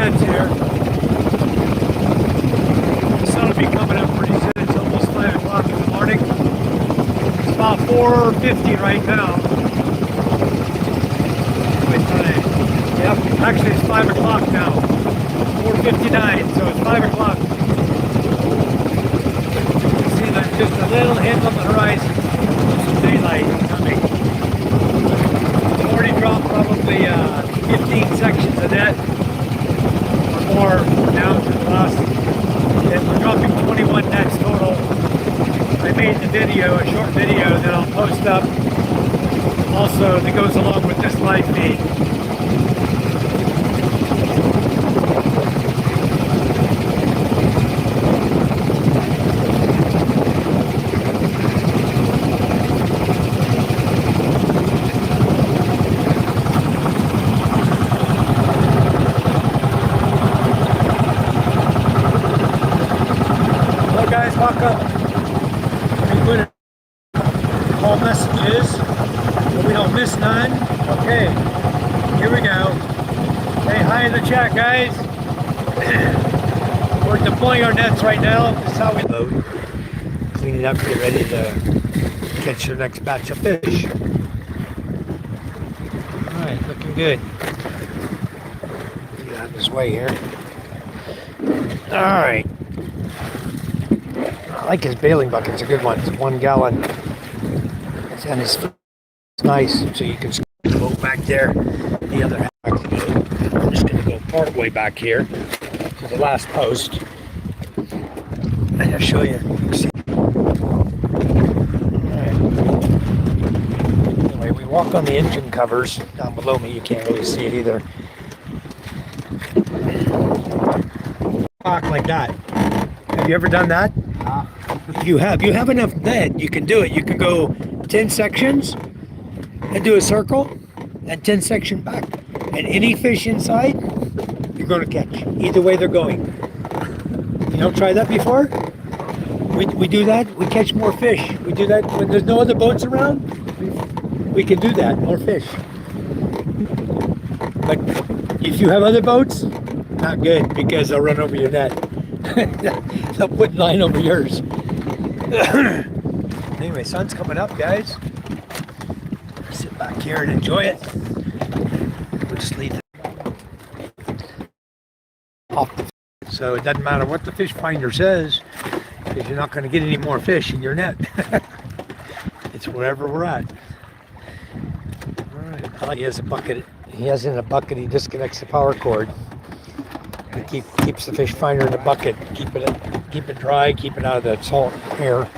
It's here. The sun will be coming up pretty soon. It's almost 5 o'clock in the morning. It's about 4:50 right now. Wait, yep, actually it's 5 o'clock now. 4:59, so it's 5 o'clock. You can see there's just a little hint on the horizon. Some daylight coming. It's already dropped probably 15 sections of net. More down to the last, and we're dropping 21 nets total. I made the video, a short video that I'll post up also that goes along with this live feed. Welcome. We put all messages, but we don't miss none. Okay, here we go. Say hi in the chat, guys. We're deploying our nets right now. This is how we load. Clean it up, get ready to catch the next batch of fish. All right, looking good. Get out of this way here. All right. I like his bailing bucket. It's a good one. It's 1 gallon. And it's nice. So you can go back there. The other half. I'm just going to go part way back here to the last post. And I'll show you. Alright. Anyway, we walk on the engine covers. Down below me, you can't really see it either. Walk like that. Have you ever done that? You have enough net, you can do it. You can go 10 sections and do a circle and 10 section back. And any fish inside, you're going to catch. Either way they're going. You don't try that before? We do that, we catch more fish. We do that when there's no other boats around. We can do that, more fish. But if you have other boats, not good, because they'll run over your net. They'll put line over yours. Anyway, sun's coming up, guys. Sit back here and enjoy it. We'll just leave it off the, so it doesn't matter what the fish finder says, because you're not going to get any more fish in your net. It's wherever we're at. All right. He has a bucket. He has in a bucket. He disconnects the power cord. He keeps the fish finder in the bucket. Keep it dry. Keep it out of the salt air.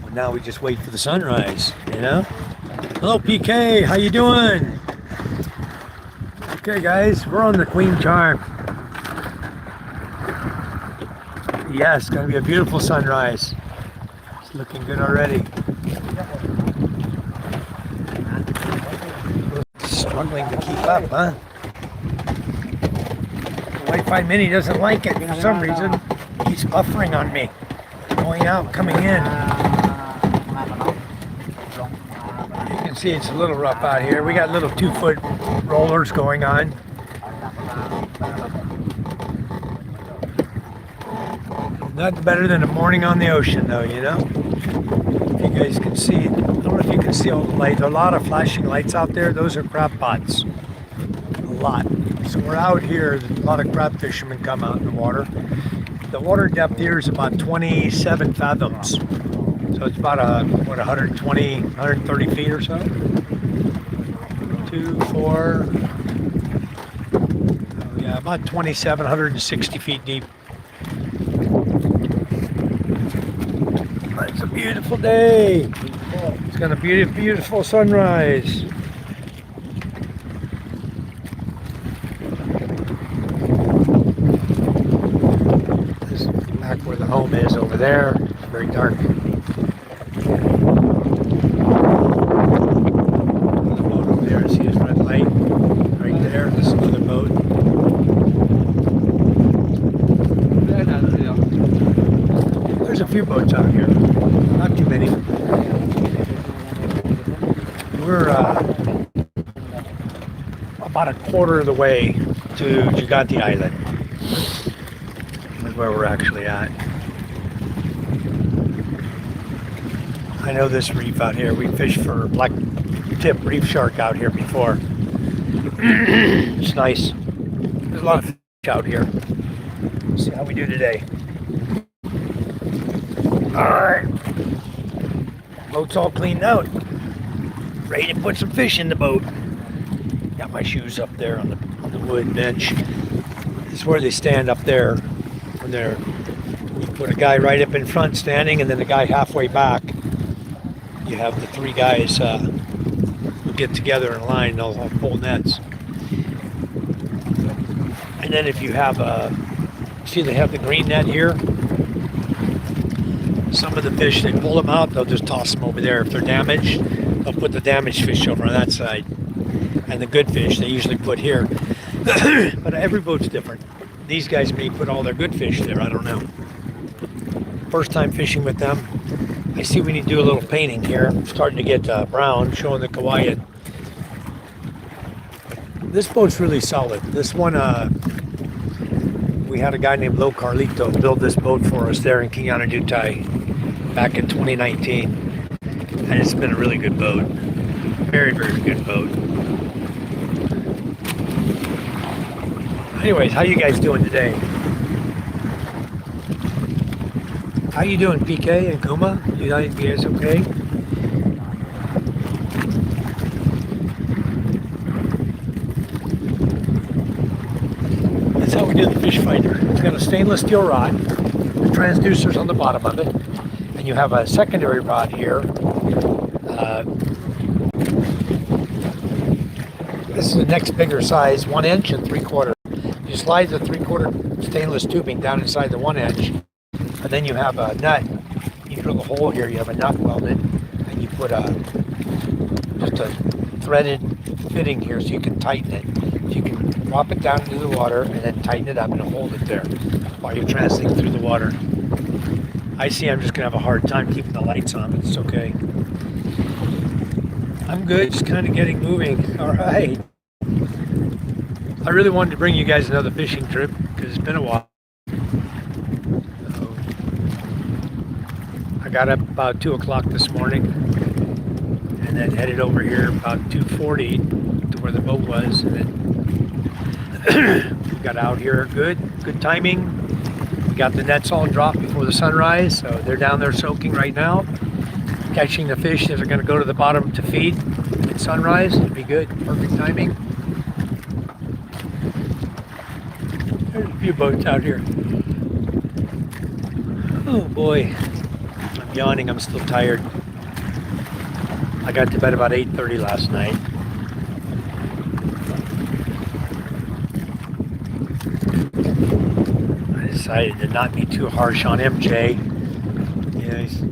Well, now we just wait for the sunrise. You know. Hello, PK. How you doing? Okay, guys, we're on the Queen Charm. Yeah, it's going to be a beautiful sunrise. It's looking good already. Struggling to keep up, huh? The Wi-Fi Mini doesn't like it for some reason. He's buffering on me. Going out, coming in. You can see it's a little rough out here. We got little 2-foot rollers going on. Nothing better than a morning on the ocean, though, you know? If you guys can see, I don't know if you can see all the lights. There are a lot of flashing lights out there. Those are crab pots. A lot. So we're out here. A lot of crab fishermen come out in the water. The water depth here is about 27 fathoms. So it's about 120, 130 feet or so. 2, 4. Oh, yeah, about 27, 160 feet deep. It's a beautiful day. It's gonna be a beautiful sunrise. This is back where the home is over there. It's very dark. The boat over there, see his red light right there. This is another boat. There's a few boats out here, not too many. We're about a quarter of the way to Gigante Island. Is where we're actually at. I know this reef out here. We fished for black tip reef shark out here before. It's nice. There's a lot of fish out here. Let's see how we do today. Alright. Boat's all cleaned out. Ready to put some fish in the boat. Got my shoes up there on the wood bench. This is where they stand up there. When they're, you put a guy right up in front standing and then a guy halfway back. You have the three guys who get together in line. They'll have full nets. And then if you have see they have the green net here. Some of the fish, they pull them out, they'll just toss them over there. If they're damaged, they'll put the damaged fish over on that side. And the good fish, they usually put here. But every boat's different. These guys may put all their good fish there, I don't know. First time fishing with them. I see we need to do a little painting here. I'm starting to get brown, showing the kawaii. This boat's really solid. This one, we had a guy named Lo Carlito build this boat for us there in Kianadutai back in 2019. And it's been a really good boat. Very, very good boat. Anyways, how you guys doing today? How you doing, PK and Kuma? You guys okay? That's how we do the fish finder. It's got a stainless steel rod, the transducers on the bottom of it, and you have a secondary rod here. This is the next bigger size, 1 inch and 3/4. You slide the 3/4 stainless tubing down inside the 1 inch, and then you have a nut. You drill a hole here, you have a nut welded, and you put just a threaded fitting here so you can tighten it. So you can drop it down into the water and then tighten it up and hold it there while you're transiting through the water. I see I'm just going to have a hard time keeping the lights on, but it's okay. I'm good, just kind of getting moving. All right. I really wanted to bring you guys another fishing trip because it's been a while. So, I got up about 2 o'clock this morning and then headed over here about 2:40 to where the boat was. And then we got out here good timing. We got the nets all dropped before the sunrise, so they're down there soaking right now. Catching the fish that are going to go to the bottom to feed at sunrise. It'll be good, perfect timing. There's a few boats out here. Oh boy, I'm yawning, I'm still tired. I got to bed about 8:30 last night. I decided to not be too harsh on MJ. Yeah, he's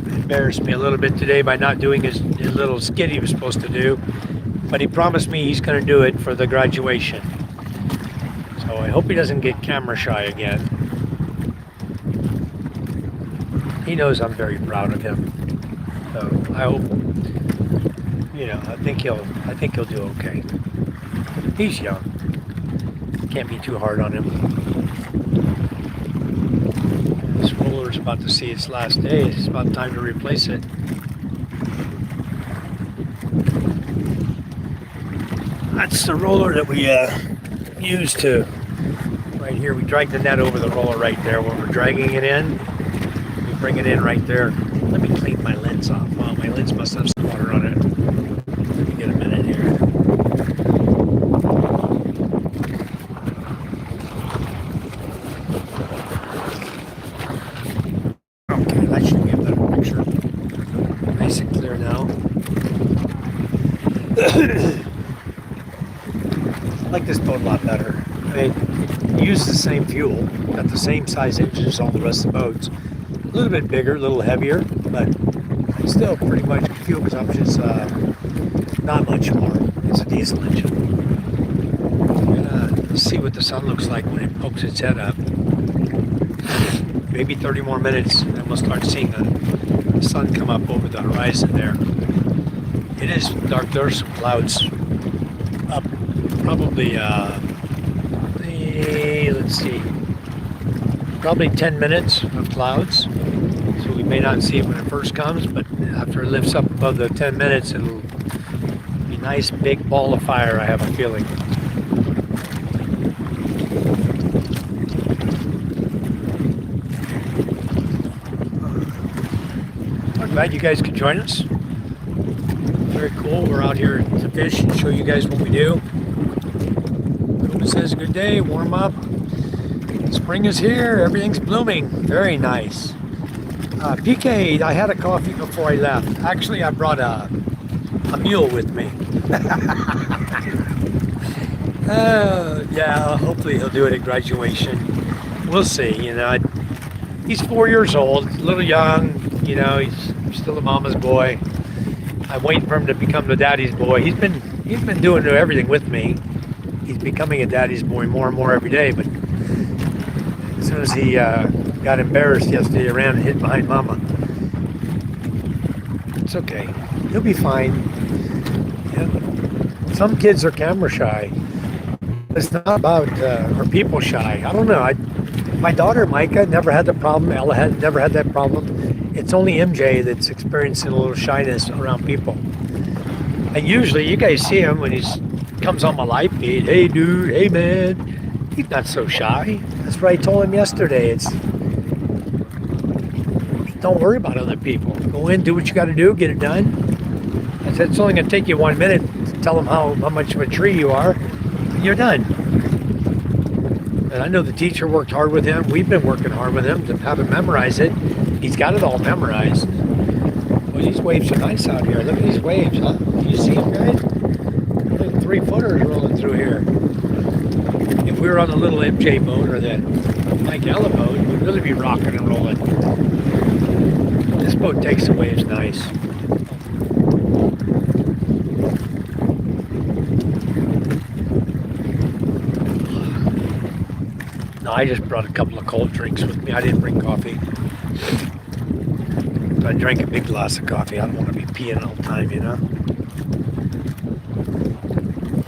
embarrassed me a little bit today by not doing his little skit he was supposed to do, but he promised me he's going to do it for the graduation. So I hope he doesn't get camera shy again. He knows I'm very proud of him. So I hope, I think he'll do okay. He's young. Can't be too hard on him. This roller's about to see its last day. It's about time to replace it. That's the roller that we use to, right here, we drag the net over the roller right there. When we're dragging it in, we bring it in right there. Let me clean my lens off. Wow, my lens must have some water on it. Let me get a minute here. Okay, that should be a better picture. Nice and clear now. I like this boat a lot better. I mean, it uses the same fuel, got the same size engine as all the rest of the boats. A little bit bigger, a little heavier, but still pretty much fuel consumption's not much more. It's a diesel engine. Let's see what the sun looks like when it pokes its head up. Maybe 30 more minutes and we'll start seeing the sun come up over the horizon there. It is dark. There's some clouds up. Probably, let's see, probably 10 minutes of clouds. So we may not see it when it first comes, but after it lifts up above the 10 minutes, it'll be a nice big ball of fire, I have a feeling. I'm glad you guys could join us. Very cool. We're out here to fish and show you guys what we do. Kuba says good day, warm up. Spring is here, everything's blooming. Very nice. PK, I had a coffee before I left. Actually, I brought a mule with me. Yeah, hopefully he'll do it at graduation. We'll see, you know. He's 4 years old, a little young, you know, he's still a mama's boy. I'm waiting for him to become the daddy's boy. He's been doing everything with me. He's becoming a daddy's boy more and more every day, but as soon as he got embarrassed yesterday, he ran and hid behind mama. It's okay. He'll be fine. Yeah. Some kids are camera shy. It's not about, or people shy. I don't know. My daughter, Micah, never had the problem. Ella never had that problem. It's only MJ that's experiencing a little shyness around people. And usually you guys see him when he comes on my live feed. Hey, dude. Hey, man. He's not so shy. That's what I told him yesterday. Don't worry about other people. Go in, do what you got to do, get it done. I said, it's only going to take you 1 minute to tell them how much of a tree you are. And you're done. And I know the teacher worked hard with him. We've been working hard with him to have him memorize it. He's got it all memorized. Well, these waves are nice out here. Look at these waves, huh? Can you see them, guys? Look, 3-footers rolling through here. If we were on the little MJ boat or the Mike Ella boat, we'd really be rocking and rolling. This boat takes the waves nice. No, I just brought a couple of cold drinks with me. I didn't bring coffee. I drank a big glass of coffee. I don't want to be peeing all the time, you know?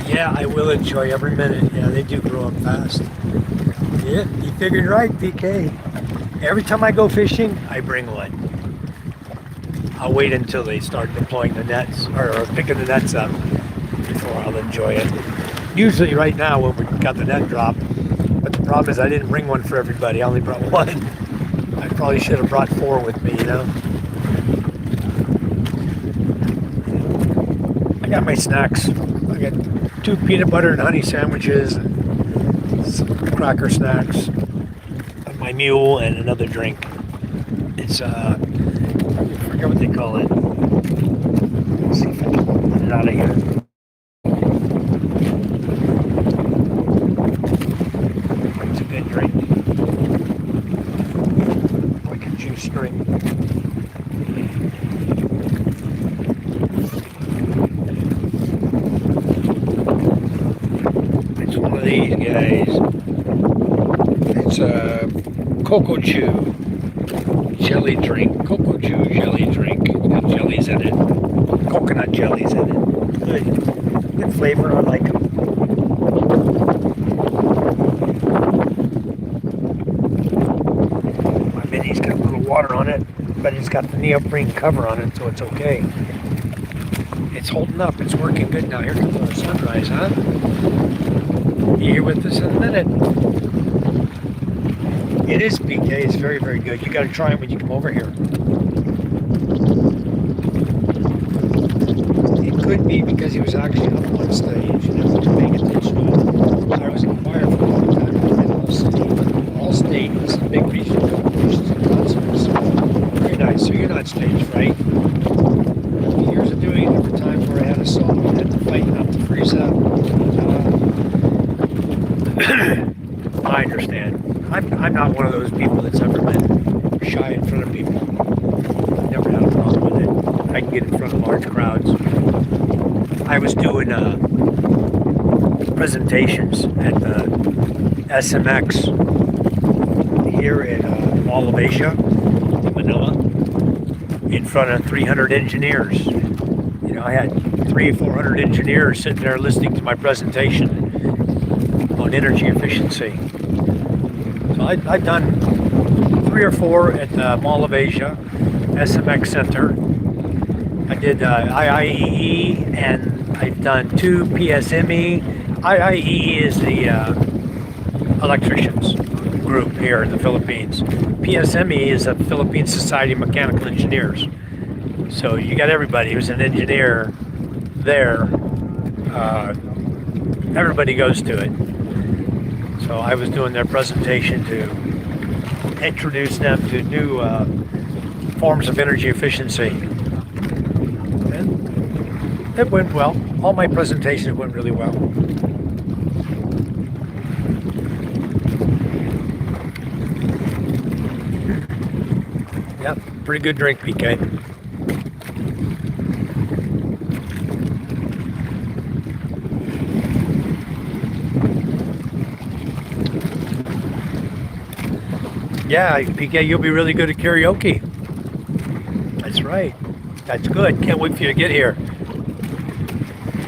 Yeah, I will enjoy every minute. Yeah, they do grow up fast. Yeah, you figured right, PK. Every time I go fishing, I bring one. I'll wait until they start deploying the nets, or picking the nets up, before I'll enjoy it. Usually right now when we got the net drop, but the problem is I didn't bring one for everybody. I only brought one. I probably should have brought 4 with me, you know? I got my snacks. I got 2 peanut butter and honey sandwiches, and some cracker snacks, my mule, and another drink. It's, I forget what they call it. Let's see if I can get it out of here. It's a good drink. Like a juice drink. It's one of these guys. It's a Cocoa Chew jelly drink. Cocoa Chew jelly drink. It's got jellies in it. Coconut jellies in it. Good. Good flavor. I like them. My mini's got a little water on it, but it's got the neoprene cover on it, so it's okay. It's holding up. It's working good now. Here comes the sunrise, huh? Be here with us in a minute. It is PK. It's very, very good. You got to try it when you come over here. It could be because he was actually up on stage and I wasn't paying attention to it. I was in choir for a long time. All stages, big regional competitions and concerts. Very nice. So you're not stage fright. Years of doing it, there were times where I had a song and had to fight not to freeze up. I understand. I'm not one of those people that's ever been shy in front of people. I've never had a problem with it. I can get in front of large crowds. I was doing presentations at the SMX here in Mall of Asia, in Manila, in front of 300 engineers. You know, I had 300-400 engineers sitting there listening to my presentation on energy efficiency. So I've done 3 or 4 at the Mall of Asia, SMX Center. I did IIEE, and I've done 2 PSME. IIEE is the electricians group here in the Philippines. PSME is the Philippine Society of Mechanical Engineers. So you got everybody who's an engineer there. Everybody goes to it. So I was doing their presentation to introduce them to new forms of energy efficiency. And it went well. All my presentations went really well. Yep, pretty good drink, PK. Yeah, PK, you'll be really good at karaoke. That's right. That's good. Can't wait for you to get here.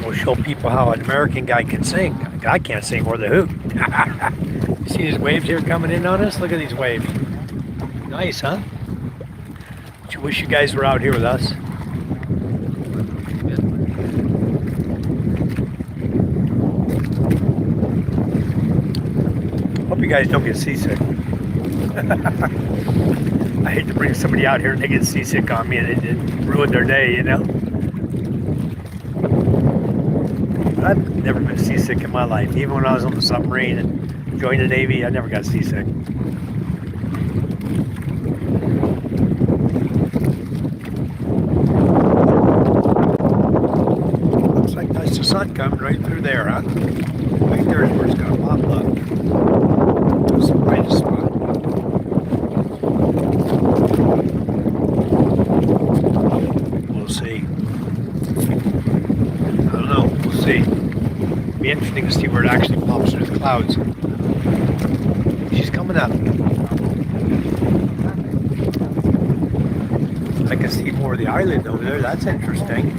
We'll show people how an American guy can sing. I can't sing worth a hoot. You see these waves here coming in on us? Look at these waves. Nice, huh? I wish you guys were out here with us. Hope you guys don't get seasick. I hate to bring somebody out here and they get seasick on me and it ruin their day, you know? I've never been seasick in my life. Even when I was on the submarine and joined the Navy, I never got seasick. Looks like that's the sun coming right through there, huh? Right there is where it's gonna pop up. That's the brightest spot. We'll see. I don't know. We'll see. It'll be interesting to see where it actually pops through the clouds. She's coming up. I can see more of the island over there. That's interesting.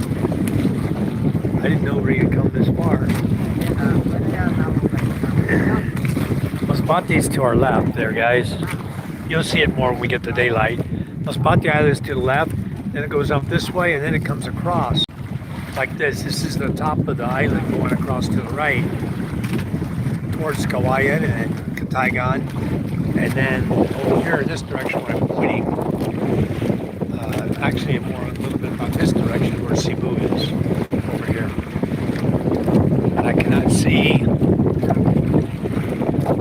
I didn't know we could come this far. We'll spot these to our left there, guys. You'll see it more when we get the daylight. We'll spot the islands to the left, then it goes up this way, and then it comes across like this. This is the top of the island going across to the right towards Kawayan and Katagan. And then over here in this direction where I'm pointing, actually more a little bit about this direction where Cebu is, over here. And I cannot see,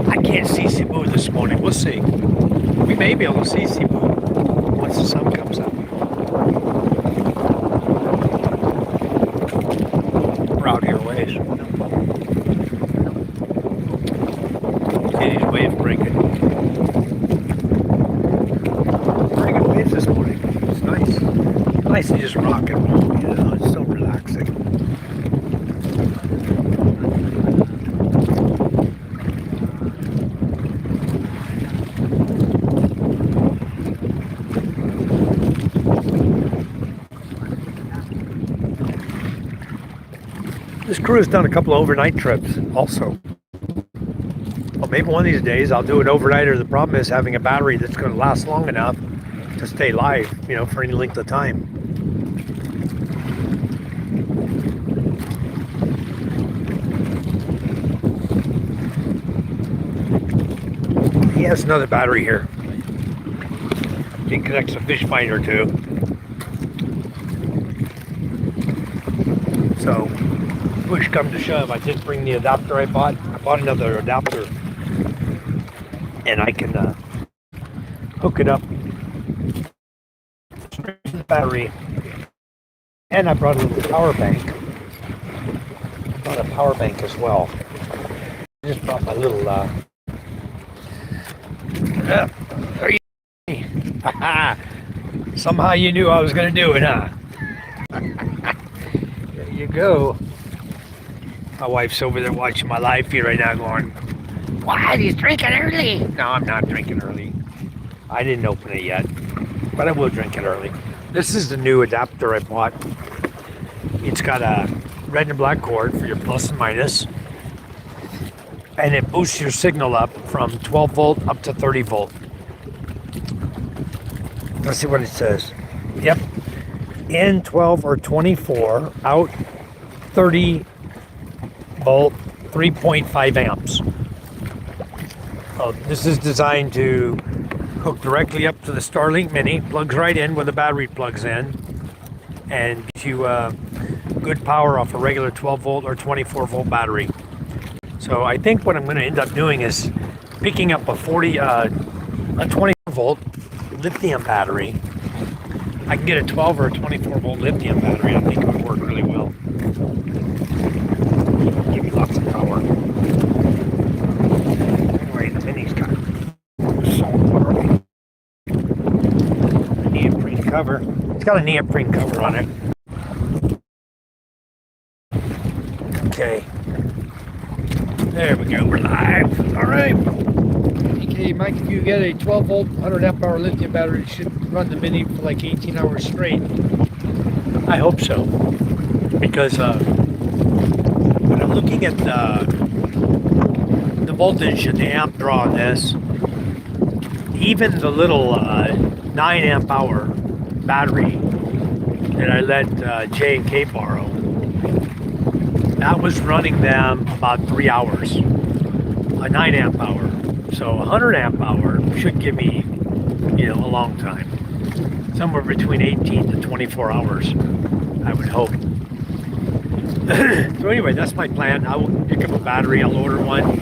I can't see Cebu this morning. We'll see. We may be able to see Cebu once the sun comes up. We're out here ways. See these waves breaking. Pretty good waves this morning. It's nice. Nice to just rock and roll, you know, it's so relaxing. This crew has done a couple of overnight trips also. Well, maybe one of these days I'll do an overnighter. The problem is having a battery that's going to last long enough to stay live, you know, for any length of time. He has another battery here. He connects a fish finder too. So, push come to shove, I did bring the adapter I bought. I bought another adapter, and I can hook it up to the battery. And I brought a little power bank. I brought a power bank as well. I just brought my little there you somehow you knew I was going to do it, huh? There you go. My wife's over there watching my live feed right now going, "Why, he's drinking early?" No, I'm not drinking early. I didn't open it yet, but I will drink it early. This is the new adapter I bought. It's got a red and black cord for your plus and minus, and it boosts your signal up from 12 volt up to 30 volt. Let's see what it says. Yep. In 12 or 24, out 30 volt, 3.5 amps. Oh, this is designed to hook directly up to the Starlink Mini, plugs right in where the battery plugs in, and gives you good power off a regular 12 volt or 24 volt battery. So I think what I'm going to end up doing is picking up a 24 volt lithium battery. I can get a 12 or a 24 volt lithium battery. I think it would work really well. Give me lots of power. Anyway, the Mini's got salt water. Neoprene cover. It's got a neoprene cover on it. Okay. There we go. We're live. All right. Okay, Mike, if you get a 12 volt, 100 amp hour lithium battery, it should run the Mini for like 18 hours straight. I hope so. Because when I'm looking at the voltage and the amp draw on this, even the little 9 amp hour battery that I let J and K borrow, that was running them about 3 hours, a 9 amp hour. So 100 amp hour should give me, a long time. Somewhere between 18 to 24 hours, I would hope. So anyway, that's my plan. I will pick up a battery, I'll order one,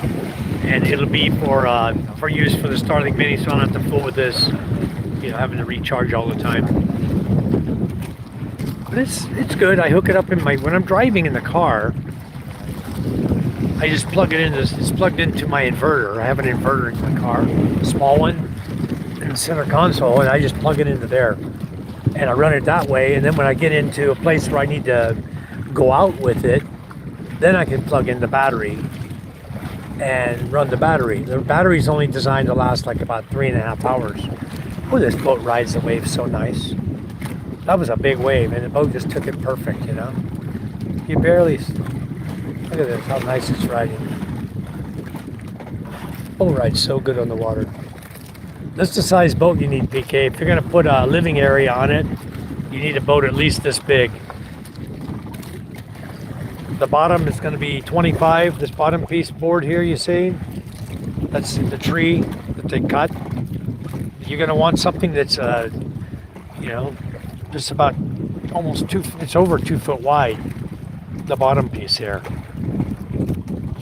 and it'll be for use for the Starlink Mini, so I don't have to fool with this, having to recharge all the time. But it's good. I hook it up when I'm driving in the car, I just plug it in. It's plugged into my inverter. I have an inverter in the car, a small one, in the center console, and I just plug it into there. And I run it that way, and then when I get into a place where I need to go out with it, then I can plug in the battery and run the battery. The battery's only designed to last like about 3.5 hours. Oh, this boat rides the wave so nice. That was a big wave, and the boat just took it perfect, You barely... Look at this, how nice it's riding. Boat rides so good on the water. This is the size boat you need, PK. If you're going to put a living area on it, you need a boat at least this big. The bottom is going to be 25. This bottom piece board here, you see? That's the tree that they cut. You're going to want something that's, just about almost it's over 2 foot wide, the bottom piece here.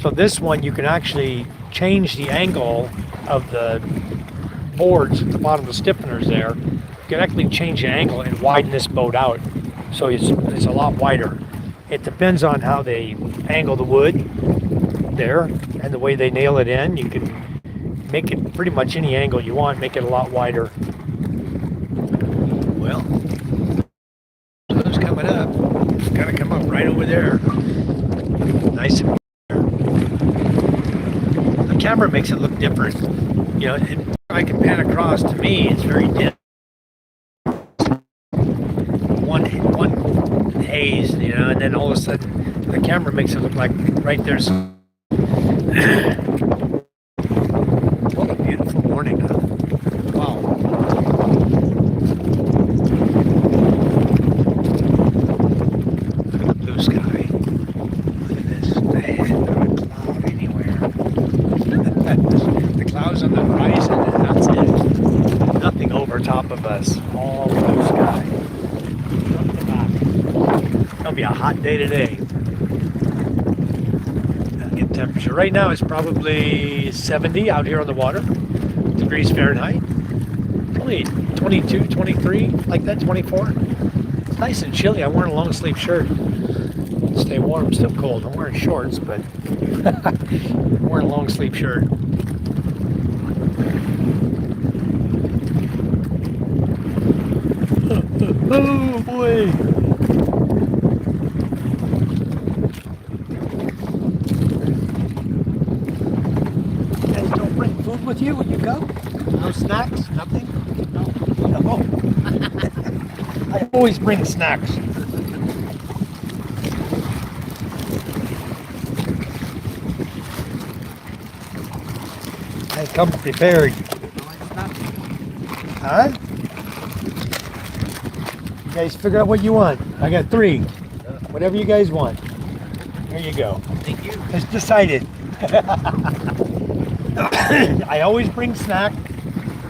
So this one, you can actually change the angle of the boards at the bottom of the stiffeners there. You can actually change the angle and widen this boat out, so it's a lot wider. It depends on how they angle the wood there and the way they nail it in. You can make it pretty much any angle you want, make it a lot wider. Well, sun's coming up. It's gotta come up right over there. Nice and the camera makes it look different. I can pan across. To me, it's very dim. One haze, and then all of a sudden the camera makes it look like right there's. What a beautiful morning, huh? Wow. Look at the blue sky. Look at this. Man, not a cloud anywhere. The clouds on the horizon, and that's it. Nothing over top of us. All blue sky. It'll be a hot day today. Get temperature. Right now it's probably 70 out here on the water, degrees Fahrenheit. Only 22, 23, like that, 24. It's nice and chilly. I'm wearing a long sleeve shirt. Stay warm, still cold. I'm wearing shorts, but I'm wearing a long sleeve shirt. Oh boy. Food with you when you go? No snacks? Nothing? No. I always bring snacks. come prepared. Huh? You guys figure out what you want. I got 3. Whatever you guys want. There you go. Thank you. It's decided. I always bring snack.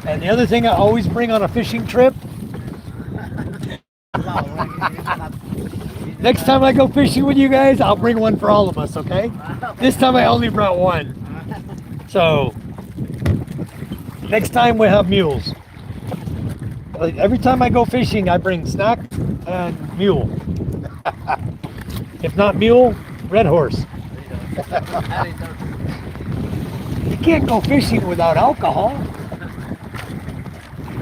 And the other thing I always bring on a fishing trip. Next time I go fishing with you guys, I'll bring one for all of us, okay? This time I only brought one. So, next time we'll have mules. Every time I go fishing, I bring snack and mule. If not mule, red horse. You can't go fishing without alcohol.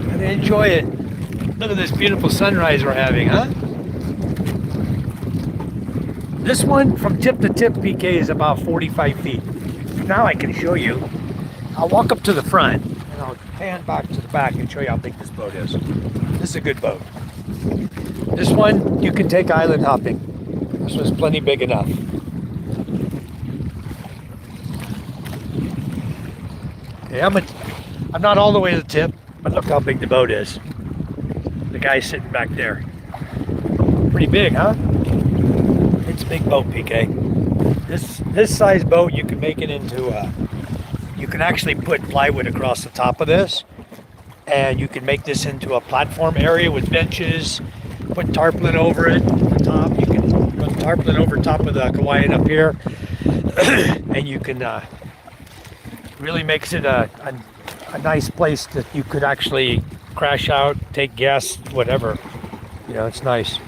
And enjoy it. Look at this beautiful sunrise we're having, huh? This one from tip to tip, PK, is about 45 feet. Now I can show you. I'll walk up to the front and I'll pan back to the back and show you how big this boat is. This is a good boat. This one you can take island hopping. This one's plenty big enough. Okay, I'm not all the way to the tip, but look how big the boat is. The guy's sitting back there. Pretty big, huh? It's a big boat, PK. This size boat, you can make it into you can actually put plywood across the top of this, and you can make this into a platform area with benches, put tarpaulin over it at the top. You can put tarpaulin over top of the Kauaian up here, and you can really makes it a nice place that you could actually crash out, take guests, whatever. You know, it's nice.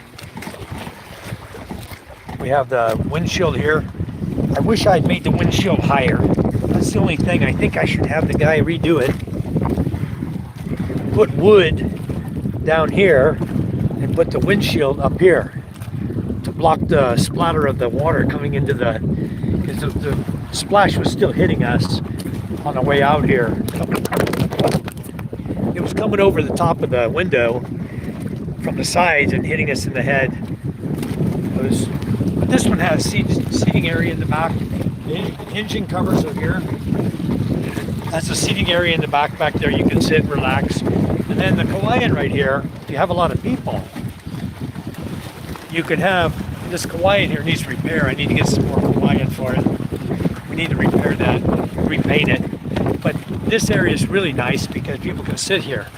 We have the windshield here. I wish I'd made the windshield higher. That's the only thing. I think I should have the guy redo it. Put wood down here and put the windshield up here to block the splatter of the water coming into the, because the splash was still hitting us on the way out here. It was coming over the top of the window from the sides and hitting us in the head. But this one has seating area in the back. The engine covers are here. That's a seating area in the back there. You can sit, relax. And then the Kauaian right here, if you have a lot of people, you could have, this Kauaian here needs repair. I need to get some more Kauaian for it. We need to repair that, repaint it. But this area is really nice because people can sit here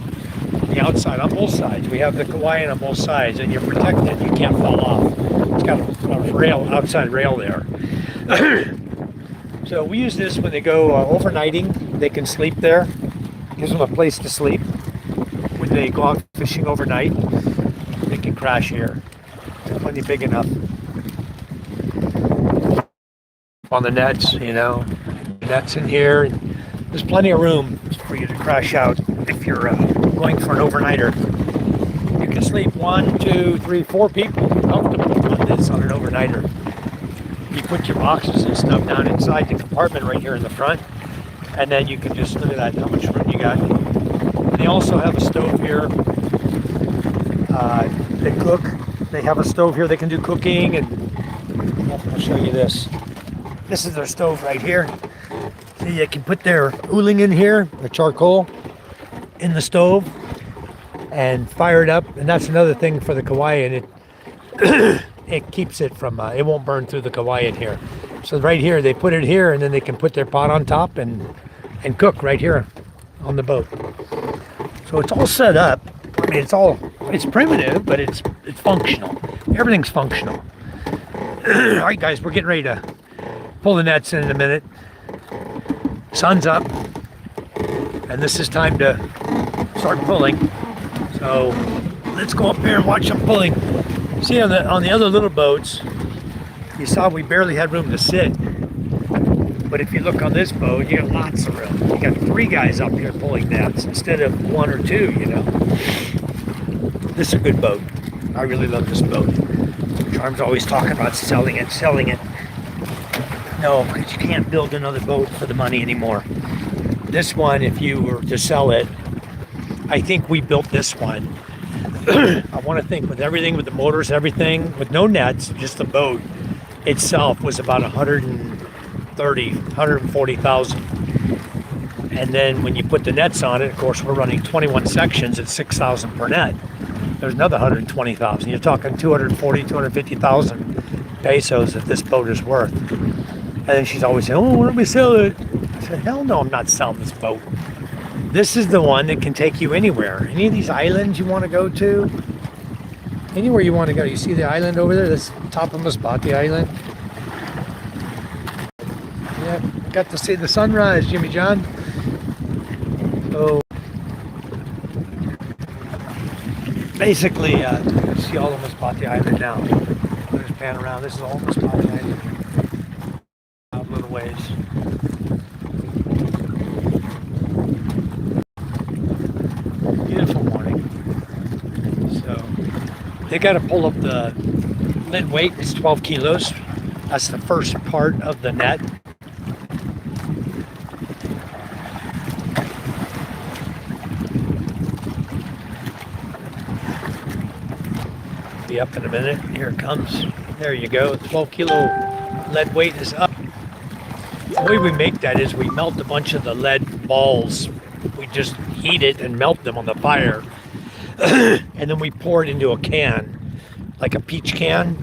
on the outside, on both sides. We have the Kauaian on both sides, and you're protected. You can't fall off. It's got a rail, outside rail there. So we use this when they go overnighting. They can sleep there. Gives them a place to sleep. When they go out fishing overnight, they can crash here. It's plenty big enough. On the nets, you know, nets in here. There's plenty of room for you to crash out if you're going for an overnighter. You can sleep 1, 2, 3, 4 people comfortable on this on an overnighter. You put your boxes and stuff down inside the compartment right here in the front, and then you can just look at that, how much room you got. And they also have a stove here. They cook. They have a stove here. They can do cooking, and I'll show you this. This is their stove right here. See, they can put their uling in here, the charcoal, in the stove, and fire it up. And that's another thing for the Kauaian. It keeps it from, it won't burn through the Kauaian here. So right here, they put it here, and then they can put their pot on top and cook right here on the boat. So it's all set up. I mean, it's primitive, but it's functional. Everything's functional. All right, guys, we're getting ready to pull the nets in a minute. Sun's up, and this is time to start pulling. So let's go up here and watch them pulling. See, on the other little boats, you saw we barely had room to sit. But if you look on this boat, you got lots of room. You got 3 guys up here pulling nets instead of 1 or 2, you know. This is a good boat. I really love this boat. Charm's always talking about selling it. No, because you can't build another boat for the money anymore. This one, if you were to sell it, I think we built this one. I want to think with everything, with the motors, everything, with no nets, just the boat itself was about 130,000, 140,000. And then when you put the nets on it, of course, we're running 21 sections at 6,000 per net. There's another 120,000. You're talking 240, 250,000 pesos that this boat is worth. And then she's always saying, "Oh, why don't we sell it?" I said, "Hell no, I'm not selling this boat. This is the one that can take you anywhere. Any of these islands you want to go to, anywhere you want to go. You see the island over there? That's top of Masbate Island. Yeah, got to see the sunrise, Jimmy John. So basically, see all of Masbate Island now. Let's pan around. This is all Masbate Island. Out a little ways. Beautiful morning. So they got to pull up the lead weight. It's 12 kilos. That's the first part of the net. Be up in a minute. Here it comes. There you go. 12 kilo lead weight is up. The way we make that is we melt a bunch of the lead balls. We just heat it and melt them on the fire. And then we pour it into a can, like a peach can,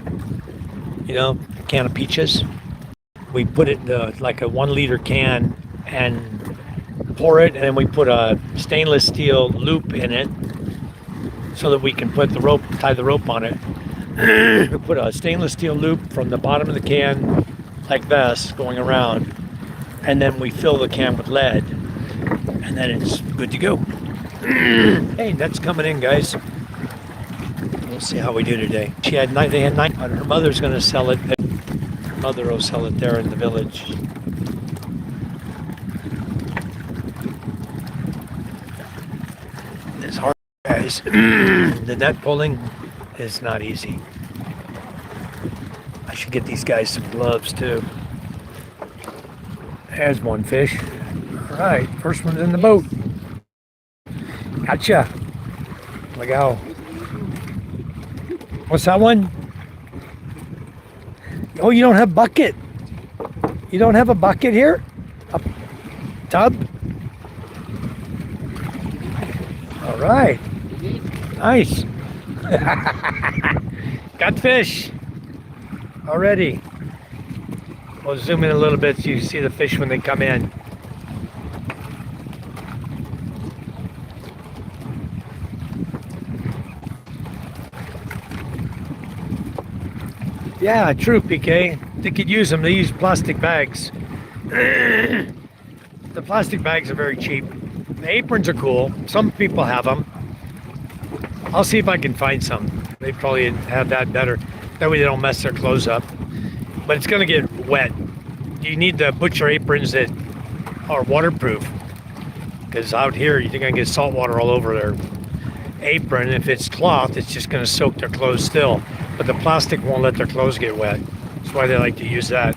you know, a can of peaches. We put it in like a 1 liter can and pour it, and then we put a stainless steel loop in it so that we can put the rope, tie the rope on it. We put a stainless steel loop from the bottom of the can like this going around, and then we fill the can with lead, and then it's good to go. Hey, that's coming in, guys. We'll see how we do today. They had 9. Her mother's going to sell it. Her mother will sell it there in the village. It's hard, guys. The net pulling is not easy. I should get these guys some gloves too. There's one fish. All right, first one's in the boat. Gotcha. Look out. What's that one? Oh, you don't have bucket. You don't have a bucket here? A tub? All right. Nice. Got fish already. We'll zoom in a little bit so you see the fish when they come in. Yeah, true, PK. They could use them. They use plastic bags. The plastic bags are very cheap. The aprons are cool. Some people have them. I'll see if I can find some. They probably have that better. That way they don't mess their clothes up. But it's going to get wet. You need the butcher aprons that are waterproof. Because out here, you're going to get salt water all over their apron. If it's cloth, it's just going to soak their clothes still. But the plastic won't let their clothes get wet. That's why they like to use that.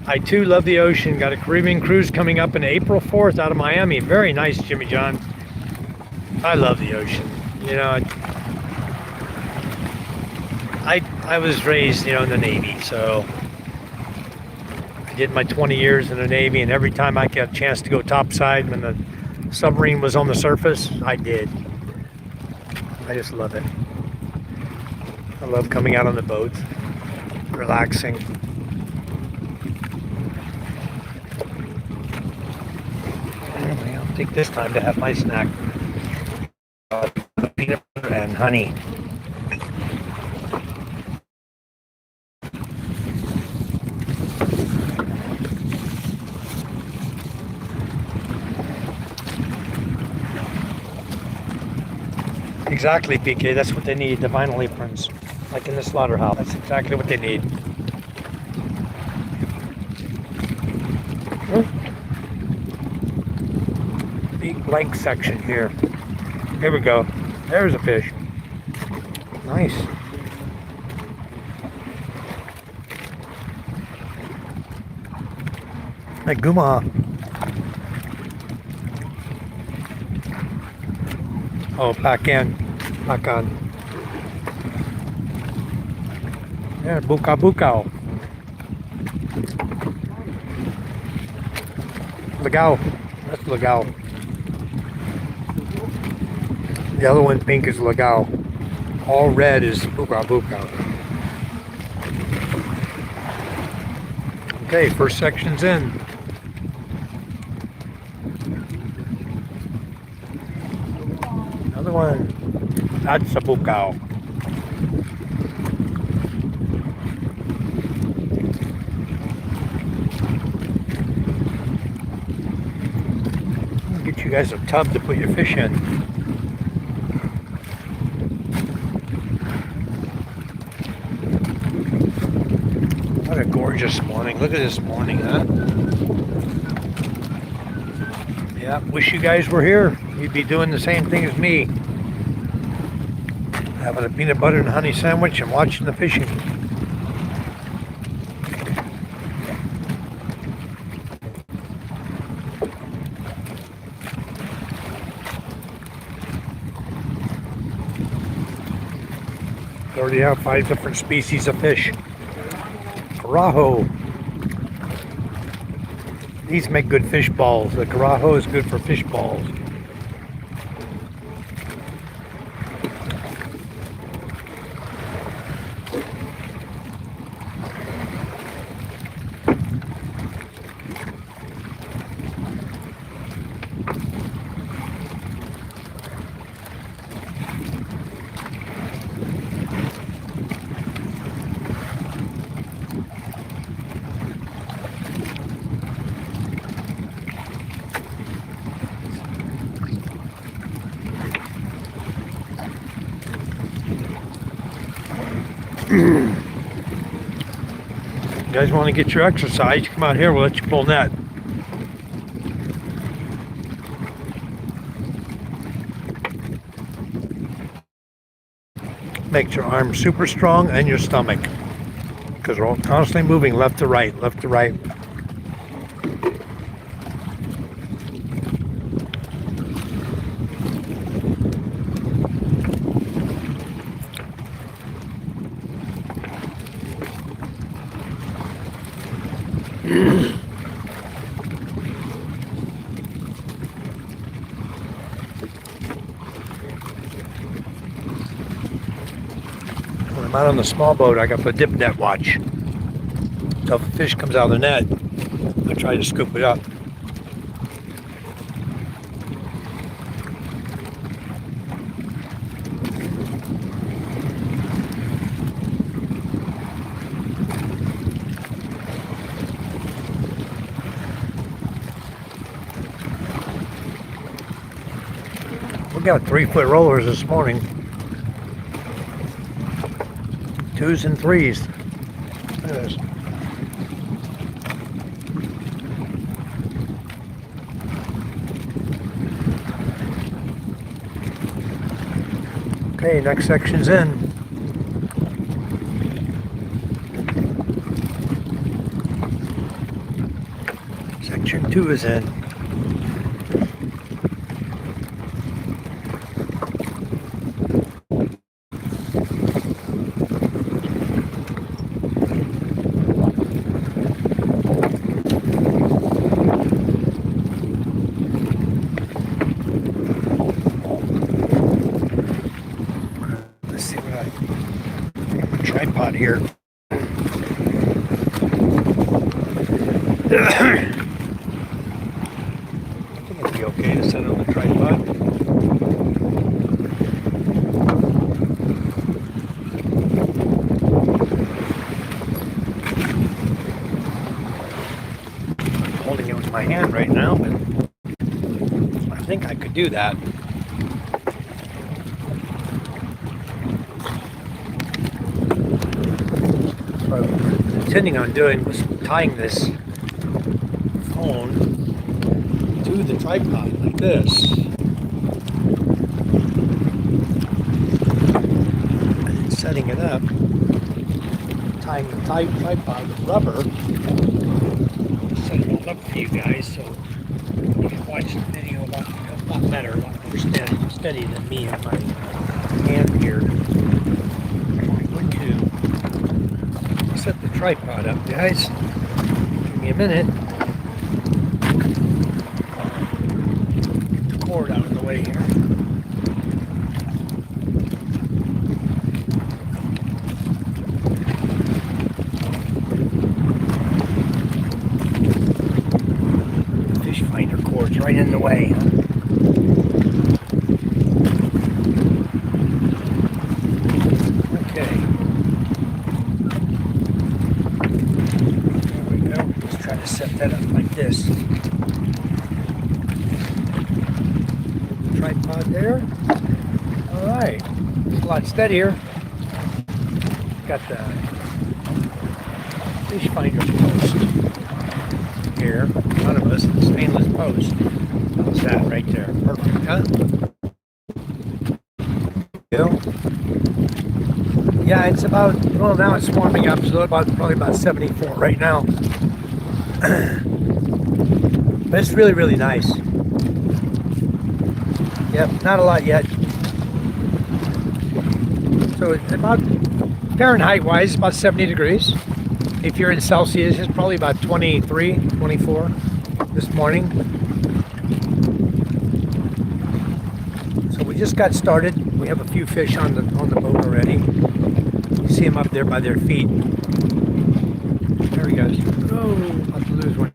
I too love the ocean. Got a Caribbean cruise coming up in April 4th out of Miami. Very nice, Jimmy John. I love the ocean. You know, I was raised, you know, in the Navy, so I did my 20 years in the Navy, and every time I got a chance to go topside when the submarine was on the surface, I did. I just love it. I love coming out on the boat, relaxing. Anyway, I'll take this time to have my snack. Peanut butter and honey. Exactly, PK. That's what they need, the vinyl aprons. Like in the slaughterhouse. That's exactly what they need. Big blank section here. Here we go. There's a fish. Nice. Hey, Guma. Oh, back in. Back on. Yeah, buka buka. Legal. That's Legal. Yellow and pink is Legal. All red is Buka Buka. Okay, first section's in. Another one. That's a Bukao. Get you guys a tub to put your fish in. What a gorgeous morning. Look at this morning, huh? Yeah, wish you guys were here. You'd be doing the same thing as me. Having a peanut butter and honey sandwich and watching the fishing. We already have 5 different species of fish. Carajo. These make good fish balls. The carajo is good for fish balls. You guys want to get your exercise, come out here, we'll let you pull net. Makes your arms super strong and your stomach, because we're all constantly moving left to right, left to right. When I'm out on the small boat, I got the dip net watch. So if a fish comes out of the net, I try to scoop it up. We got 3-foot rollers this morning. 2s and 3s. Look at this. Okay, next section's in. Section 2 is in. Tripod here. I think it'd be okay to set it on the tripod. I'm holding it with my hand right now, but I think I could do that. What I was intending on doing was tying this phone to the tripod like this, and then setting it up, tying the tripod with rubber, setting it up for you guys so you can watch the video a lot better, a lot more steady than me on my hand here. I'm going to set the tripod up, guys. Give me a minute. way here. Fish finder cord's right in the way, huh? Okay. There we go. Let's try to set that up like this. Tripod there. All right. It's a lot steadier. Got the fish finder post here in front of us, the stainless post. How's that right there? Perfect, huh? Yeah, it's about, well, now it's warming up, so probably about 74 right now. But it's really, really nice. Yep, not a lot yet. So it's about, Fahrenheit wise, about 70 degrees. If you're in Celsius, it's probably about 23, 24 this morning. So we just got started. We have a few fish on the boat already. You see them up there by their feet. There he goes. Oh, about to lose one.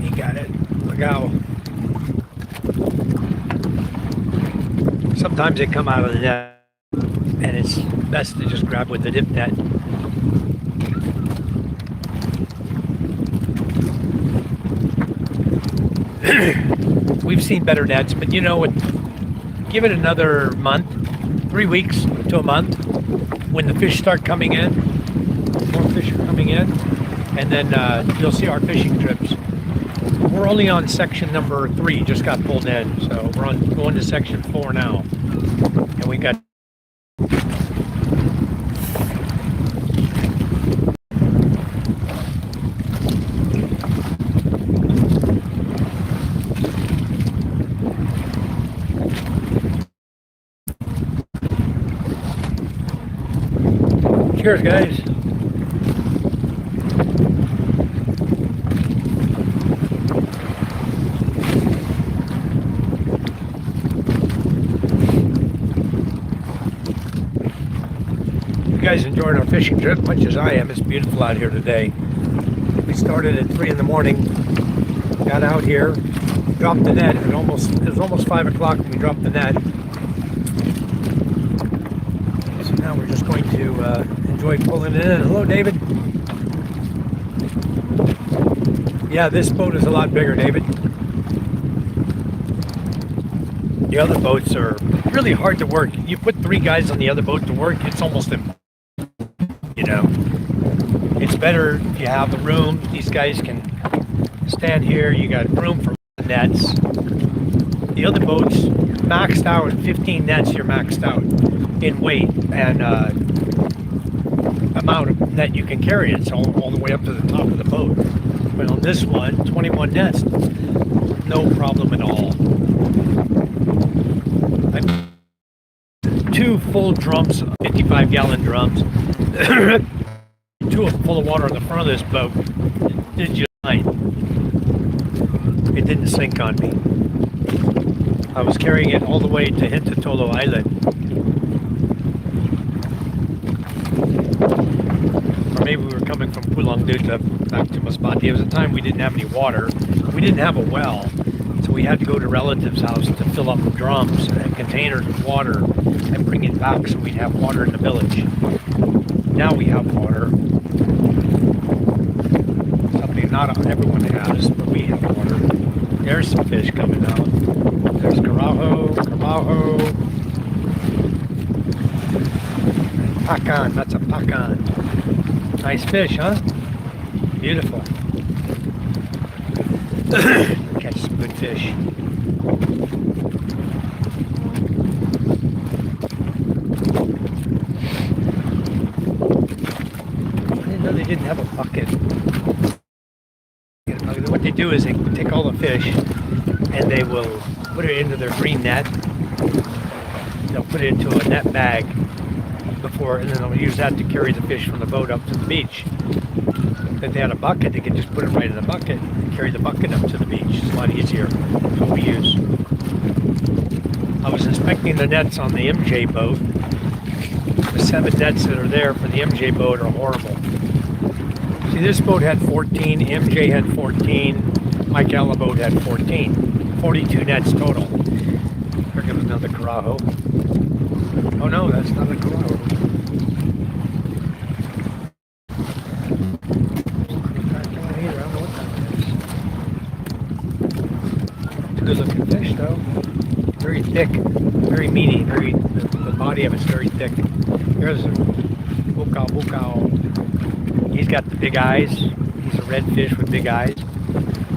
He got it. Look out. Sometimes they come out of the net, and it's best to just grab with the dip net. We've seen better nets, but you know what? Give it another month, 3 weeks to a month, when the fish start coming in, more fish are coming in, and then you'll see our fishing trips. We're only on section number 3, just got pulled in, so we're going to section 4 now, and we got. Cheers, guys. You guys enjoyed our fishing trip much as I am. It's beautiful out here today. We started at 3 in the morning, got out here, dropped the net. It was almost 5 o'clock when we dropped the net. So now we're just going to enjoy pulling it in. Hello, David. Yeah, this boat is a lot bigger, David. The other boats are really hard to work. You put 3 guys on the other boat to work, it's almost impossible. You know, it's better if you have the room. These guys can stand here. You got room for nets. The other boats, maxed out at 15 nets. You're maxed out in weight and amount of net you can carry. It's all the way up to the top of the boat. But on this one, 21 nets, no problem at all. 2 full drums, 55-gallon drums. 2 of them full of water in the front of this boat. It just fine. It didn't sink on me. I was carrying it all the way to Hintatolo Island. Or maybe we were coming from Pulang Duta back to Masbate. It was a time we didn't have any water. We didn't have a well. So we had to go to relatives' house to fill up drums and containers of water and bring it back so we'd have water in the village. Now we have water. Something not everyone has, but we have water. There's some fish coming out. There's Carajo, Pacan, that's a Pacan. Nice fish, huh? Beautiful. Catch some good fish. I didn't know they didn't have a bucket. What they do is they take all the fish and they will put it into their green net. They'll put it into a net bag before, and then they'll use that to carry the fish from the boat up to the beach. If they had a bucket, they could just put it right in the bucket and carry the bucket up to the beach. It's a lot easier. That's what we use. I was inspecting the nets on the MJ boat. The 7 nets that are there for the MJ boat are horrible. See, this boat had 14, MJ had 14, Mike Ella boat had 14. 42 nets total. Here comes another Carajo. Oh no, that's not a Carajo. Good looking fish though. Very thick, very meaty, the body of it's very thick. Here's a bukao. He's got the big eyes. He's a red fish with big eyes.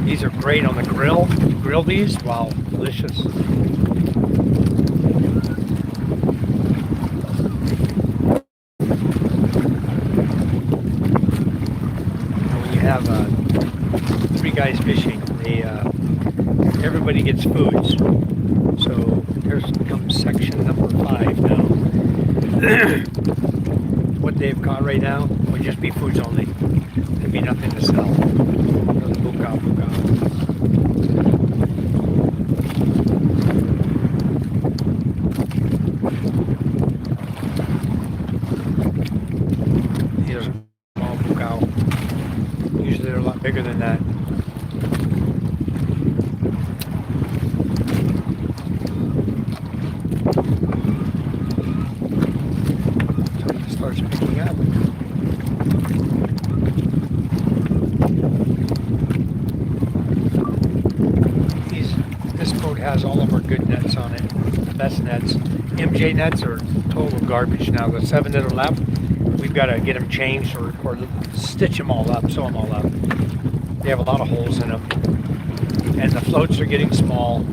These are great on the grill. Grill these, wow, delicious. When you have 3 guys fishing, everybody gets foods. So here comes section number 5 now. What they've caught right now would just be foods only. There'd be nothing to sell. Bukao. Here's a small bukao. Usually they're a lot bigger than that. Starts picking up. This boat has all of our good nets on it, the best nets. MJ nets are total garbage now. The 7 that are left, we've got to get them changed or stitch them all up, sew them all up. They have a lot of holes in them, and the floats are getting small.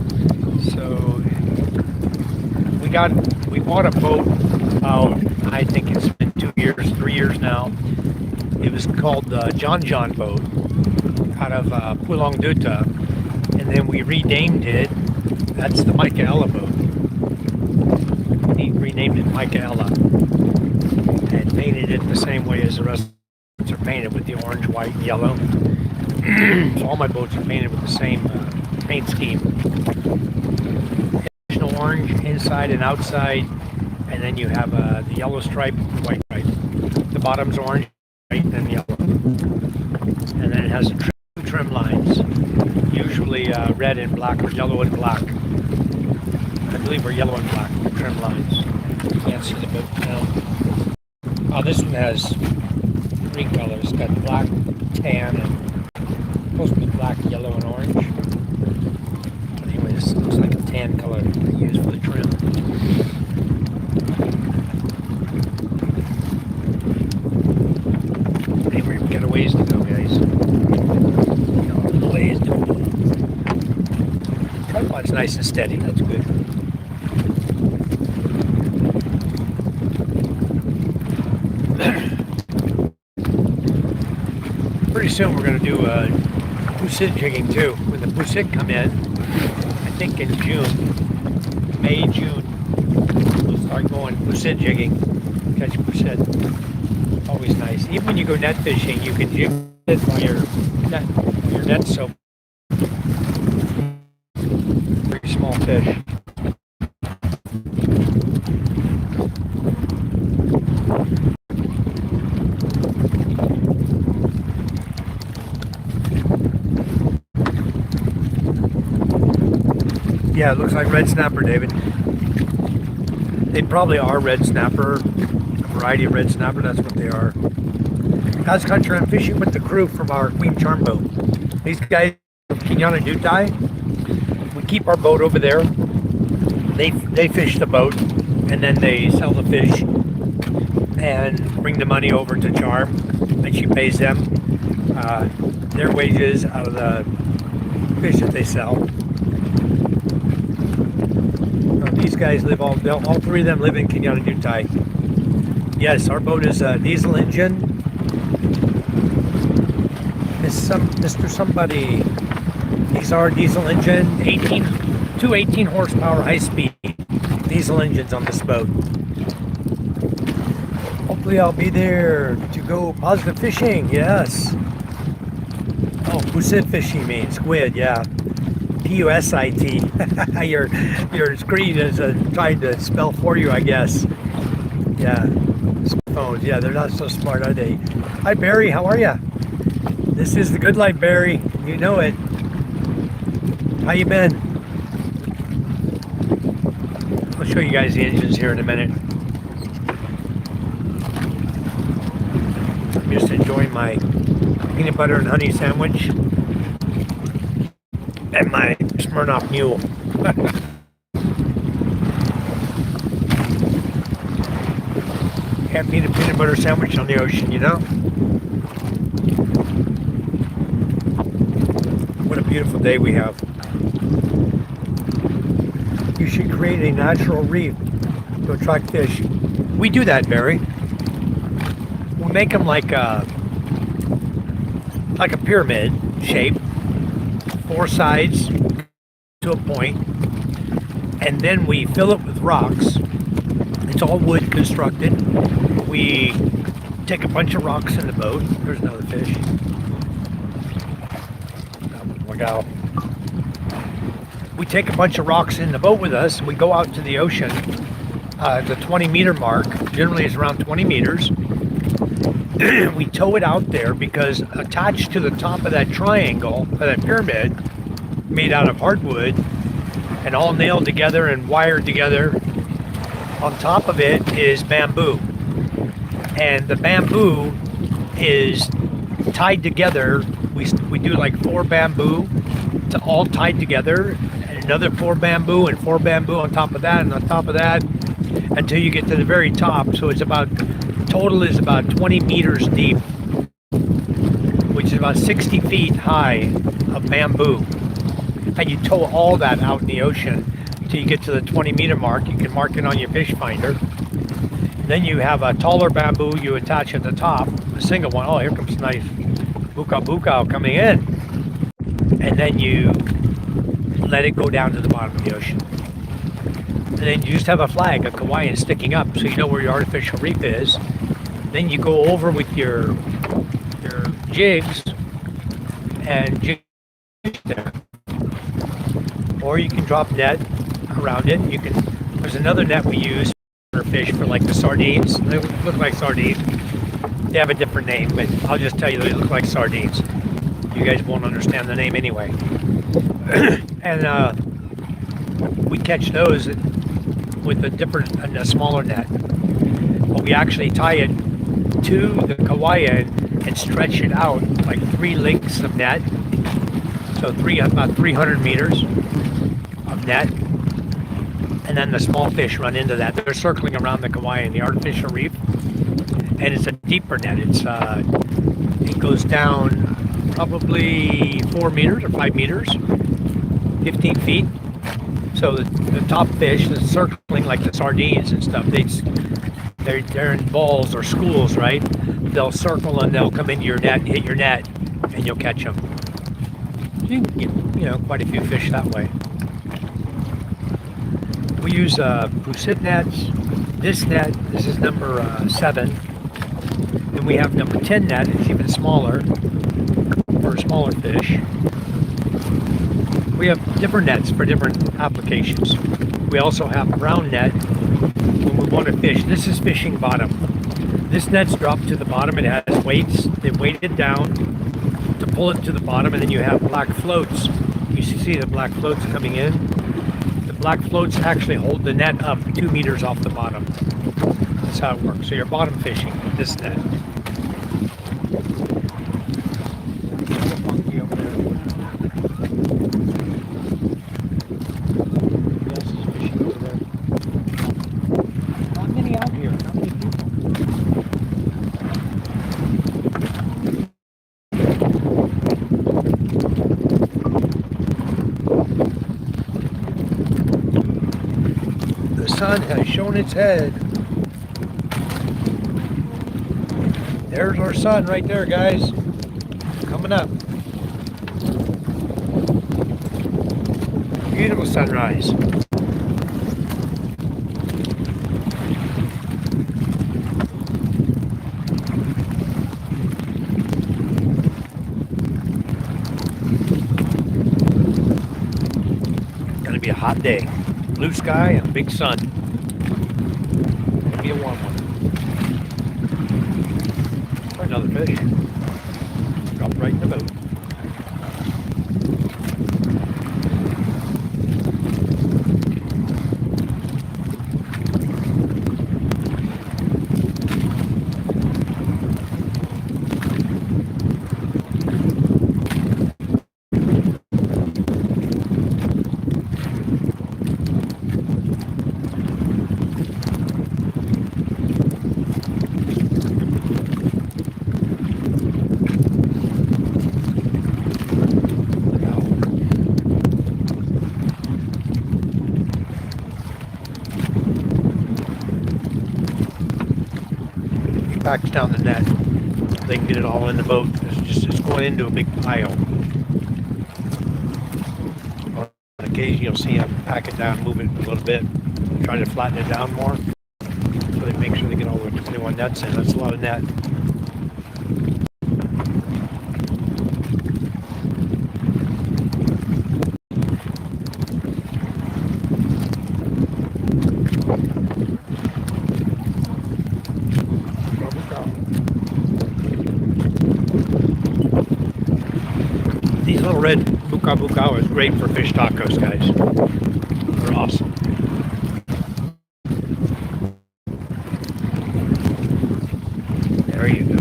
So we bought a boat out. I think it's been 2 years, 3 years now. It was called the John boat out of Pulang Duta, and then we renamed it. That's the Michaela boat. He renamed it Michaela and painted it the same way as the rest are painted, with the orange, white, and yellow. So all my boats are painted with the same paint scheme. Additional orange inside and outside. And then you have the yellow stripe, white stripe. The bottom's orange, white, and yellow. And then it has 2 trim lines, usually red and black or yellow and black. I believe we're yellow and black trim lines. You can't see the boat now. Oh, this one has 3 colors. It's got black, tan, and supposed to be black, yellow, and orange. But anyway, this looks like a tan color they use for the trim. Anyway, we've got a ways to go, guys. Got a little ways to go. Tripod's nice and steady, that's good. Pretty soon we're going to do pusit jigging too. When the pusit come in, I think in June, May, June, we'll start going pusit jigging. Catch pusit. Always nice. Even when you go net fishing, you can jig it while your net's so very small fish. Yeah, it looks like red snapper, David. They probably are red snapper, a variety of red snapper, that's what they are. Cross country, I'm fishing with the crew from our Queen Charm boat. These guys from Kinyana Dutai, we keep our boat over there. They fish the boat, and then they sell the fish and bring the money over to Charm, and she pays them their wages out of the fish that they sell. These guys live all 3 of them live in Kinyana Dutai. Yes, our boat is a diesel engine. Mr. Somebody. These are diesel engine, 2 18 horsepower high speed diesel engines on this boat. Hopefully I'll be there to go positive fishing, yes. Oh, pusit fishing means squid, yeah. P-U-S-I-T. Your screen is trying to spell for you, I guess. Yeah, phones. Yeah, they're not so smart, are they? Hi, Barry. How are you? This is the good life, Barry. You know it. How you been? I'll show you guys the engines here in a minute. I'm just enjoying my peanut butter and honey sandwich and my Smirnoff Mule. Can't beat a peanut butter sandwich on the ocean, you know? What a beautiful day we have. You should create a natural reef to attract fish. We do that, Barry. We make them like a pyramid shape, 4 sides to a point, and then we fill it with rocks. It's all wood constructed. We take a bunch of rocks in the boat. There's another fish. Look out. We take a bunch of rocks in the boat with us. We go out to the ocean. The 20-meter mark generally is around 20 meters. We tow it out there because attached to the top of that triangle, that pyramid, made out of hardwood and all nailed together and wired together, on top of it is bamboo. And the bamboo is tied together. We do like 4 bamboo to all tied together, and another 4 bamboo and 4 bamboo on top of that and on top of that until you get to the very top. So it's about, total is about 20 meters deep, which is about 60 feet high of bamboo. And you tow all that out in the ocean until you get to the 20-meter mark. You can mark it on your fish finder. Then you have a taller bamboo you attach at the top, a single one. Oh, here comes a nice buka coming in. And then you let it go down to the bottom of the ocean. And then you just have a flag, a Hawaiian sticking up, so you know where your artificial reef is. Then you go over with your jigs and jig there. Or you can drop net around it. There's another net we use for fish for like the sardines. They look like sardines. They have a different name, but I'll just tell you they look like sardines. You guys won't understand the name anyway. And we catch those with a smaller net. But we actually tie it to the Hawaiian and stretch it out like 3 lengths of net. So about 300 meters of net. And then the small fish run into that. They're circling around the Hawaiian, the artificial reef. And it's a deeper net. It goes down probably 4 meters or 5 meters, 15 feet. So the top fish that's circling like the sardines and stuff, they're in balls or schools, right? They'll circle and they'll come into your net, hit your net, and you'll catch them. You can get, quite a few fish that way. We use Pusit nets. This net, this is number 7. Then we have number 10 net, it's even smaller for smaller fish. We have different nets for different applications. We also have brown net when we want to fish. This is fishing bottom. This net's dropped to the bottom. It has weights. They weight it down to pull it to the bottom, and then you have black floats. You see the black floats coming in. The black floats actually hold the net up 2 meters off the bottom. That's how it works. So you're bottom fishing with this net. The sun has shown its head. There's our sun right there, guys. Coming up. Beautiful sunrise. hot day. Blue sky and big sun. Maybe a warm one. Or another fish. Dropped right in the boat. Backs down the net. They can get it all in the boat. It's going into a big pile. On occasion, you'll see them pack it down, move it a little bit, try to flatten it down more, so they make sure they get all the 21 nets in. That's a lot of net. These little red buka is great for fish tacos, guys. They're awesome. There you go.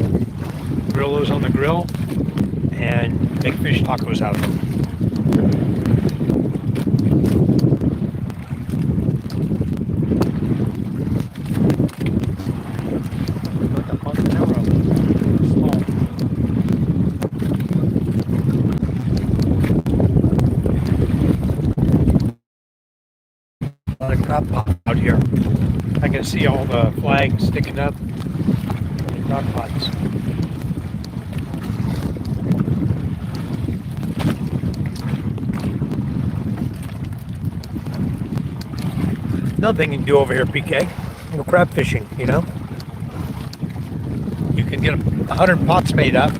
Grill those on the grill and make fish tacos out of them. Crab pot out here. I can see all the flags sticking up. Crab pots. Another thing you can do over here, PK, go crab fishing. You know, you can get 100 pots made up.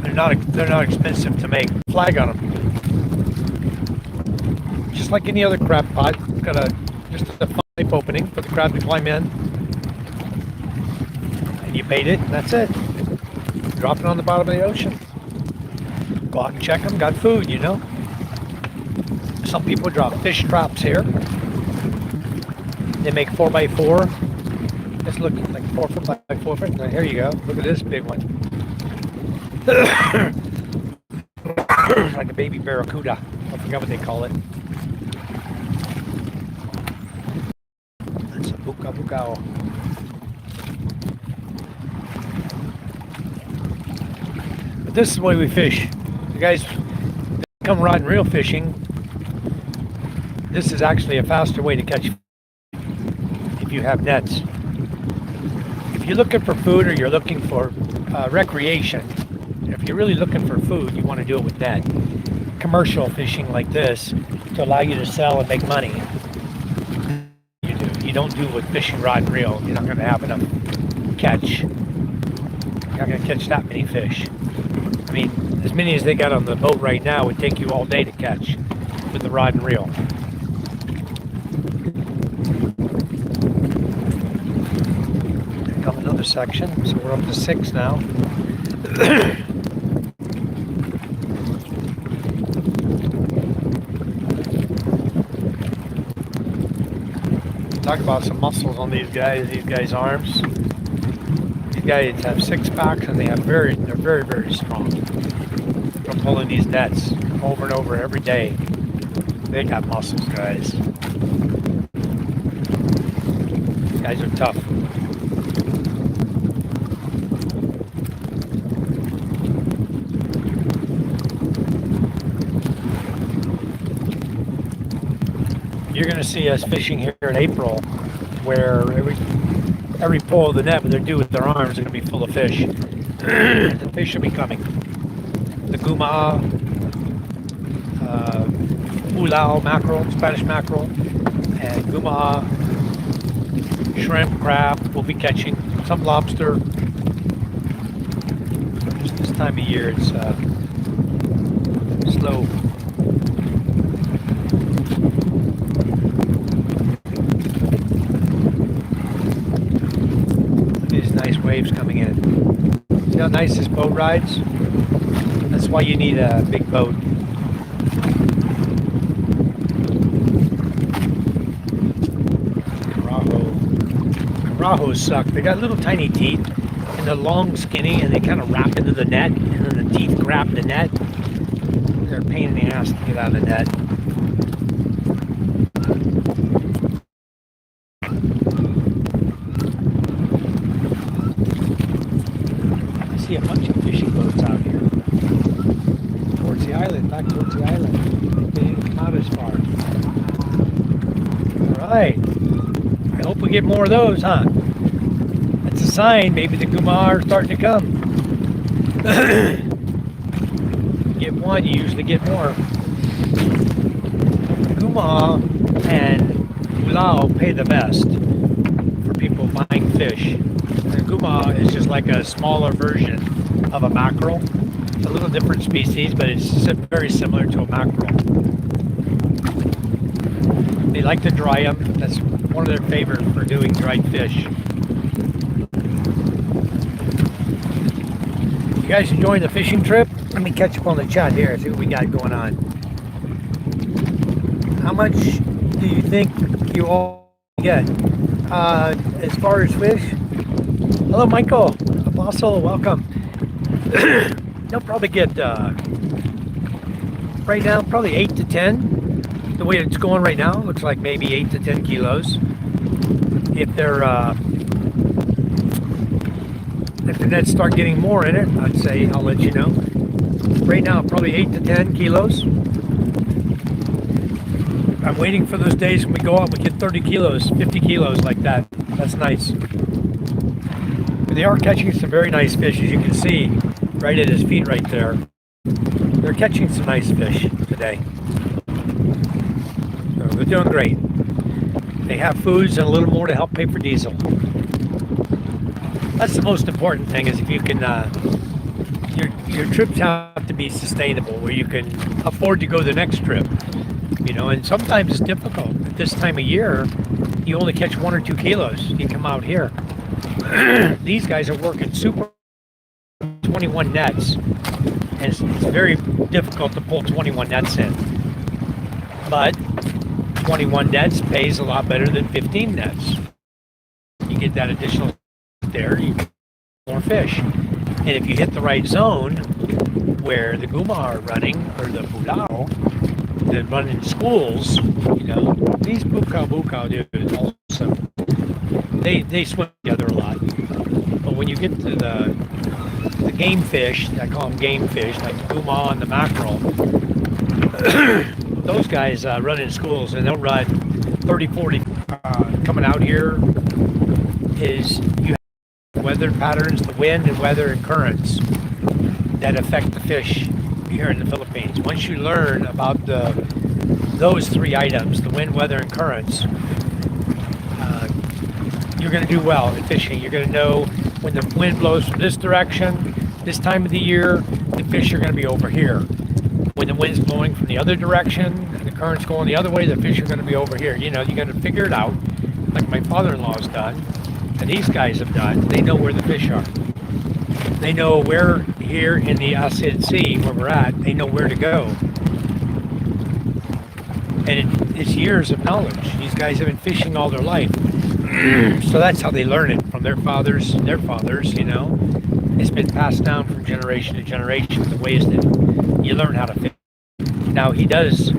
They're not expensive to make. Flag on them. Just like any other crab pot, it's got just a pipe opening for the crab to climb in, and you bait it, and that's it. Drop it on the bottom of the ocean. Go out and check them. Got food, you know. Some people drop fish traps here. They make 4x4. This looks like 4 foot by 4 foot. Now, here you go. Look at this big one. Like a baby barracuda. I forgot what they call it. That's a buka. But this is the way we fish. You guys come rod and reel fishing. This is actually a faster way to catch if you have nets. If you're looking for food or you're looking for recreation, if you're really looking for food, you want to do it with net. Commercial fishing like this to allow you to sell and make money. You don't do it with fishing rod and reel. You're not going to have enough catch. You're not going to catch that many fish. I mean, as many as they got on the boat right now would take you all day to catch with the rod and reel. Here comes another section. So we're up to 6 now. Talk about some muscles on these guys' arms. These guys have 6 packs and they're very, very strong. From pulling these nets over and over every day. They got muscles, guys. These guys are tough. You're going to see us fishing here in April, where every pull of the net, what they're doing with their arms, are going to be full of fish. The fish will be coming. The guma, ulao mackerel, Spanish mackerel, and guma, shrimp, crab. We'll be catching some lobster. Just this time of year, it's slow nice waves coming in. See how nice this boat rides? That's why you need a big boat. Carajos suck. They got little tiny teeth, and they're long, skinny, and they kind of wrap into the net, and then the teeth grab the net. They're a pain in the ass to get out of the net. I see a bunch of fishing boats out here. Towards the island, back towards the island. They didn't come out as far. Alright. I hope we get more of those, huh? That's a sign. Maybe the guma are starting to come. Get one, you usually get more. Guma and Bulao pay the best for people buying fish. And guma is just like a smaller version of a mackerel. It's a little different species, but it's very similar to a mackerel. They like to dry them. That's one of their favorites for doing dried fish. You guys enjoying the fishing trip? Let me catch up on the chat here, see what we got going on. How much do you think you all get as far as fish? Hello, Michael. Apostle, welcome. They'll probably get, right now, probably 8 to 10. The way it's going right now, looks like maybe 8 to 10 kilos. If the nets start getting more in it, I'd say I'll let you know. Right now, probably 8 to 10 kilos. I'm waiting for those days when we go out, we get 30 kilos, 50 kilos like that. That's nice. But they are catching some very nice fish, as you can see, right at his feet right there. They're catching some nice fish today. So they're doing great. They have foods and a little more to help pay for diesel. That's the most important thing, is if you can, your trips have to be sustainable, where you can afford to go the next trip. You know, and sometimes it's difficult. At this time of year, you only catch 1 or 2 kilos. You come out here. These guys are working super 21 nets, and it's very difficult to pull 21 nets in. But 21 nets pays a lot better than 15 nets. You get that additional there, you get more fish. And if you hit the right zone where the guma are running, or the bulao, that run in schools, you know, these bukao dudes also, they swim together a lot. But when you get to the game fish, I call them game fish, like the guma and the mackerel, those guys run in schools, and they'll run 30, 40. Coming out here is you have weather patterns, the wind and weather and currents that affect the fish here in the Philippines. Once you learn about those 3 items, the wind, weather, and currents, you're going to do well in fishing. You're going to know when the wind blows from this direction, this time of the year, the fish are going to be over here. When the wind's blowing from the other direction, and the current's going the other way, the fish are going to be over here. You know, you're going to figure it out, like my father-in-law's done, and these guys have done. They know where the fish are. They know where, here in the Acid Sea, where we're at, they know where to go. And it's years of knowledge. These guys have been fishing all their life. So that's how they learn it, from their fathers, you know. It's been passed down from generation to generation, the ways that you learn how to fish. Now, he does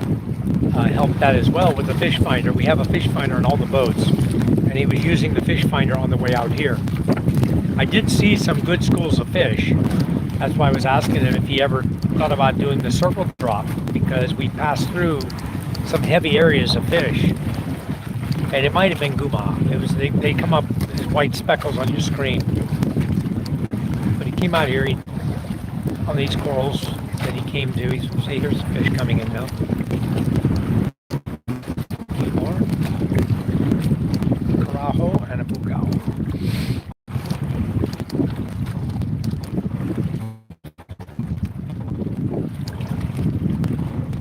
help that as well with the fish finder. We have a fish finder on all the boats, and he was using the fish finder on the way out here. I did see some good schools of fish. That's why I was asking him if he ever thought about doing the circle drop, because we passed through some heavy areas of fish. And it might have been guma. It was they come up as white speckles on your screen. But he came out here on these corals that he came to. He's say, here's a fish coming in now. Two more. Carajo and a bugao.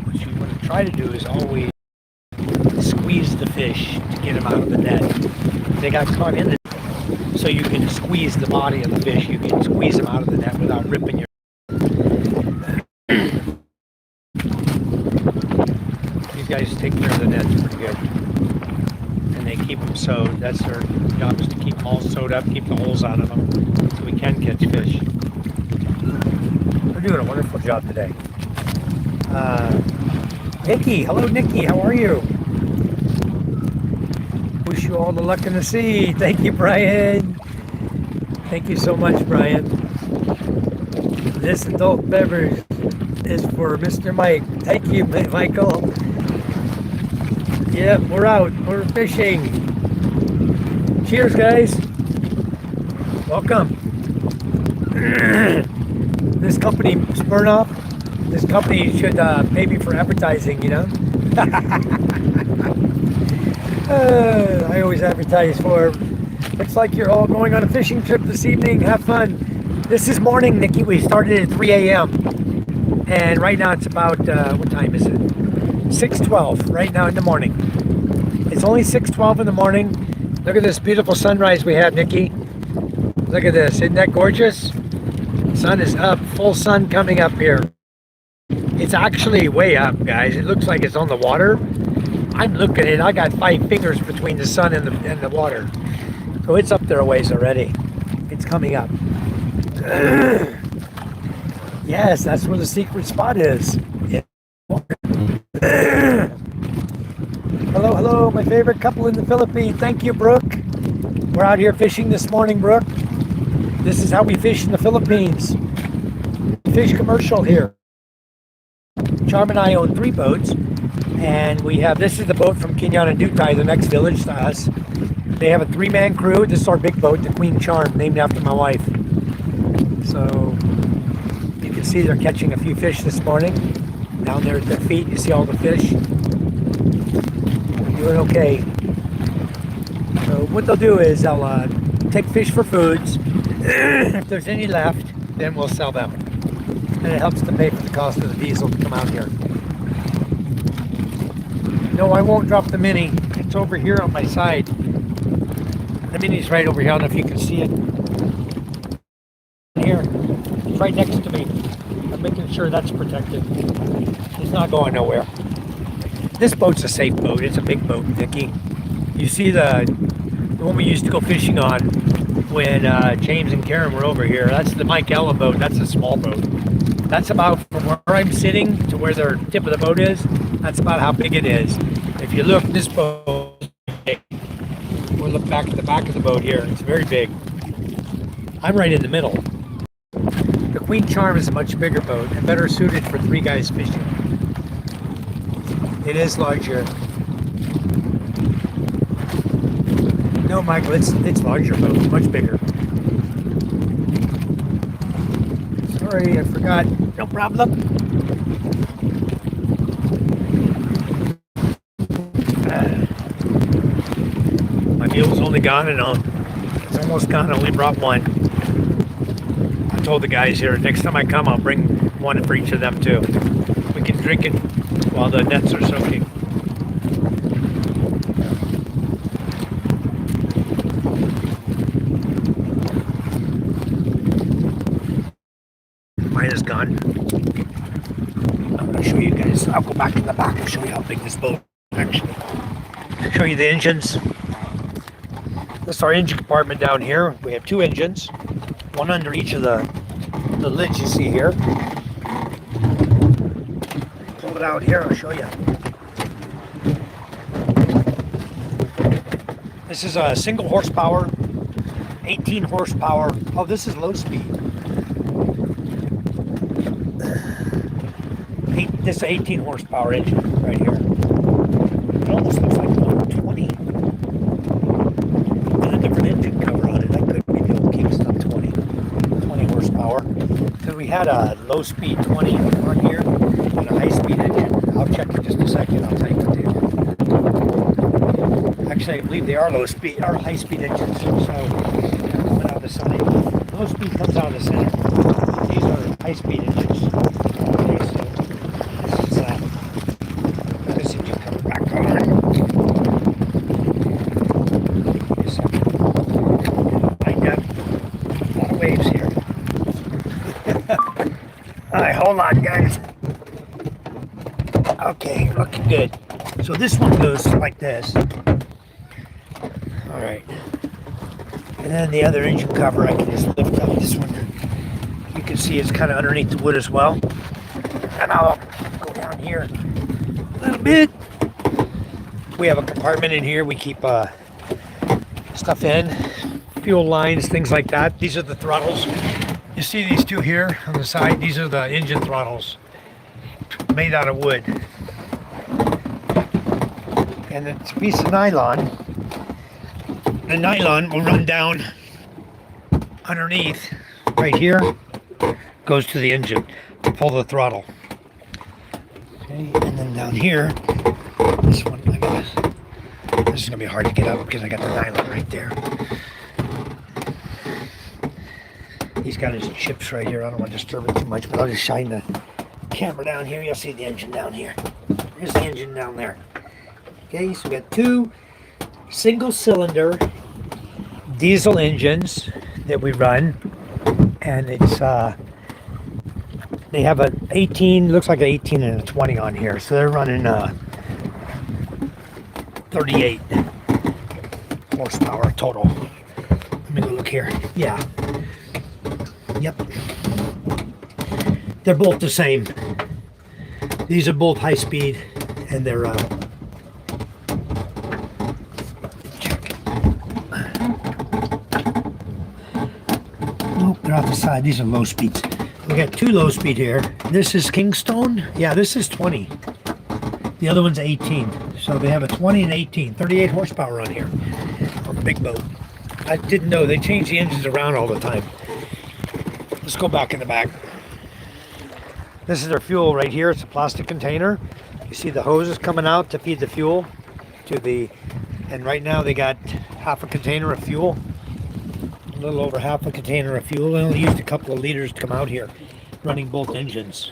What you want to try to do is always squeeze the fish to get them out of the net. They got caught in it. so you can squeeze the body of the fish. You can squeeze them out of the net without ripping your. These guys take care of the nets pretty good, and they keep them sewed. That's their job, is to keep them all sewed up, keep the holes out of them, so we can catch fish. They're doing a wonderful job today. Nikki, hello Nikki, how are you? Wish you all the luck in the sea. Thank you, Brian. Thank you so much, Brian. This adult beverage is for Mr. Mike. Thank you, Michael. Yep, we're out. We're fishing. Cheers, guys. Welcome. This company, Smirnoff, this company should pay me for advertising, you know? I always advertise for. Looks like you're all going on a fishing trip this evening. Have fun. This is morning, Nikki. We started at 3 a.m. And right now it's about, what time is it? 6:12 right now in the morning. It's only 6:12 in the morning. Look at this beautiful sunrise we have, Nikki. Look at this. Isn't that gorgeous? Sun is up. Full sun coming up here. It's actually way up, guys. It looks like it's on the water. I'm looking at it. I got 5 fingers between the sun and the water. So it's up there a ways already. It's coming up. Yes, that's where the secret spot is. Yeah. Hello, hello, my favorite couple in the Philippines. Thank you, Brooke. We're out here fishing this morning, Brooke. This is how we fish in the Philippines. Fish commercial here. Charm and I own 3 boats. And we have, this is the boat from Kinyanandutai, the next village to us. They have a 3-man crew. This is our big boat, the Queen Charm, named after my wife. So you can see they're catching a few fish this morning. Down there at their feet, you see all the fish. They're doing okay. So what they'll do is they'll take fish for foods. If there's any left, then we'll sell them. And it helps to pay for the cost of the diesel to come out here. No, I won't drop the mini. It's over here on my side. The mini's right over here. I don't know if you can see it. Here. It's right next to me. I'm making sure that's protected. It's not going nowhere. This boat's a safe boat. It's a big boat, Vicky. You see the one we used to go fishing on when James and Karen were over here. That's the Mike Ellen boat. That's a small boat. That's about from where I'm sitting to where the tip of the boat is. That's about how big it is. If you look, this boat, we'll look back at the back of the boat here. It's very big. I'm right in the middle. The Queen Charm is a much bigger boat and better suited for 3 guys fishing. It is larger. No, Michael, it's larger boat, much bigger. Sorry, I forgot. No problem. My meal's only gone and it's almost gone. I only brought one. I told the guys here, next time I come, I'll bring one for each of them too. We can drink it while the nets are soaking. Mine is gone. I'm going to show you guys. I'll go back to the back and show you how big this boat is actually. Show you the engines. This is our engine compartment down here. We have 2 engines, one under each of the lids you see here. Pull it out here, I'll show you. This is a single horsepower, 18 horsepower. Oh, this is low speed. This is an 18 horsepower engine right here. It almost looks like 120. With a different engine cover on it. That could be the old Kingston 20 horsepower. Because we had a low speed 20 on here and a high speed engine. I'll check in just a second. I'll tell you what they are. Actually, I believe they are low speed or high speed engines. So coming out the side. Low speed comes out of the center. These are high speed engines. Okay, so this engine comes back on. on, guys. Okay, looking good. So this one goes like this. All right. And then the other engine cover, I can just lift up this one. You can see it's kind of underneath the wood as well. And I'll go down here a little bit. We have a compartment in here. We keep stuff in, fuel lines, things like that. These are the throttles. You see these two here on the side? These are the engine throttles made out of wood. And it's a piece of nylon. The nylon will run down underneath right here, goes to the engine to pull the throttle. Okay, and then down here, this one, this is gonna be hard to get up because I got the nylon right there. He's got his chips right here. I don't want to disturb it too much, but I'll just shine the camera down here. You'll see the engine down here. There's the engine down there. Okay, so we got two single cylinder diesel engines that we run, and it's they have an 18, looks like an 18 and a 20 on here, so they're running 38 horsepower total. Let me go look here. Yeah. Yep. They're both the same. These are both high speed, and they're nope, they're off the side. These are low speeds. We got two low speed here. This is Kingstone. Yeah, this is 20. The other one's 18. So they have a 20 and 18. 38 horsepower on here. On the big boat. I didn't know. They change the engines around all the time. Let's go back in the back. This is their fuel right here. It's a plastic container. You see the hoses coming out to feed the fuel to the, and right now they got half a container of fuel. A little over half a container of fuel. They only used a couple of liters to come out here, running both engines.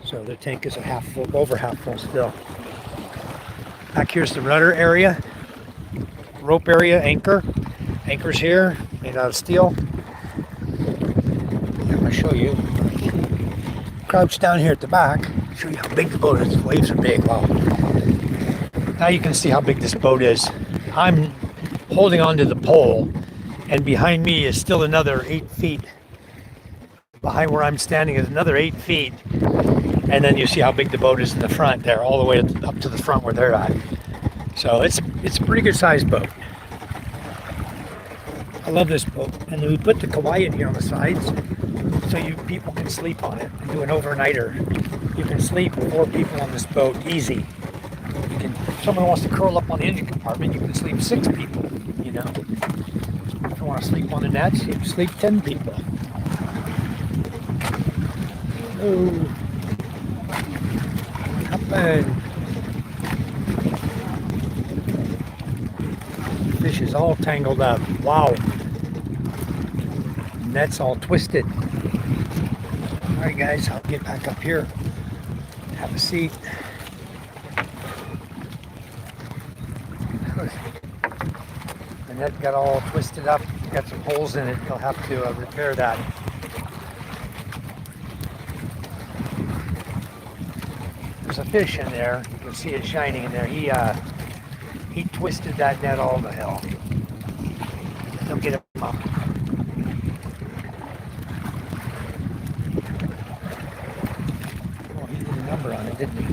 So their tank is a half full, over half full still. Back here's the rudder area, rope area, anchor. Anchor's here, made out of steel. I'm gonna show you. Crouch down here at the back, show you how big the boat is. The waves are big. Wow. Now you can see how big this boat is. I'm holding onto the pole, and behind me is still another 8 feet. Behind where I'm standing is another 8 feet. And then you see how big the boat is in the front there, all the way up to the front where they're at. So it's a pretty good sized boat. I love this boat. And then we put the Kauai in here on the sides, so you people can sleep on it and do an overnighter. You can sleep 4 people on this boat easy. You can, if someone wants to curl up on the engine compartment, you can sleep 6 people, you know. If you want to sleep on the nets, you can sleep 10 people. Oh. Fish is all tangled up. Wow. Net's all twisted. Alright guys, I'll get back up here. Have a seat. The net got all twisted up. Got some holes in it. They'll have to repair that. There's a fish in there. You can see it shining in there. He twisted that net all to hell. They'll get him up. Oh, he did a number on it, didn't he?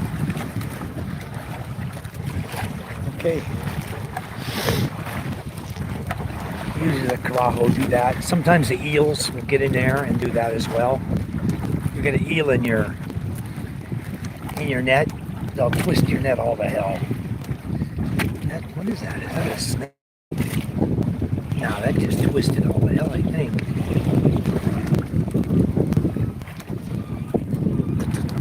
Okay. Usually the Carajo do that. Sometimes the eels will get in there and do that as well. You get an eel in your net, they'll twist your net all to hell. What is that? Is that a snake? No, that just twisted all to hell, I think.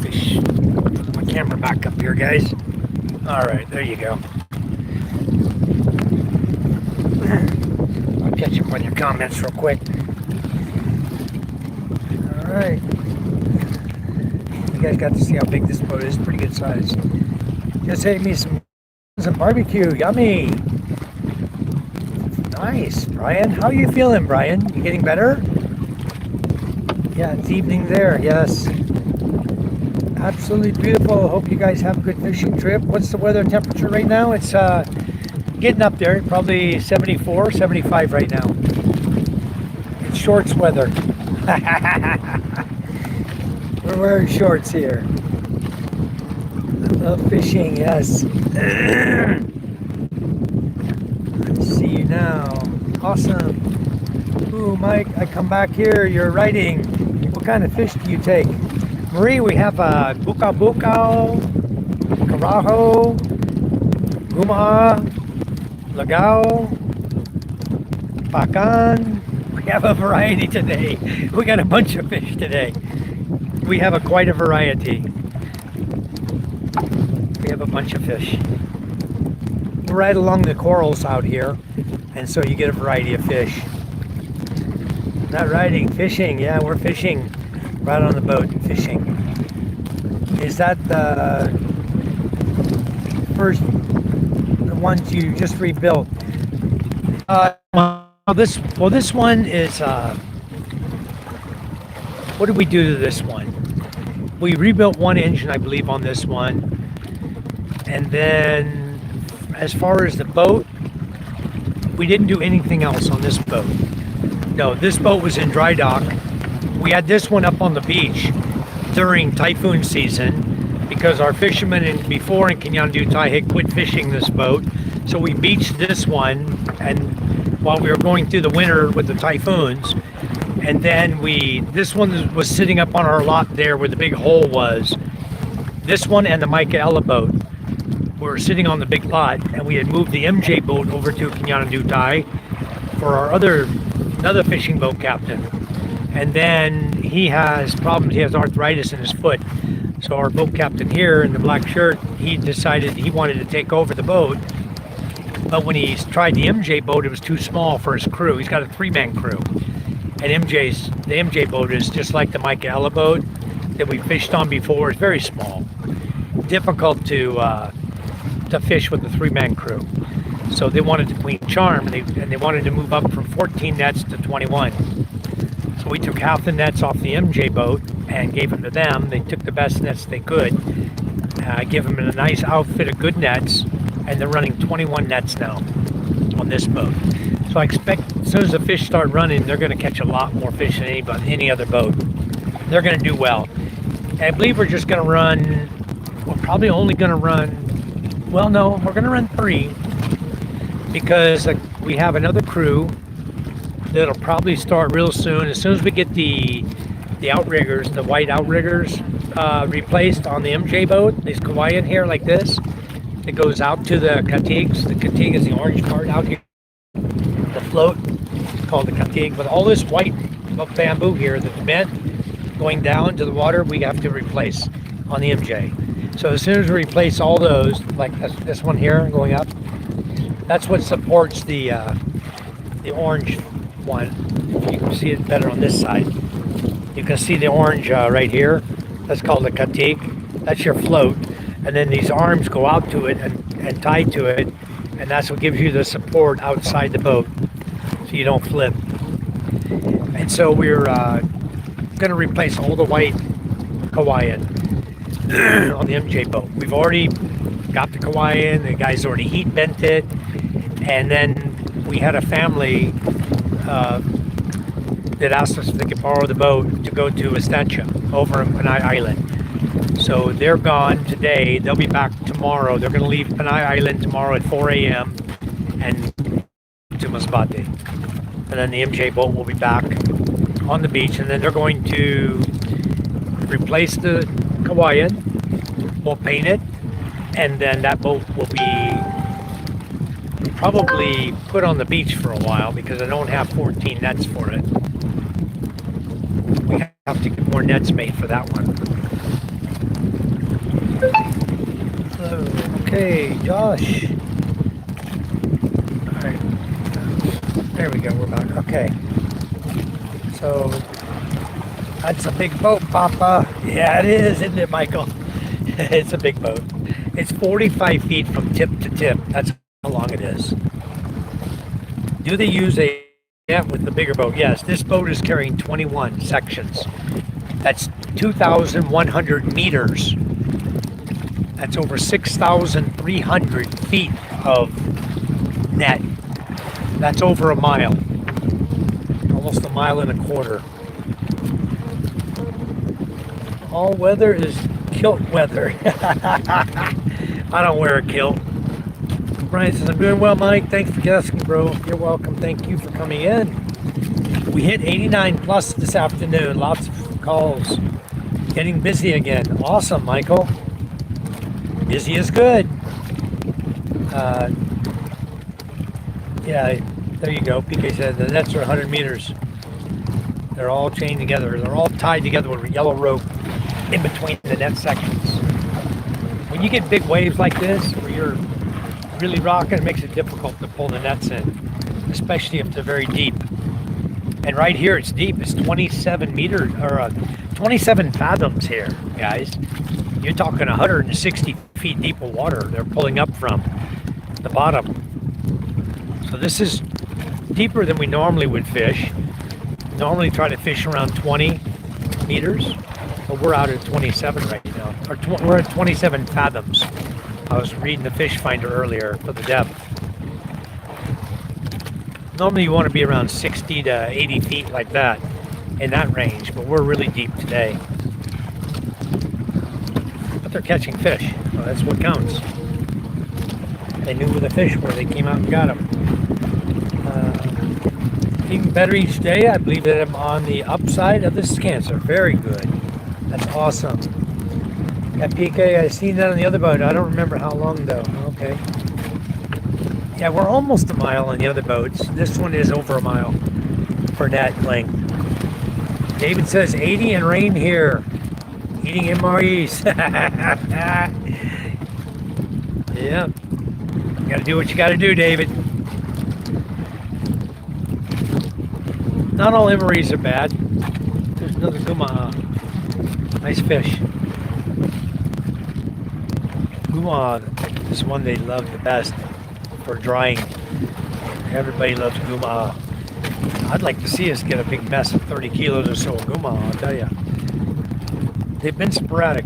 Fish. Put my camera back up here, guys. Alright, there you go. I'll catch up on your comments real quick. Alright. You guys got to see how big this boat is. Pretty good size. Just ate me some barbecue. Yummy. Nice, Brian. How are you feeling, Brian? You getting better? Yeah, it's evening there. Yes. Absolutely beautiful. Hope you guys have a good fishing trip. What's the weather temperature right now? It's getting up there, probably 74, 75 right now. It's shorts weather. We're wearing shorts here. I love fishing, yes. See you now. Awesome. Ooh, Mike, I come back here. You're writing. What kind of fish do you take? Marie, we have bukao bukao, carajo, guma, lagao, pakan. We have a variety today. We got a bunch of fish today. We have quite a variety. We have a bunch of fish. We're right along the corals out here, and so you get a variety of fish. Not riding, fishing. Yeah, we're fishing right on the boat, fishing. Is that the first, the ones you just rebuilt? This one is, what did we do to this one? We rebuilt one engine, I believe, on this one. And then, as far as the boat, we didn't do anything else on this boat. No, this boat was in dry dock. We had this one up on the beach during typhoon season because our fishermen before in Kinyandutai had quit fishing this boat. So we beached this one, and while we were going through the winter with the typhoons, and then this one was sitting up on our lot there where the big hole was. This one and the Michaela boat were sitting on the big lot, and we had moved the MJ boat over to Kinyandutai for our another fishing boat captain. And then he has problems. He has arthritis in his foot. So our boat captain here in the black shirt, he decided he wanted to take over the boat. But when he tried the MJ boat, it was too small for his crew. He's got a 3-man crew. And the MJ boat is just like the Michaela boat that we fished on before. It's very small. Difficult to fish with the 3-man crew. So they wanted to Queen Charm, and they wanted to move up from 14 nets to 21. So we took half the nets off the MJ boat and gave them to them. They took the best nets they could. Give them a nice outfit of good nets, and they're running 21 nets now on this boat. So I expect as soon as the fish start running, they're going to catch a lot more fish than any other boat. They're going to do well. And I believe we're just going to run, we're probably only going to run, well, no, we're going to run 3 because we have another crew that'll probably start real soon. As soon as we get the outriggers, the white outriggers replaced on the MJ boat, this Kauaian here like this, it goes out to the Katigs. The Katig is the orange part out here. The float is called the Katig. With all this white bamboo here that's bent going down to the water, we have to replace on the MJ. So as soon as we replace all those, like this one here going up, that's what supports the orange one. You can see it better on this side. You can see the orange right here. That's called the Katig. That's your float. And then these arms go out to it and tie to it. And that's what gives you the support outside the boat so you don't flip. And so we're going to replace all the white Kauaian on the MJ boat. We've already got the Kauaian. The guys already heat bent it. And then we had a family that asked us if they could borrow the boat to go to Estancia over in Panay Island. So they're gone today. They'll be back tomorrow. They're going to leave Panay Island tomorrow at 4 a.m. and to Masbate. And then the MJ boat will be back on the beach. And then they're going to replace the Kauaian. We'll paint it. And then that boat will be probably put on the beach for a while because I don't have 14 nets for it. We have to get more nets made for that one. Hello. Okay, Josh. All right. There we go. We're back. Okay. So that's a big boat, Papa. Yeah, it is, isn't it, Michael? It's a big boat. It's 45 feet from tip to tip. That's how long it is. Do they use a with the bigger boat? Yes, this boat is carrying 21 sections. That's 2,100 meters. That's over 6,300 feet of net. That's over a mile. Almost a mile and a quarter. All weather is kilt weather. I don't wear a kilt. Brian says, I'm doing well, Mike. Thanks for asking, bro. You're welcome. Thank you for coming in. We hit 89 plus this afternoon. Lots of calls. Getting busy again. Awesome, Michael. Busy is good. Yeah, there you go. PK said the nets are 100 meters. They're all chained together. They're all tied together with a yellow rope in between the net sections. When you get big waves like this, where you're really rocking, it makes it difficult to pull the nets in, especially if they're very deep. And right here, it's deep. It's 27 meters, or 27 fathoms here, guys. You're talking 160 feet deep of water they're pulling up from the bottom. So this is deeper than we normally would fish. Normally try to fish around 20 meters, but we're out at 27 right now. We're at 27 fathoms. I was reading the fish finder earlier for the depth. Normally you want to be around 60 to 80 feet like that, in that range, but we're really deep today. But they're catching fish, so that's what counts. They knew where the fish were, they came out and got them. Getting better each day. I believe that I'm on the upside of this cancer. Very good. That's awesome. At PK, I seen that on the other boat. I don't remember how long though. Okay. Yeah, we're almost a mile on the other boats. This one is over a mile for net length. David says 80 and rain here. Eating MREs. Yeah. You gotta do what you gotta do, David. Not all MREs are bad. There's another Gumaha. Nice fish. Gumaha is one they love the best for drying. Everybody loves Gumaha. I'd like to see us get a big mess of 30 kilos or so of Gumaha, I'll tell you. They've been sporadic.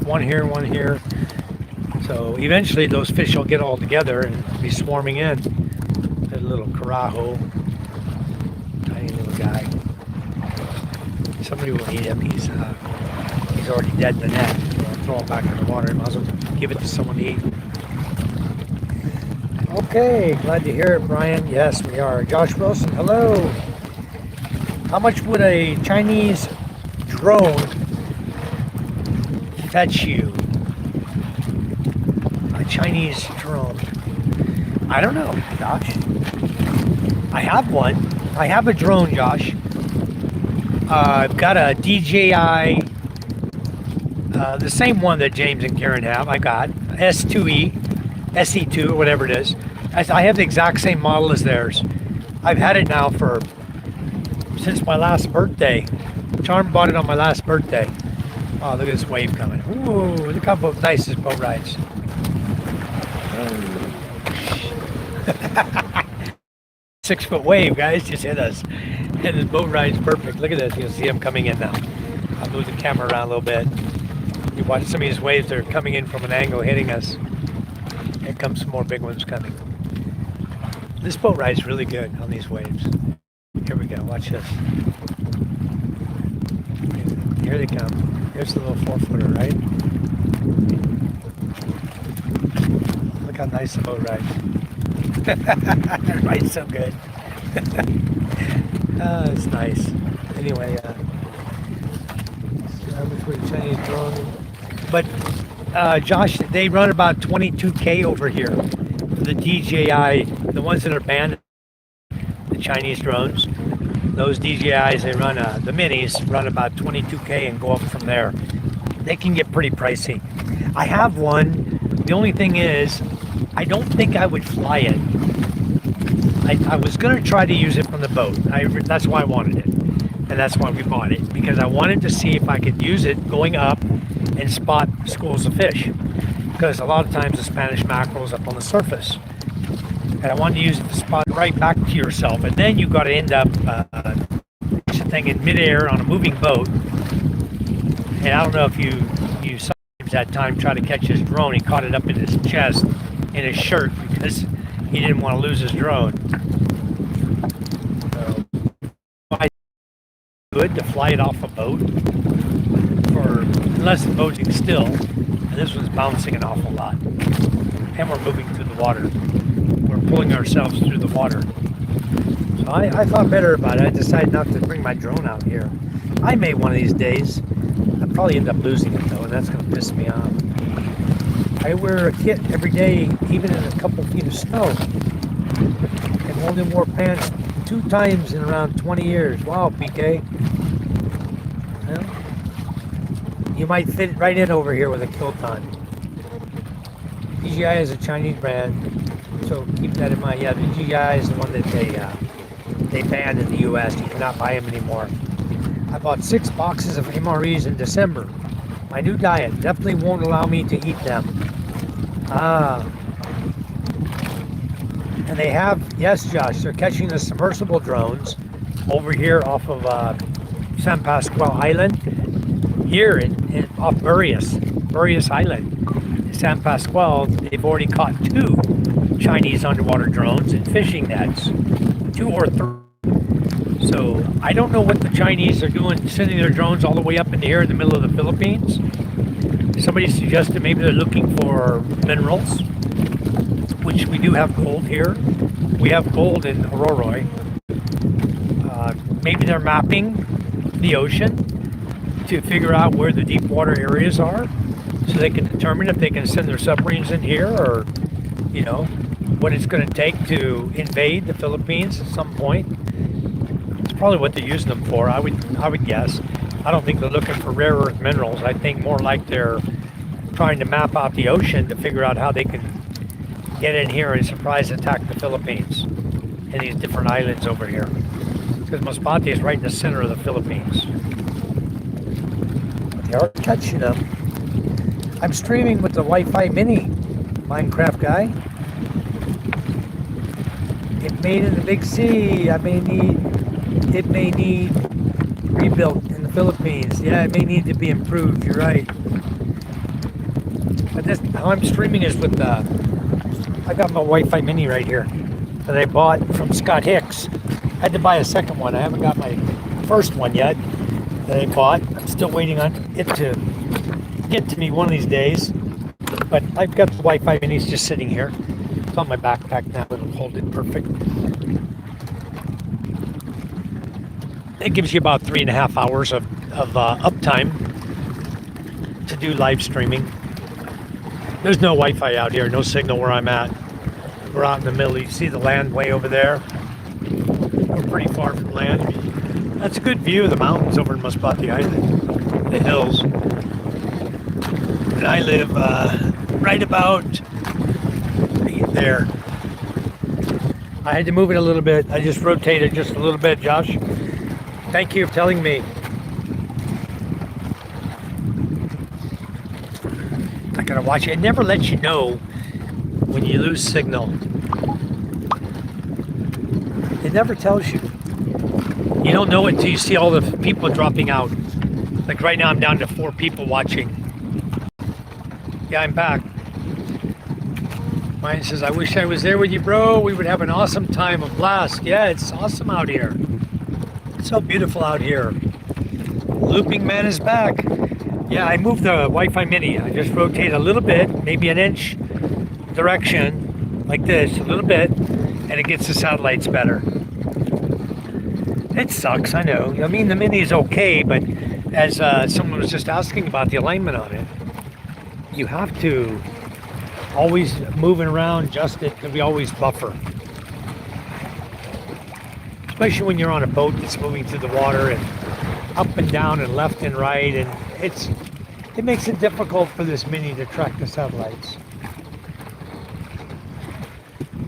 One here, one here. So eventually those fish will get all together and be swarming in. That little carajo. Tiny little guy. Somebody will eat him. He's already dead in the net. Throw him back in the water. Might as well give it to someone to eat. Okay, glad to hear it, Brian. Yes, we are. Josh Wilson, hello. How much would a Chinese drone fetch you? A Chinese drone. I don't know, Josh. I have one. I have a drone, Josh. I've got a DJI, the same one that James and Karen have. I got S2E, SE2, or whatever it is. I have the exact same model as theirs. I've had it now since my last birthday. Charm bought it on my last birthday. Oh, look at this wave coming. Ooh, look how nice this boat rides. 6 foot wave, guys, just hit us. And this boat ride's perfect. Look at this. You'll see them coming in now. I'll move the camera around a little bit. You watch some of these waves, they're coming in from an angle, hitting us. Here comes some more big ones coming. This boat ride's really good on these waves. Here we go, watch this. Here they come. Here's the little 4-footer, right? Look how nice the boat rides. It rides so good. Oh, it's nice. Anyway, how much would a Chinese drone? But Josh, they run about 22K over here for the DJI, the ones that are banned, the Chinese drones. Those DJIs, they run, the minis run about 22K and go up from there. They can get pretty pricey. I have one. The only thing is, I don't think I would fly it. I was going to try to use it from the boat. That's why I wanted it. And that's why we bought it. Because I wanted to see if I could use it going up and spot schools of fish. Because a lot of times the Spanish mackerel is up on the surface. And I wanted to use it to spot right back to yourself. And then you got to end up the thing in midair on a moving boat. And I don't know if you saw him that time try to catch his drone. He caught it up in his chest, in his shirt, because he didn't want to lose his drone. So, I good to fly it off a boat for unless the boat's still, and this one's bouncing an awful lot. And we're moving through the water. We're pulling ourselves through the water. So I thought better about it. I decided not to bring my drone out here. I may one of these days. I'll probably end up losing it though, and that's going to piss me off. I wear a kit every day, even in a couple feet of snow. And only wore pants 2 times in around 20 years. Wow, PK. Well, you might fit right in over here with a kilt on. DJI is a Chinese brand, so keep that in mind. Yeah, the DJI is the one that they banned in the US. You cannot buy them anymore. I bought 6 boxes of MREs in December. My new diet definitely won't allow me to eat them. And they have, yes, Josh, they're catching the submersible drones over here off of San Pasqual Island, here off Burias Island. San Pasqual, they've already caught 2 Chinese underwater drones in fishing nets, 2 or 3. So I don't know what the Chinese are doing, sending their drones all the way up into here in the middle of the Philippines. Somebody suggested maybe they're looking for minerals, which we do have gold here. We have gold in Aroroy. Maybe they're mapping the ocean to figure out where the deep water areas are, so they can determine if they can send their submarines in here, or what it's going to take to invade the Philippines at some point. It's probably what they're using them for. I would guess. I don't think they're looking for rare earth minerals. I think more like they're trying to map out the ocean to figure out how they can get in here and surprise attack the Philippines and these different islands over here. Because Masbate is right in the center of the Philippines. They are catching them. I'm streaming with the Wi-Fi Mini, Minecraft guy. It made in the Big C. It may need rebuilt in the Philippines. Yeah, it may need to be improved. You're right. But how I'm streaming is with I got my Wi-Fi Mini right here that I bought from Scott Hicks. I had to buy a second one. I haven't got my first one yet that I bought. I'm still waiting on it to get to me one of these days. But I've got the Wi-Fi Minis just sitting here. It's on my backpack now. It'll hold it perfect. It gives you about 3.5 hours of uptime to do live streaming. There's no Wi-Fi out here, no signal where I'm at. We're out in the middle. You see the land way over there. We're pretty far from land. That's a good view of the mountains over in Masbate Island, the hills. And I live right about there. I had to move it a little bit. I just rotated just a little bit, Josh. Thank you for telling me. I gotta watch it. It never lets you know when you lose signal. It never tells you. You don't know it until you see all the people dropping out. Like right now I'm down to 4 people watching. Yeah, I'm back. Mine says, I wish I was there with you, bro. We would have an awesome time, a blast. Yeah, it's awesome out here. It's so beautiful out here. Looping Man is back. Yeah, I moved the Wi-Fi Mini. I just rotate a little bit, maybe an inch direction, like this, a little bit, and it gets the satellites better. It sucks, I know. I mean, the Mini is okay, but as someone was just asking about the alignment on it, you have to always moving around, adjust it, because we always buffer. Especially when you're on a boat that's moving through the water and up and down and left and right, and it makes it difficult for this Mini to track the satellites.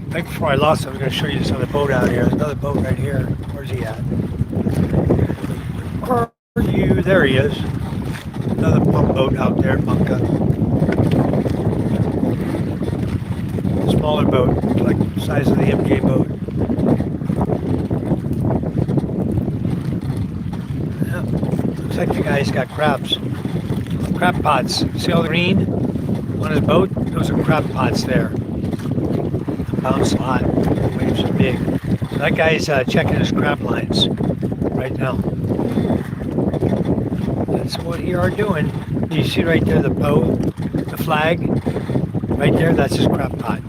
Right before I lost it, I was going to show you this other boat out here. There's another boat right here. Where's he at? Where are you? There he is. Another pump boat out there, Bunka. Smaller boat, like the size of the MJ boat. Yeah. Looks like the guy's got crabs. Crab pots. See all the green on his boat? Those are crab pots there. Bounce a lot. Waves are big. So that guy's checking his crab lines right now. That's what you are doing. You see right there the boat, the flag, right there. That's his crab pot.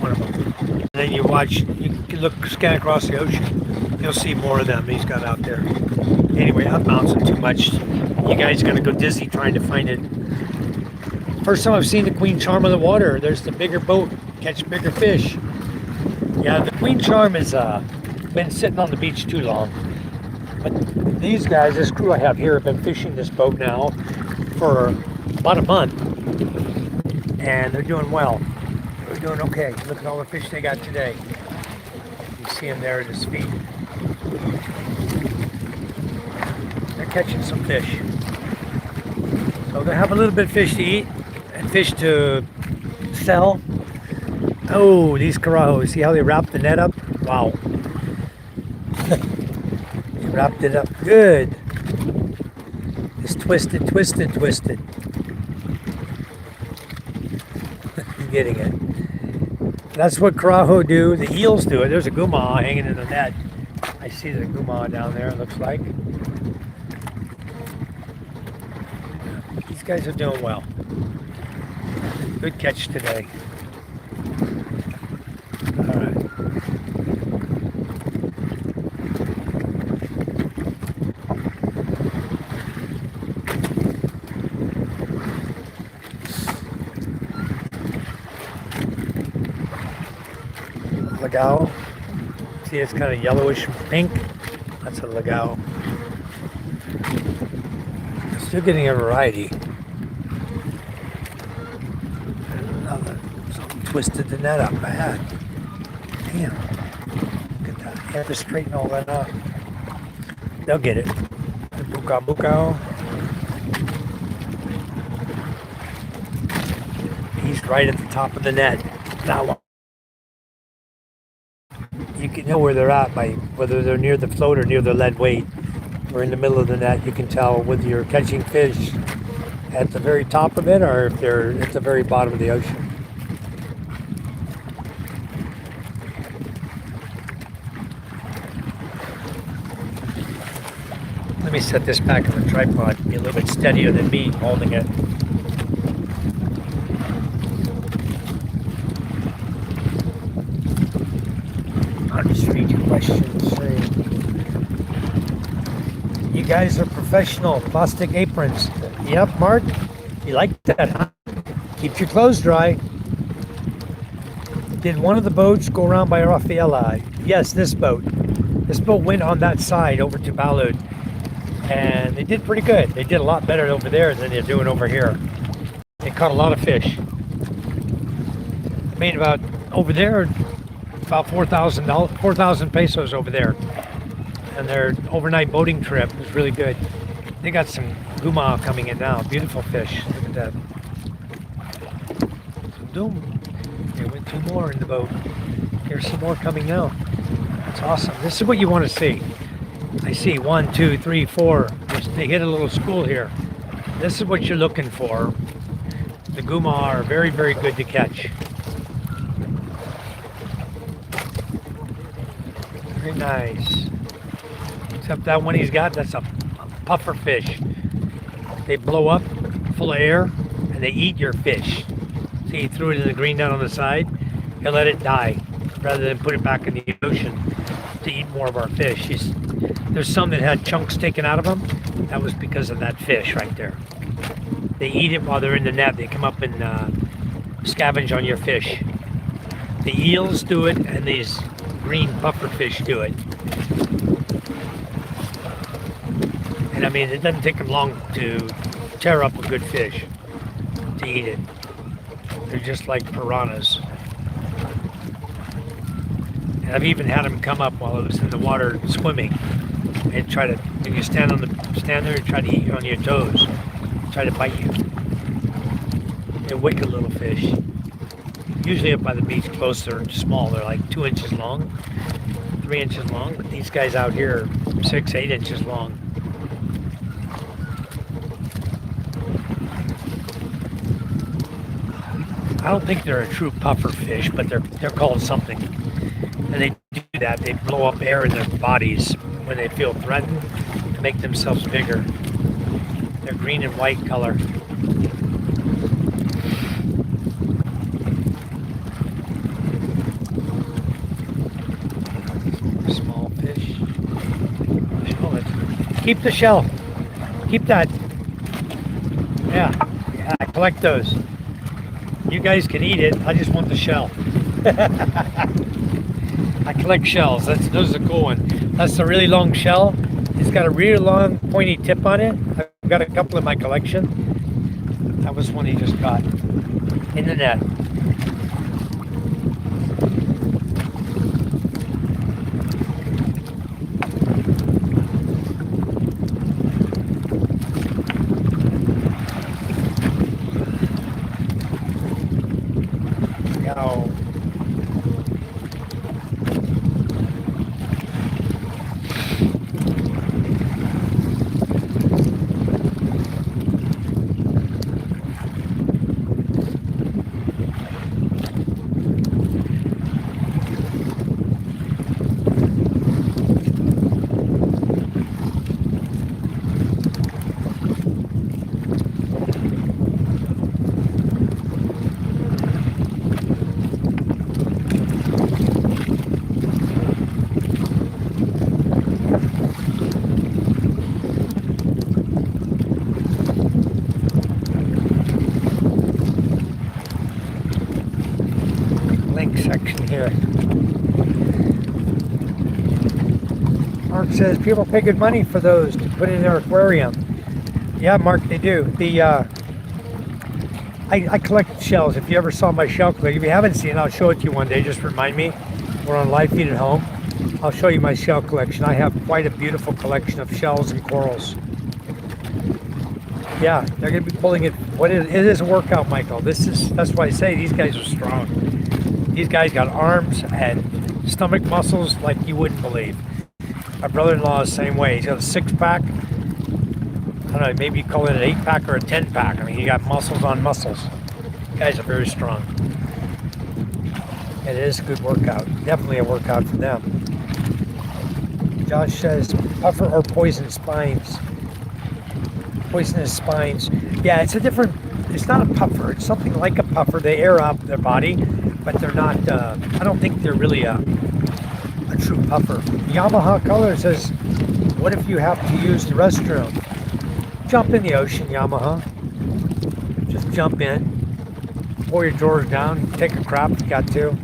One of them. And then you watch. You can look, scan across the ocean. You'll see more of them he's got out there. Anyway, I'm bouncing too much. You guys gonna go dizzy trying to find it. First time I've seen the Queen Charm of the water. There's the bigger boat, catch bigger fish. Yeah, the Queen Charm has been sitting on the beach too long. But these guys, this crew I have here, have been fishing this boat now for about a month. And they're doing well. They're doing okay. Look at all the fish they got today. You see them there at his feet. They're catching some fish. So they have a little bit of fish to eat and fish to sell. Oh, these carajos. See how they wrapped the net up? Wow. They wrapped it up good. It's twisted, twisted, twisted. You're getting it. That's what carajo do. The eels do it. There's a gumaw hanging in the net. I see the gumaw down there, it looks like. These guys are doing well. Good catch today. All right. Lagao. See, it's kind of yellowish pink. That's a lagao. Still getting a variety. Something twisted the net up bad. Damn. Look at that. I have to straighten all that up. They'll get it. Bukao bukao. He's right at the top of the net. Now you can know where they're at by whether they're near the float or near the lead weight. Or in the middle of the net. You can tell whether you're catching fish at the very top of it or if they're at the very bottom of the ocean. Let me set this back on the tripod. Be a little bit steadier than me holding it. I'll just read your questions. You guys are professional. Plastic aprons. Yep, Mark. You like that, huh? Keep your clothes dry. Did one of the boats go around by Rafaela? Yes, this boat. This boat went on that side over to Balud. And they did pretty good. They did a lot better over there than they're doing over here. They caught a lot of fish. Made about, over there, about 4,000 pesos over there. And their overnight boating trip was really good. They got some gumaw coming in now. Beautiful fish. Look at that. Doom. There went two more in the boat. Here's some more coming now. That's awesome. This is what you want to see. I see 1, 2, 3, 4. They hit a little school here. This is what you're looking for. The gumaw are very, very good to catch. Very nice. Except that one he's got, that's a puffer fish. They blow up full of air and they eat your fish. See, he threw it in the green down on the side. He'll let it die rather than put it back in the ocean to eat more of our fish. There's some that had chunks taken out of them. That was because of that fish right there. They eat it while they're in the net. They come up and scavenge on your fish. The eels do it and these green puffer fish do it. And I mean, it doesn't take them long to tear up a good fish, to eat it. They're just like piranhas. And I've even had them come up while I was in the water swimming and try to, when you stand there and try to eat you on your toes, try to bite you. They're wicked little fish. Usually up by the beach close, they're small. They're like 2 inches long, 3 inches long, but these guys out here are 6, 8 inches long. I don't think they're a true puffer fish, but they're called something. And they do that. They blow up air in their bodies when they feel threatened to make themselves bigger. They're green and white color. Small fish. Keep the shell. Keep that. Yeah, I collect those. You guys can eat it. I just want the shell. I collect shells. Those are a cool one. That's a really long shell. It's got a really long pointy tip on it. I've got a couple in my collection. That was one he just got in the net. Now, link section here. Mark says people pay good money for those to put in their aquarium. Yeah, Mark, they do. I collect shells. If you ever saw my shell collection, if you haven't seen it, I'll show it to you one day. Just remind me. We're on live feed at home. I'll show you my shell collection. I have quite a beautiful collection of shells and corals. Yeah, they're going to be pulling it. It is a workout, Michael. That's why I say these guys are strong. These guys got arms and stomach muscles like you wouldn't believe. My brother-in-law is the same way. He's got a 6-pack. I don't know, maybe you call it an 8-pack or a 10-pack. I mean, he got muscles on muscles. These guys are very strong. It is a good workout. Definitely a workout for them. Josh says, puffer or poison spines. Poisonous spines. Yeah, it's not a puffer. It's something like a puffer. They air up their body, but they're not, I don't think they're really a true puffer. Yamaha Color says, what if you have to use the restroom? Jump in the ocean, Yamaha. Just jump in. Pour your drawers down. Take a crap if you got to.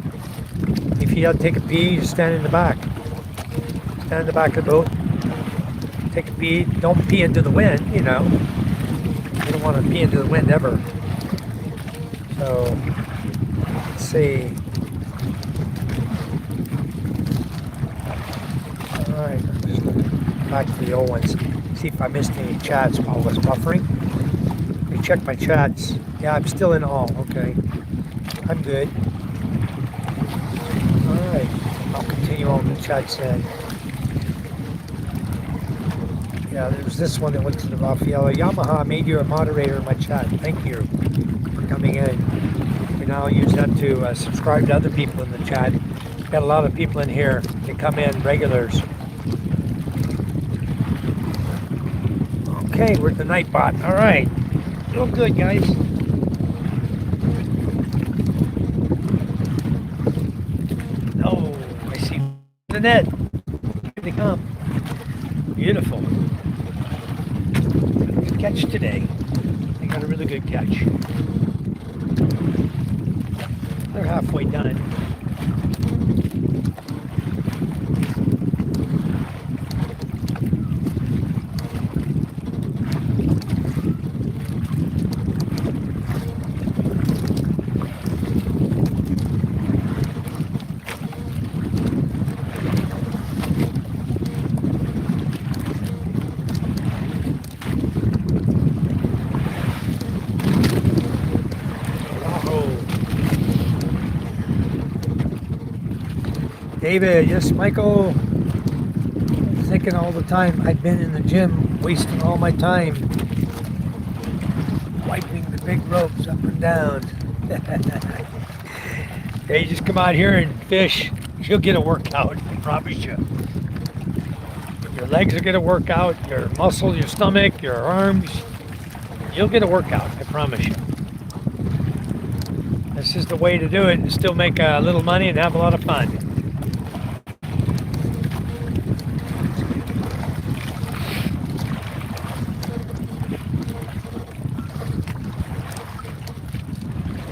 If you have to take a pee, just stand in the back. Stand in the back of the boat. Take a pee. Don't pee into the wind, you know. You don't want to pee into the wind ever. So, let's see. Alright, I'm just looking back to the old ones. See if I missed any chats while I was buffering. Let me check my chats. Yeah, I'm still in all. Okay. I'm good. Alright. I'll continue on the chats then. Yeah, there's this one that went to the Raffaello. Yamaha made you a moderator in my chat. Thank you for coming in. You now use that to subscribe to other people in the chat. Got a lot of people in here. They come in, regulars. Okay, we're at the night bot. All right. Real good, guys. Oh, I see the net. Here they come. Beautiful. Good catch today. They got a really good catch. They're halfway done. David, yes, Michael. Thinking all the time I've been in the gym, wasting all my time, wiping the big ropes up and down. Yeah, you just come out here and fish. You'll get a workout, I promise you. Your legs are going to work out, your muscles, your stomach, your arms. You'll get a workout, I promise you. This is the way to do it and still make a little money and have a lot of fun.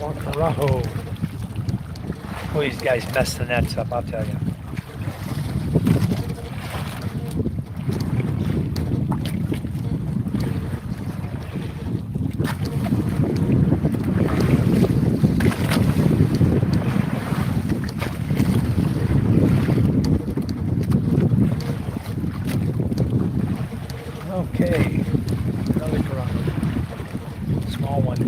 Carajo. Oh, these guys mess the nets up, I'll tell you. Okay, another carajo. Small one.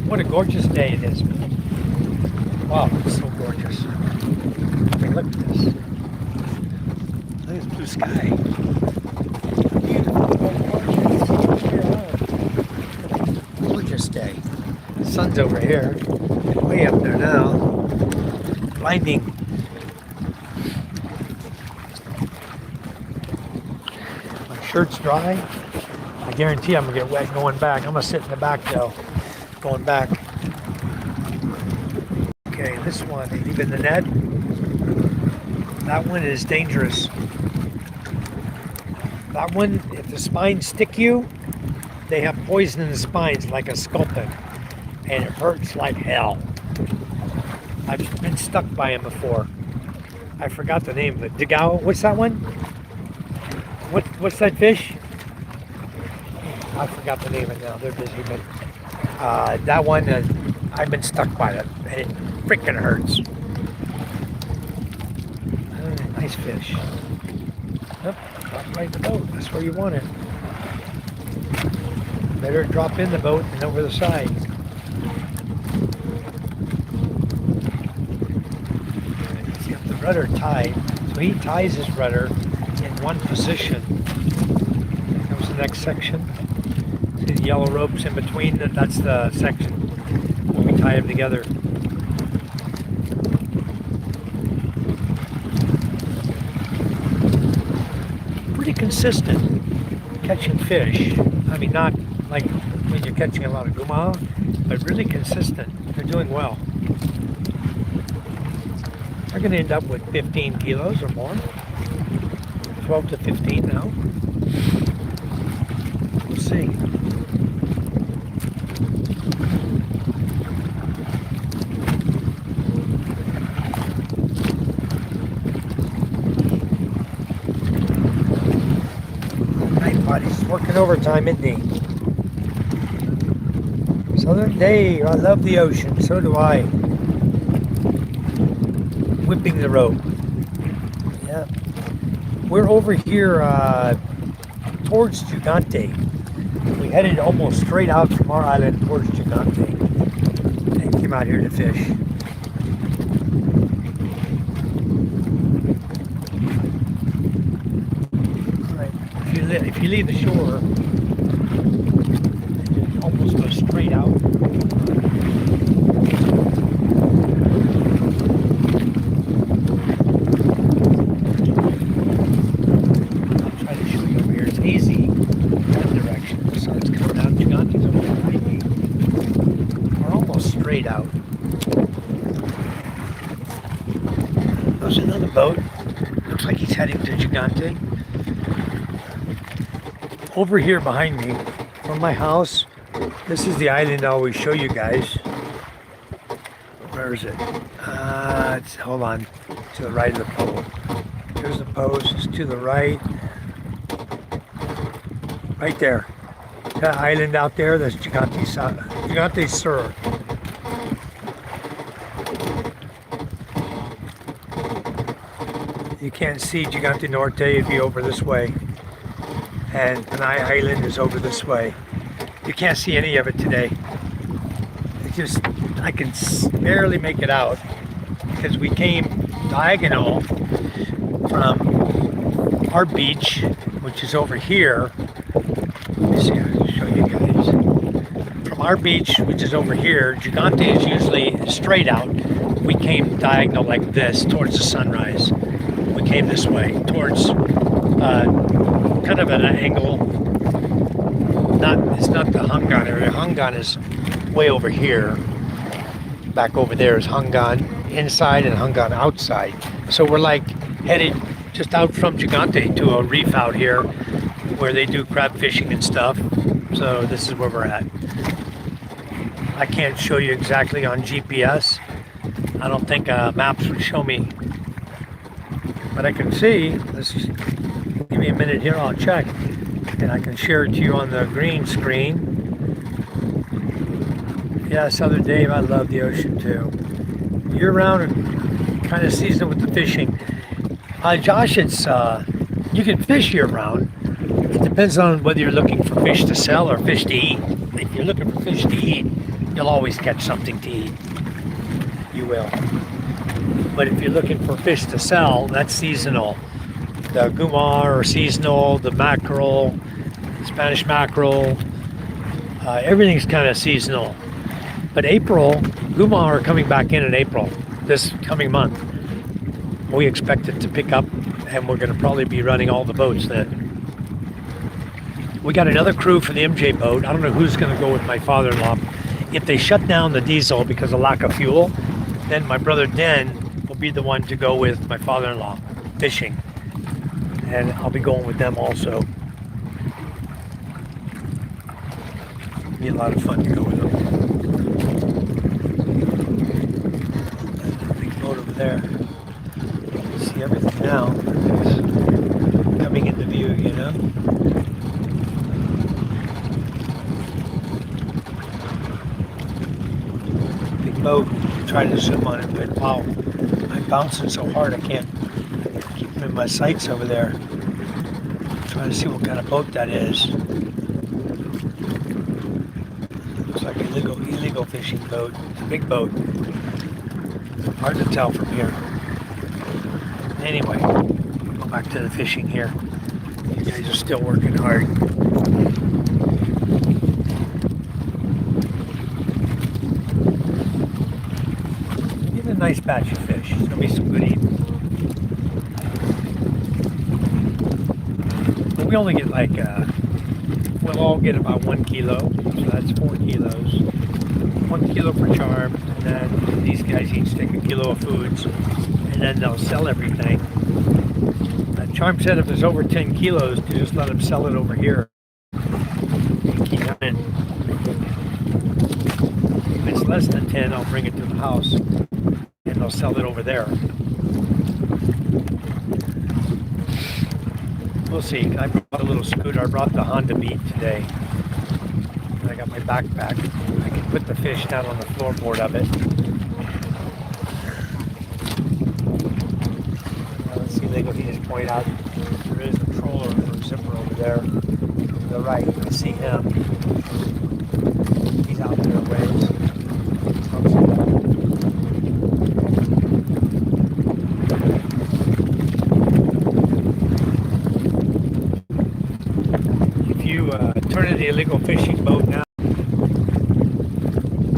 What a gorgeous day it is. Wow, it's so gorgeous. I mean, look at this. Look at the blue sky. Beautiful. Gorgeous day. The sun's over here. Way up there now. Blinding. My shirt's dry. I guarantee I'm going to get wet going back. I'm going to sit in the back though. Going back. Okay, this one, even the net. That one is dangerous. That one, if the spines stick you, they have poison in the spines like a sculpin. And it hurts like hell. I've been stuck by him before. I forgot the name of it. Digao, what's that one? What's that fish? I forgot the name of it now. They're busy, but that one, I've been stuck by it, and it freaking hurts. Nice fish. Yep, drop right in the boat. That's where you want it. Better drop in the boat than over the side. He's got the rudder tied, so he ties his rudder in one position. Here comes the next section. See the yellow ropes in between? That's the section. We tie them together. Pretty consistent catching fish. I mean, not like when you're catching a lot of gumaha, but really consistent. They're doing well. They're going to end up with 15 kilos or more. 12 to 15 now. We'll see. He's working overtime, isn't he? Southern day. I love the ocean. So do I. Whipping the rope. Yeah. We're over here towards Gigante. We headed almost straight out from our island towards Gigante. And came out here to fish. If you leave the shore, it almost goes straight out. I'll try to show you over here. It's easy that direction. The sun's coming out. Gigante's over behind me. We're almost straight out. There's another boat. Looks like he's heading to Gigante. Over here behind me, from my house, this is the island I always show you guys. Where is it? Hold on, to the right of the pole. There's the post, it's to the right. Right there. That island out there, that's Gigante Sur. You can't see Gigante Norte if you're over this way. And Panay Island is over this way. You can't see any of it today. It just, I can barely make it out. because we came diagonal from our beach, which is over here. Let me see, I'll show you guys. From our beach, which is over here, Gigante is usually straight out. We came diagonal like this towards the sunrise. We came this way towards kind of at an angle. It's not the Hungan area. Hungan is way over here. Back over there is Hungan inside and Hungan outside. So we're like headed just out from Gigante to a reef out here where they do crab fishing and stuff. So this is where we're at. I can't show you exactly on GPS. I don't think maps would show me. But I can see. Let's just give me a minute here, I'll check. And I can share it to you on the green screen. Yeah, Southern Dave, I love the ocean too. Year round, kind of seasonal with the fishing. Josh, it's you can fish year round. It depends on whether you're looking for fish to sell or fish to eat. If you're looking for fish to eat, you'll always catch something to eat. You will. But if you're looking for fish to sell, that's seasonal. The gumar are seasonal, the mackerel, Spanish mackerel, everything's kind of seasonal. But April, gumar are coming back in April, this coming month. We expect it to pick up, and we're going to probably be running all the boats then. We got another crew for the MJ boat. I don't know who's going to go with my father-in-law. If they shut down the diesel because of lack of fuel, then my brother Den will be the one to go with my father-in-law fishing. And I'll be going with them also. It'll be a lot of fun to go with them. Big boat over there. You see everything now. It's coming into view, you know. Big boat. Trying to swim on it, but wow, I'm bouncing so hard I can't keep them in my sights over there. I'm trying to see what kind of boat that is. Looks like an illegal fishing boat. It's a big boat. Hard to tell from here. Anyway, go back to the fishing here. You guys are still working hard. Get a nice batch of fish. It's gonna be some good eating. But we only get like we'll all get about 1 kilo, so that's 4 kilos. 1 kilo for Charm, and then these guys each take a kilo of foods, and then they'll sell everything. Charm said if it's over 10 kilos, to just let them sell it over here. And keep it in. If it's less than 10, I'll bring it to the house, and they'll sell it over there. We'll see. I brought a little scooter. I brought the Honda Beat today. I got my backpack. I can put the fish down on the floorboard of it. Let's see, they can just point out there is a trawler or zipper over there to the right. You can see him. He's out there a ways. Turn in the illegal fishing boat now,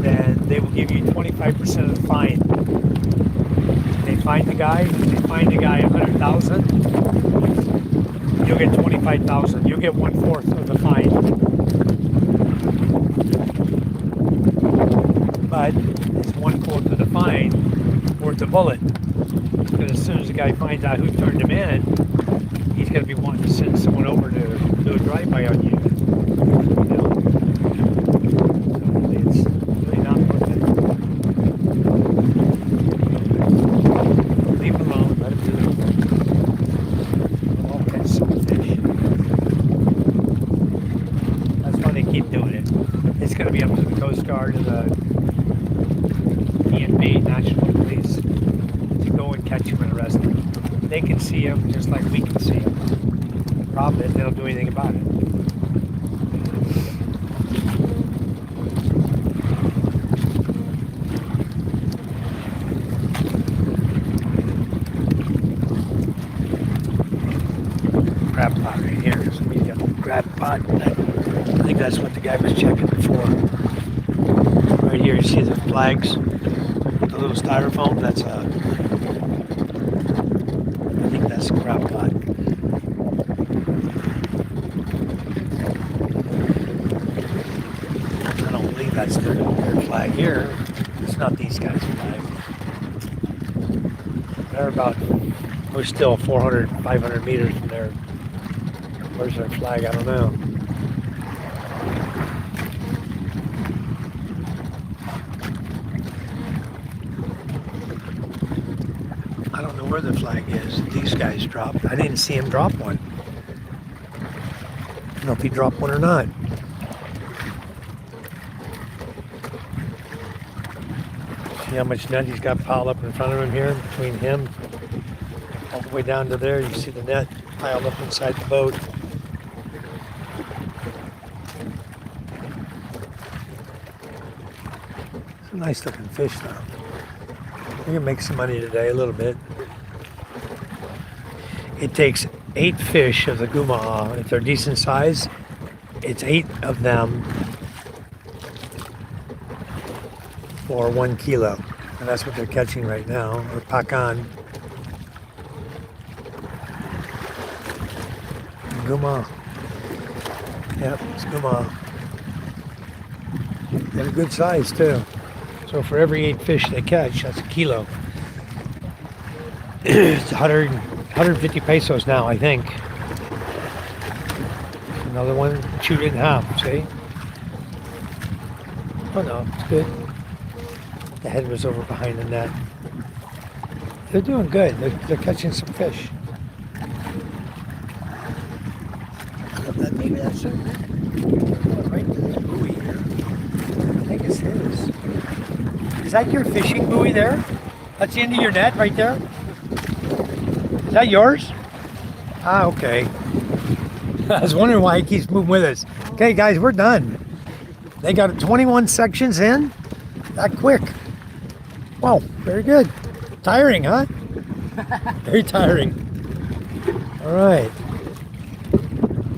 then they will give you 25% of the fine. If they find the guy, 100,000, you'll get 25,000. You'll get 1/4 of the fine. But it's 1/4 of the fine worth the bullet. Because as soon as the guy finds out who turned him in, he's going to be wanting to send someone over to do a drive-by on you. It's really not worth it. Leave it alone, let it do it. We'll all catch some fish. That's why they keep doing it. It's going to be up to the Coast Guard and the E&B, National Police, to go and catch him and arrest him. They can see him just like we can see him. The problem is they don't do anything about it. spot. I think that's what the guy was checking before. Right here, you see the flags, the little styrofoam. I think that's a crab pot. I don't believe that's their flag here. It's not these guys' flag. We're still 400, 500 meters from there. Where's their flag? I don't know. I don't know where the flag is. These guys dropped. I didn't see him drop one. I don't know if he dropped one or not. See how much net he's got piled up in front of him here, between him all the way down to there. You see the net piled up inside the boat. It's a nice looking fish though. We can make some money today, a little bit. It takes 8 fish of the gumaha. If they're decent size, it's 8 of them for 1 kilo. And that's what they're catching right now, or pakan. Gumaha. Yep, it's gumaha. They're a good size too. So for every 8 fish they catch, that's a kilo. It's 150 pesos now, I think. Another one chewed in half, see? Oh no, it's good. The head was over behind the net. They're doing good. They're catching some fish. Maybe that's it. Right to this buoy here. I think it's his. Is that your fishing buoy there? That's the end of your net right there? Is that yours? Ah, okay. I was wondering why he keeps moving with us. Okay, guys, we're done. They got 21 sections in. That quick. Wow, very good. Tiring, huh? Very tiring. All right.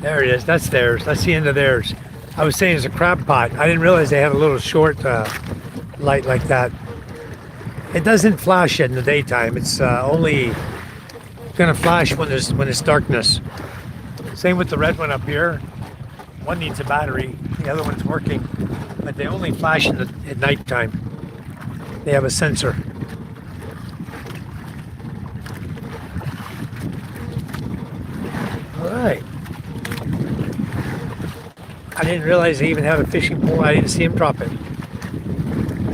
There it is. That's theirs. That's the end of theirs. I was saying it's a crab pot. I didn't realize they had a little short light like that. It doesn't flash in the daytime. It's only gonna flash when it's darkness. Same with the red one up here. One needs a battery. The other one's working, but they only flash at nighttime. They have a sensor. All right. I didn't realize they even had a fishing pole. I didn't see him drop it.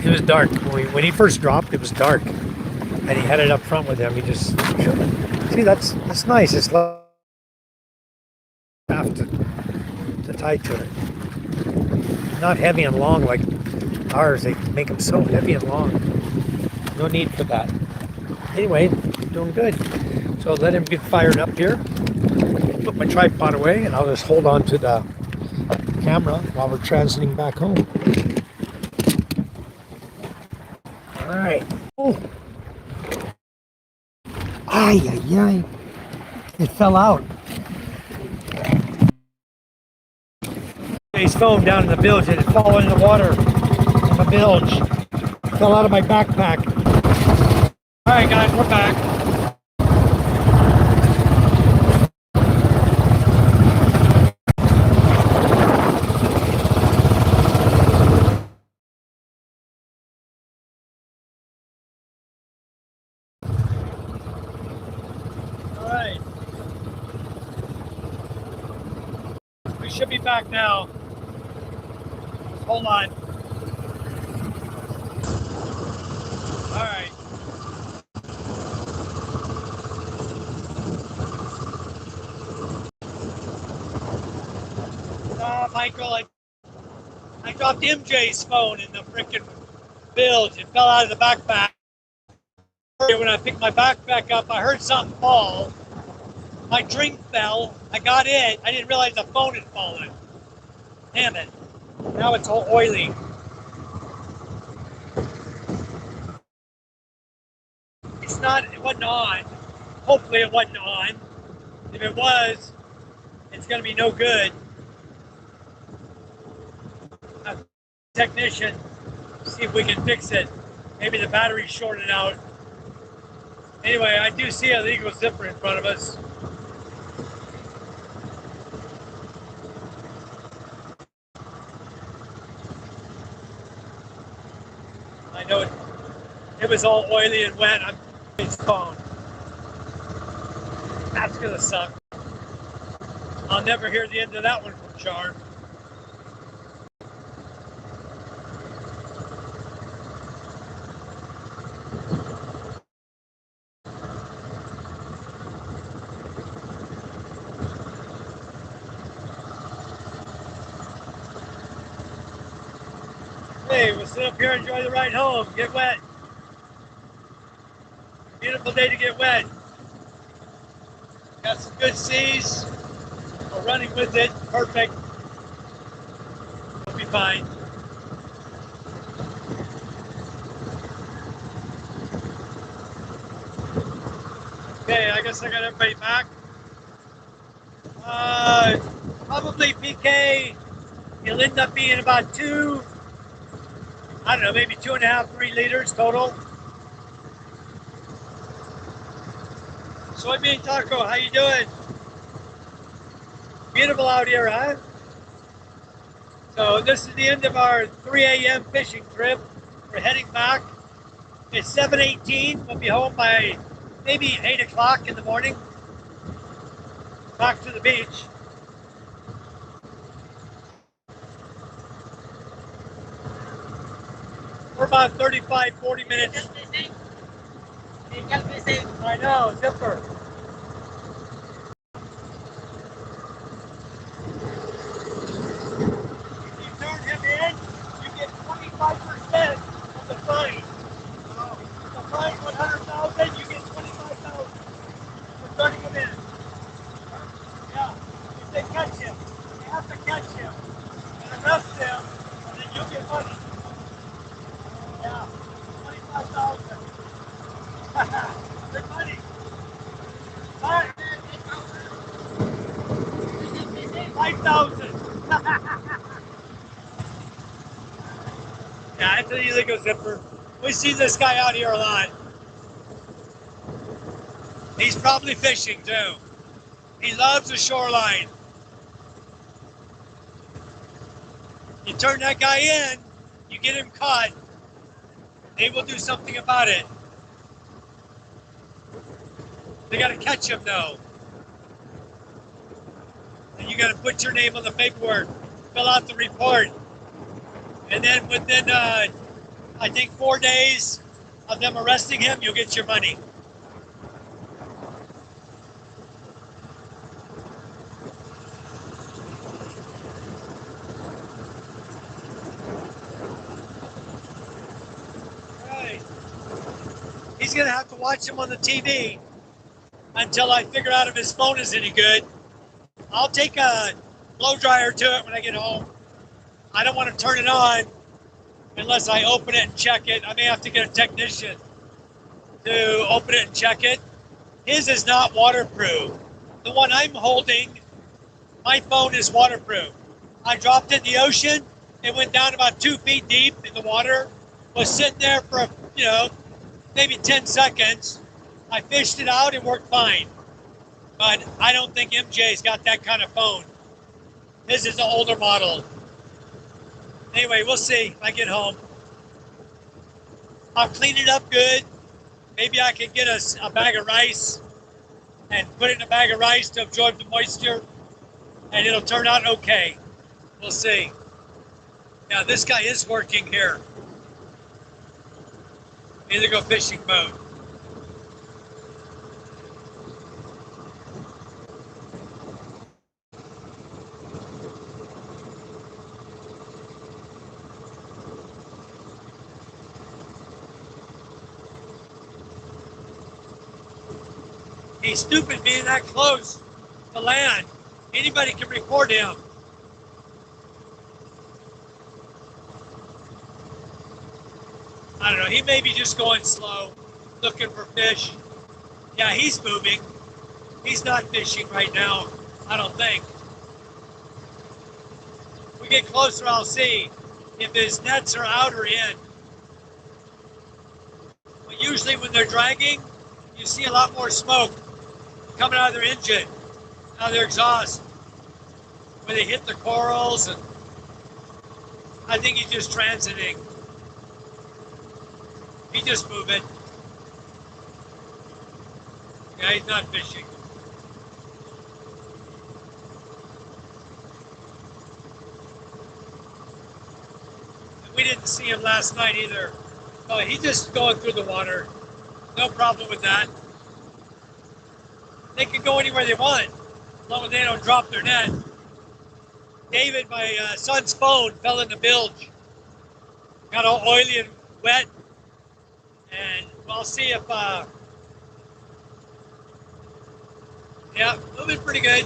It was dark. When he first dropped, it was dark. And he had it up front with him. He just... See, that's nice. It's like have to tie to it. Not heavy and long like ours. They make them so heavy and long. No need for that. Anyway, doing good. So let him get fired up here. Put my tripod away and I'll just hold on to the camera while we're transiting back home. All right. Oh. Ay, ay, ay. It fell out. His phone down in the bilge. It had fallen in the water in the bilge. It fell out of my backpack. All right, guys, we're back. We should be back now. Hold on. All right. Michael, I dropped MJ's phone in the freaking bilge. It fell out of the backpack. When I picked my backpack up, I heard something fall. My drink fell. I got it. I didn't realize the phone had fallen. Damn it. Now it's all oily. It wasn't on. Hopefully it wasn't on. If it was, it's going to be no good. have a technician see if we can fix it. Maybe the battery's shorted out. Anyway, I do see a legal zipper in front of us. I know it was all oily and wet. I'm his phone. That's gonna suck. I'll never hear the end of that one from Charm. Hey, we'll sit up here and enjoy the ride home. Get wet. Beautiful day to get wet. Got some good seas. We're running with it. Perfect. We'll be fine. Okay, I guess I got everybody back. Probably PK. It'll end up being about I don't know, maybe 2.5, 3 liters total. Soybean taco, how you doing? Beautiful out here, huh? So this is the end of our 3 a.m. fishing trip. We're heading back. It's 7:18. We'll be home by maybe 8 o'clock in the morning. Back to the beach. We're about 35, 40 minutes. I know, zipper. If you turn him in, you get 25% of the fine. The fine 100,000, you get 25,000 for turning him in. Yeah, if they catch him, they have to catch him and arrest him, and then you'll get money. Yeah, 25,000. Good money. Fine. 5,000. Yeah, it's an illegal zipper. We see this guy out here a lot. He's probably fishing too. He loves the shoreline. You turn that guy in, you get him caught, they will do something about it. They gotta catch him though. And you gotta put your name on the paperwork, fill out the report. And then within, I think 4 days of them arresting him, you'll get your money. Right. He's gonna have to watch him on the TV until I figure out if his phone is any good. I'll take a blow dryer to it when I get home. I don't want to turn it on unless I open it and check it. I may have to get a technician to open it and check it. His is not waterproof. The one I'm holding, my phone is waterproof. I dropped it in the ocean. It went down about 2 feet deep in the water. Was sitting there for, maybe 10 seconds. I fished it out. It worked fine. But I don't think MJ's got that kind of phone. His is an older model. Anyway, we'll see if I get home. I'll clean it up good. Maybe I can get a bag of rice and put it in a bag of rice to absorb the moisture, and it'll turn out okay. We'll see. Yeah, this guy is working here. Either go fishing boat. He's stupid being that close to land. Anybody can report him. I don't know, he may be just going slow, looking for fish. Yeah, he's moving. He's not fishing right now, I don't think. If we get closer, I'll see. if his nets are out or in. But usually when they're dragging, you see a lot more smoke coming out of their engine, out of their exhaust, when they hit the corals, and I think he's just transiting. He's just moving. Yeah, he's not fishing. And we didn't see him last night either. Oh, he's just going through the water. No problem with that. They can go anywhere they want, as long as they don't drop their net. David, my son's phone fell in the bilge. Got all oily and wet. And I'll see if, yeah, moving pretty good.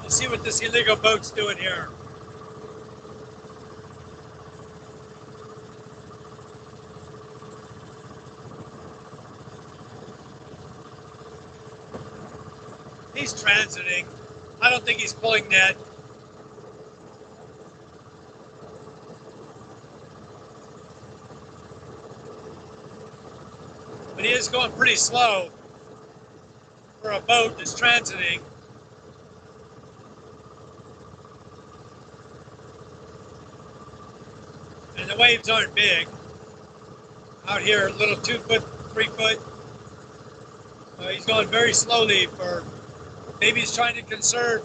We'll see what this illegal boat's doing here. He's transiting. I don't think he's pulling net. But he is going pretty slow for a boat that's transiting. And the waves aren't big. Out here, a little 2 foot, 3 foot. He's going very slowly for, maybe he's trying to conserve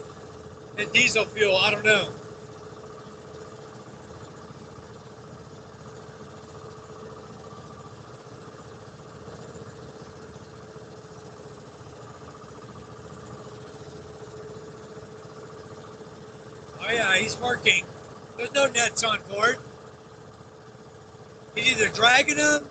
his diesel fuel. I don't know. Oh yeah, he's working. There's no nets on board. He's either dragging them.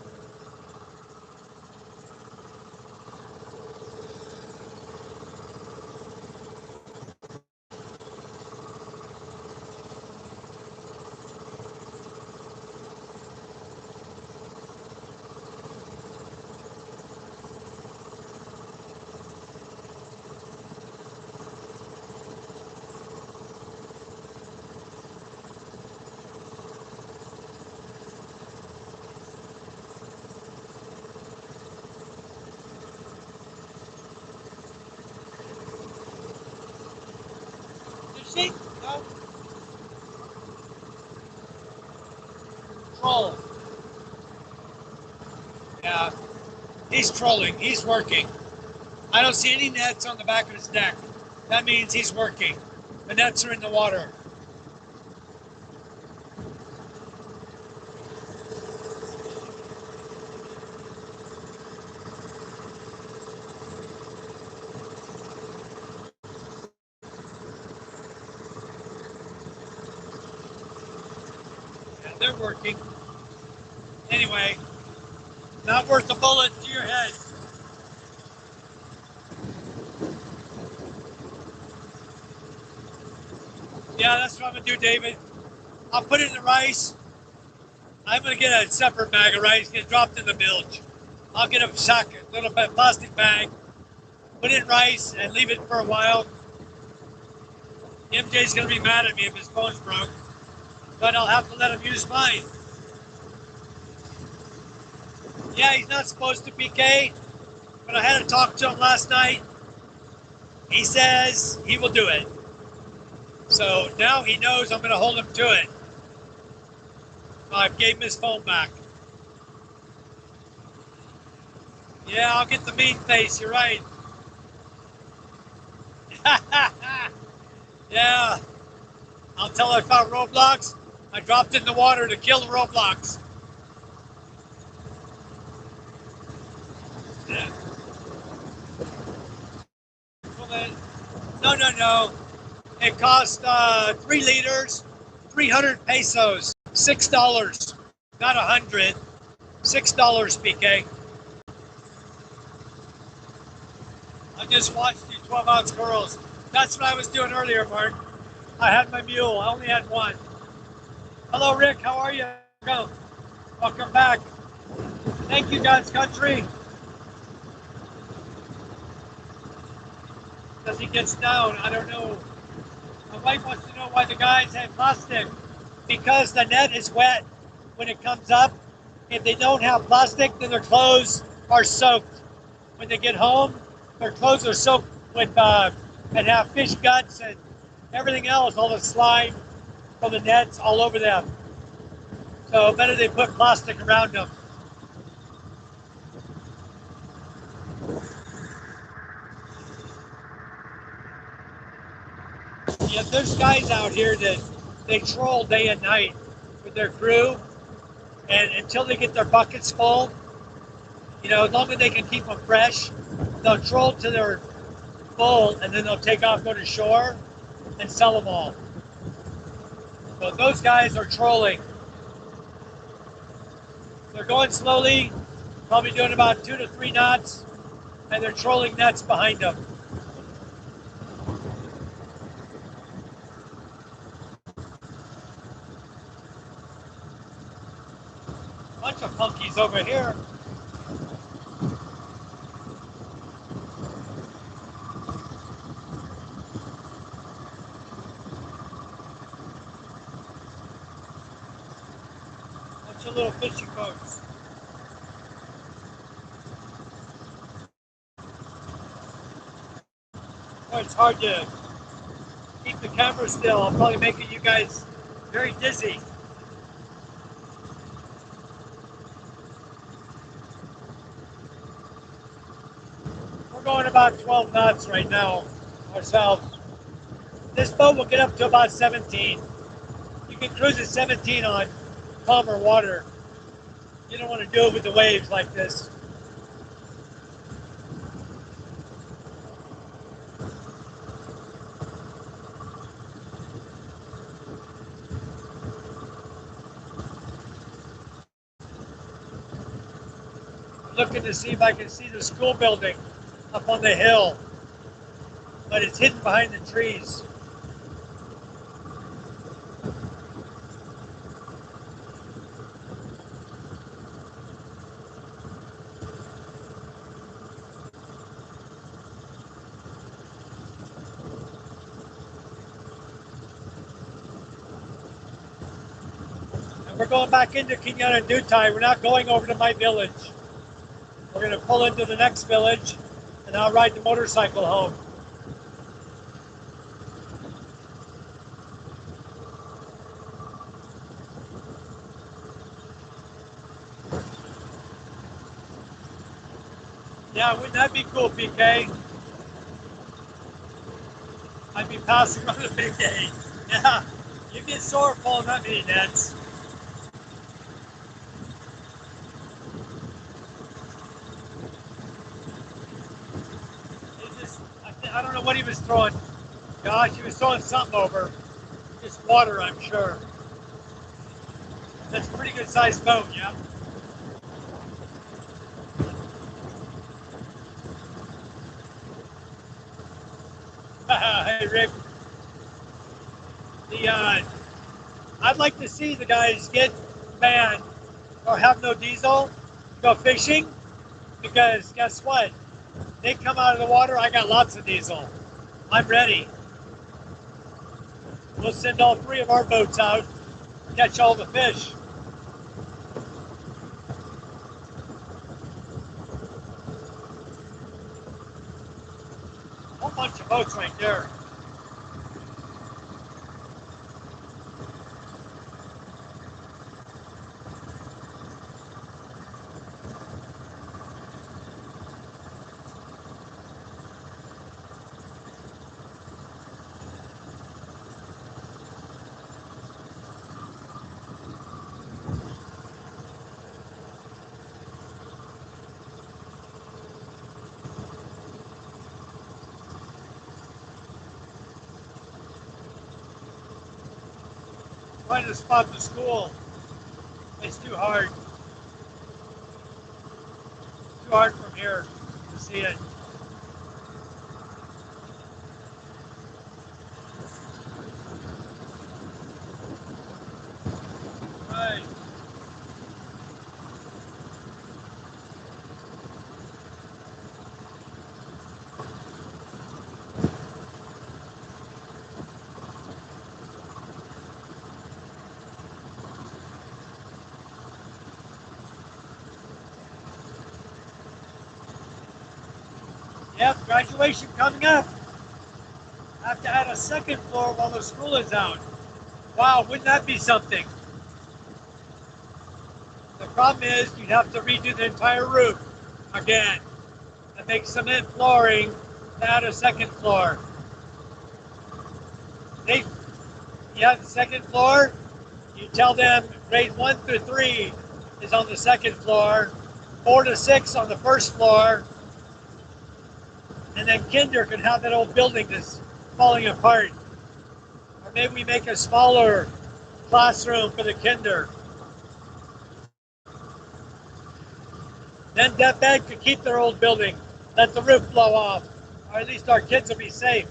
See? No? Troll. Yeah. He's trolling. He's working. I don't see any nets on the back of his deck. That means he's working. The nets are in the water. Yeah, they're working. Anyway, not worth a bullet to your head. Yeah, that's what I'm going to do, David. I'll put it in the rice. I'm going to get a separate bag of rice, get dropped in the bilge. I'll get a sack, a little bit plastic bag, put it in rice, and leave it for a while. MJ's going to be mad at me if his phone's broke, but I'll have to let him use mine. Yeah, he's not supposed to PK, but I had to talk to him last night. He says he will do it. So now he knows I'm going to hold him to it. I gave him his phone back. Yeah, I'll get the mean face. You're right. Yeah. I'll tell her I found roadblocks. I dropped in the water to kill the roadblocks. Yeah. Well, then, no. It cost 3 liters, 300 pesos, $6, not 100, $6, PK. I just watched you 12-ounce girls. That's what I was doing earlier, Mark. I had my mule. I only had one. Hello, Rick. How are you? Welcome back. Thank you, God's country. he gets down. I don't know. My wife wants to know why the guys have plastic. Because the net is wet when it comes up. If they don't have plastic, then their clothes are soaked. When they get home, their clothes are soaked with and have fish guts and everything else, all the slime from the nets all over them. So better they put plastic around them. Yeah, there's guys out here that they troll day and night with their crew, and until they get their buckets full, as long as they can keep them fresh, they'll troll to their full, and then they'll take off, go to shore, and sell them all. So those guys are trolling. They're going slowly, probably doing about 2 to 3 knots, and they're trolling nets behind them. Bunch of funkies over here. Bunch of little fishing boats. Boy, it's hard to keep the camera still. I'm probably making you guys very dizzy. We're going about 12 knots right now ourselves. This boat will get up to about 17. You can cruise at 17 on calmer water. You don't want to do it with the waves like this. I'm looking to see if I can see the school building up on the hill, but it's hidden behind the trees. We're going back into Kenyatta Dutai. We're not going over to my village. We're going to pull into the next village, and I'll ride the motorcycle home. Yeah, wouldn't that be cool, PK? I'd be passing on a big day. Yeah, you get sore pulling that many nets. I don't know what he was throwing. Gosh, he was throwing something over. Just water, I'm sure. That's a pretty good sized boat, yeah. Hey, Rick. I'd like to see the guys get banned or have no diesel, go fishing, because guess what? They come out of the water, I got lots of diesel. I'm ready. We'll send all 3 of our boats out, catch all the fish. A whole bunch of boats right there. Trying to spot the school. It's too hard. Too hard from here to see it. Right. Yep, graduation coming up. Have to add a second floor while the school is out. Wow, wouldn't that be something? The problem is you'd have to redo the entire roof again and make cement flooring to add a second floor. You have the second floor, you tell them grades 1 through 3 is on the second floor, 4 to 6 on the first floor, and then kinder can have that old building that's falling apart. Or maybe we make a smaller classroom for the kinder. Then that bed could keep their old building, let the roof blow off, or at least our kids will be safe.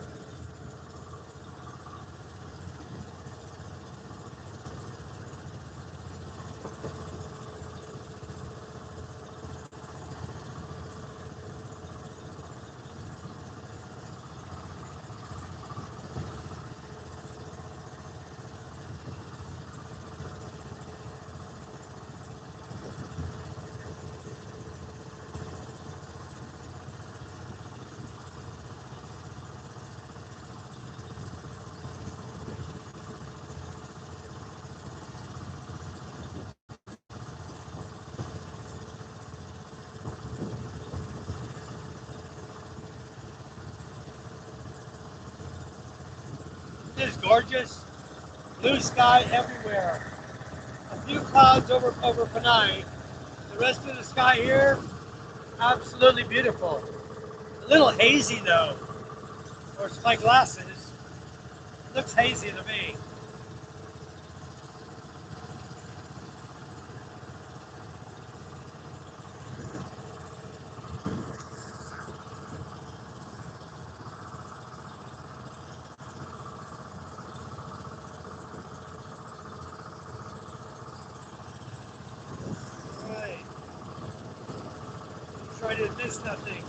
It is gorgeous. Blue sky everywhere. A few clouds over Panay. The rest of the sky here, absolutely beautiful. A little hazy though. Of course, my glasses. It looks hazy to me. Right. Try to miss nothing.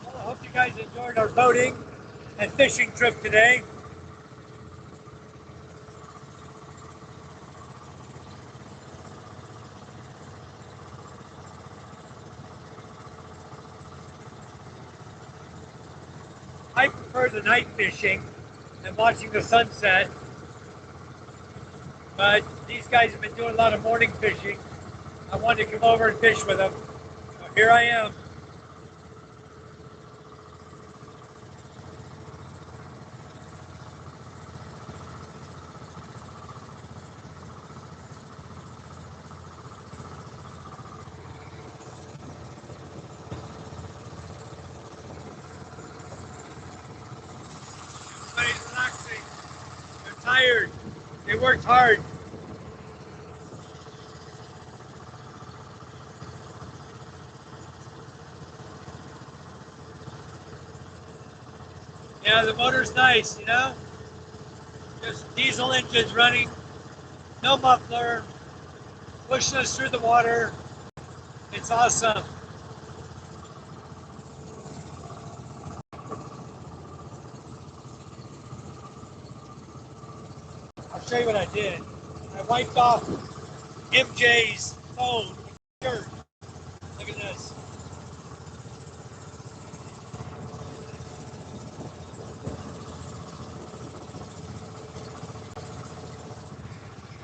Well, I hope you guys enjoyed our boating and fishing trip today. I prefer the night fishing and watching the sunset, but these guys have been doing a lot of morning fishing. I wanted to come over and fish with them. So here I am. Everybody's relaxing. They're tired. They worked hard. Yeah, the motor's nice, you know? Just diesel engines running, no muffler, pushing us through the water. It's awesome. I'll show you what I did. I wiped off MJ's phone with dirt. Look at this.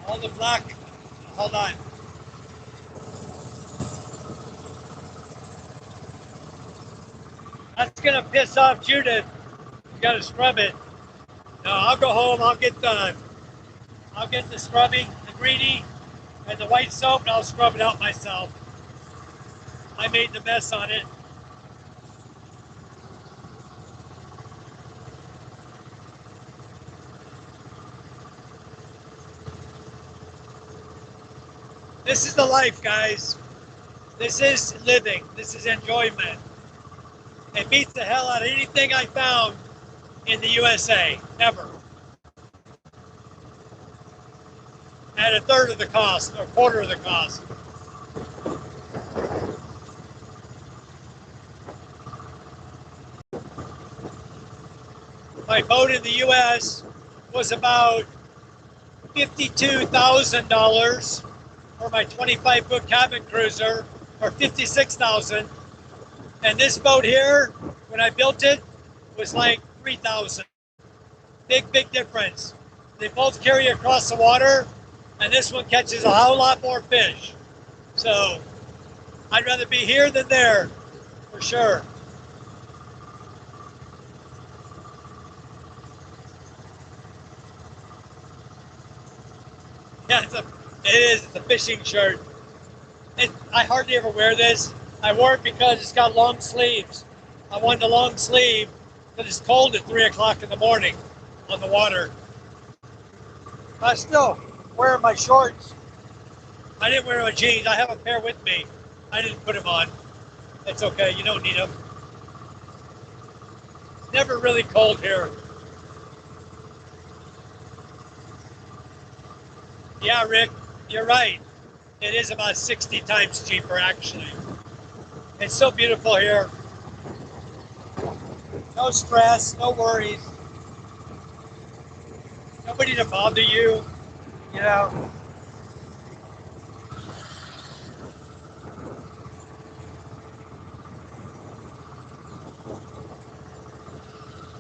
All the black. Hold on. That's gonna piss off Judith. You gotta scrub it. No, I'll go home. I'll get done. I'll get the scrubbing, the greenie, and the white soap, and I'll scrub it out myself. I made the mess on it. This is the life, guys. This is living. This is enjoyment. It beats the hell out of anything I found in the USA, ever. At a third of the cost, or a quarter of the cost. My boat in the U.S. was about $52,000 for my 25-foot cabin cruiser, or $56,000. And this boat here, when I built it, was like $3,000. Big difference. They both carry across the water, and this one catches a whole lot more fish. So I'd rather be here than there, for sure. Yeah, it's a fishing shirt. I hardly ever wear this. I wore it because it's got long sleeves. I wanted a long sleeve, but it's cold at 3 o'clock in the morning on the water. I still wear my shorts. I didn't wear my jeans. I have a pair with me. I didn't put them on. It's okay. You don't need them. It's never really cold here. Yeah, Rick, you're right. It is about 60 times cheaper, actually. It's so beautiful here. No stress, no worries. Nobody to bother you, you know.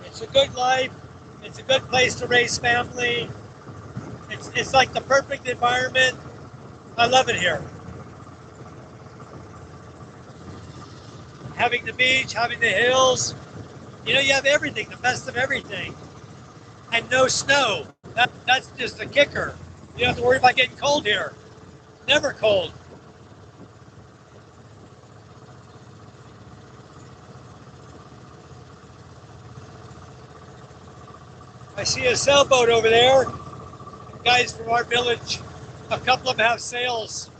It's a good life. It's a good place to raise family. It's like the perfect environment. I love it here. Having the beach, having the hills. You know, you have everything, the best of everything. And no snow. That's just a kicker. You don't have to worry about getting cold here. Never cold. I see a sailboat over there. Guys from our village, a couple of them have sails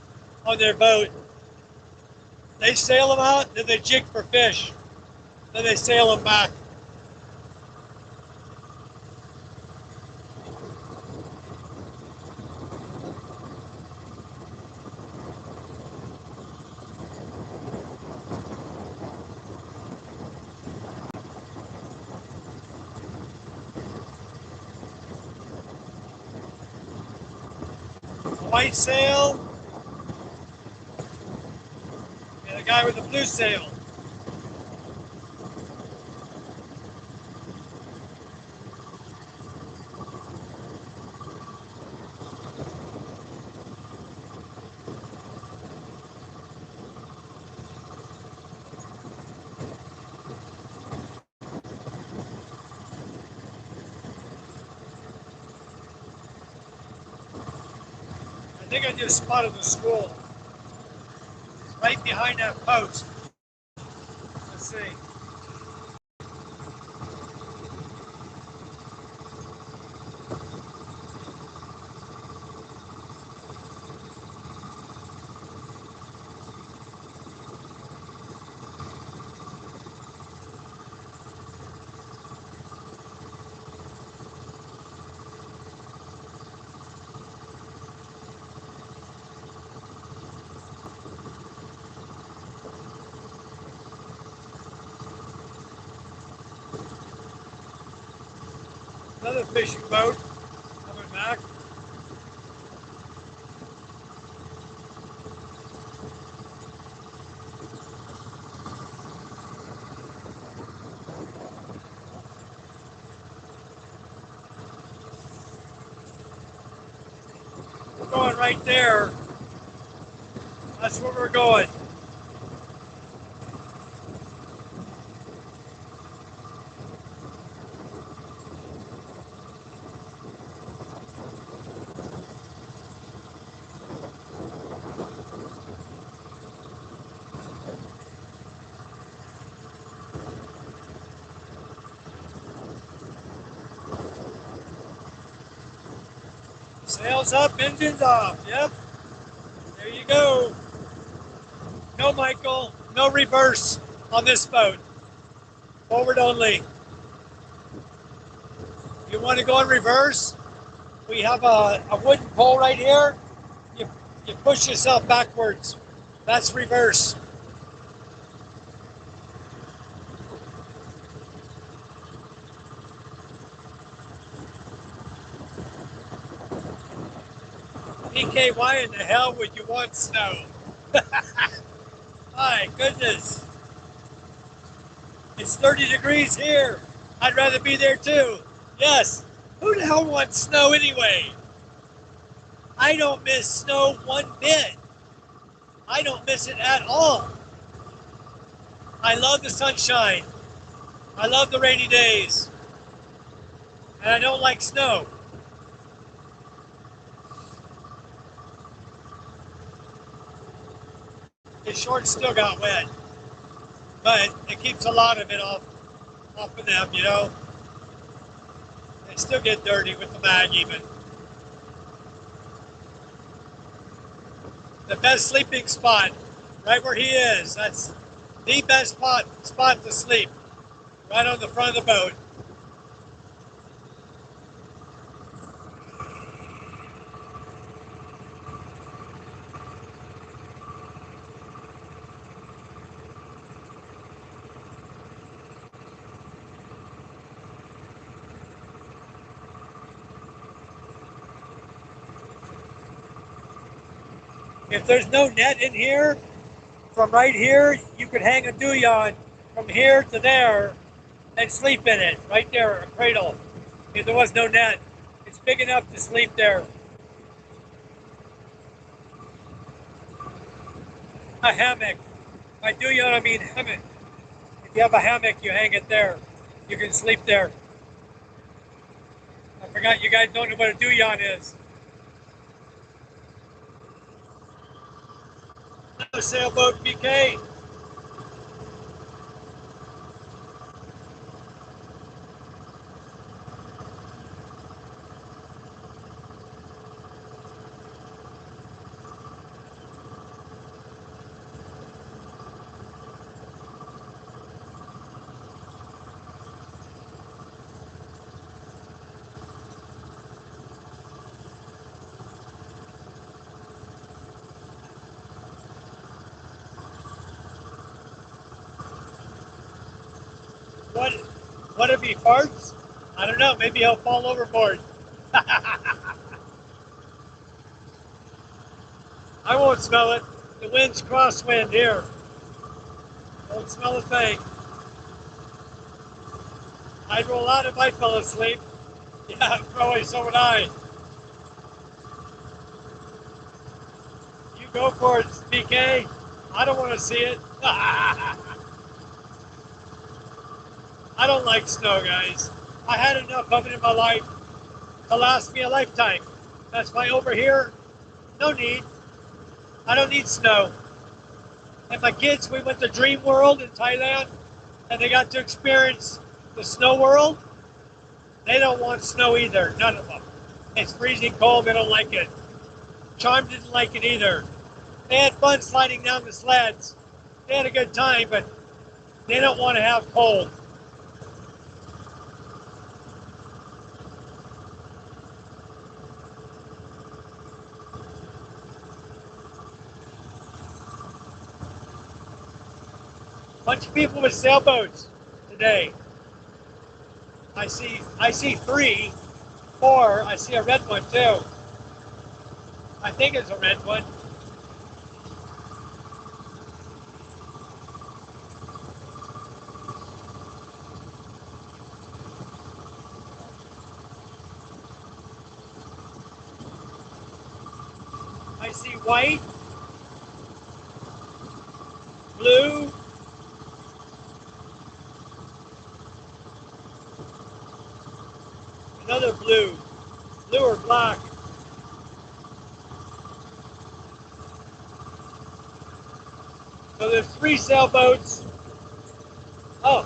on their boat. They sail them out, then they jig for fish. Then they sail them back. White sail, and a guy with a blue sail. I think I just spotted the school. It's right behind that post. Let's see. Another fishing boat coming back. We're going right there. That's where we're going. Sails up, engines off. Yep. There you go. No, Michael, no reverse on this boat. Forward only. If you want to go in reverse, we have a wooden pole right here. You push yourself backwards. That's reverse. DK, why in the hell would you want snow? My goodness. It's 30 degrees here. I'd rather be there too. Yes. Who the hell wants snow anyway? I don't miss snow one bit. I don't miss it at all. I love the sunshine. I love the rainy days. And I don't like snow. His shorts still got wet, but it keeps a lot of it off of them, you know. They still get dirty with the mag even. The best sleeping spot, right where he is. That's the best spot to sleep, right on the front of the boat. If there's no net in here, from right here, you could hang a dooyan from here to there and sleep in it, right there, a cradle. If there was no net, it's big enough to sleep there. A hammock. By dooyan, I mean hammock. If you have a hammock, you hang it there. You can sleep there. I forgot you guys don't know what a dooyan is. Another sailboat, BK. What if he farts? I don't know. Maybe he'll fall overboard. I won't smell it. The wind's crosswind here. Won't smell a thing. I'd roll out if I fell asleep. Yeah, probably so would I. You go for it, PK. I don't want to see it. I don't like snow, guys. I had enough of it in my life to last me a lifetime. That's why over here, no need. I don't need snow. And my kids, we went to Dream World in Thailand, and they got to experience the snow world. They don't want snow either, none of them. It's freezing cold, they don't like it. Charm didn't like it either. They had fun sliding down the sleds. They had a good time, but they don't want to have cold. Bunch of people with sailboats today. I see 3, 4. I see a red one too. I think it's a red one. I see white, blue, another blue or black. So there's 3 sailboats. Oh,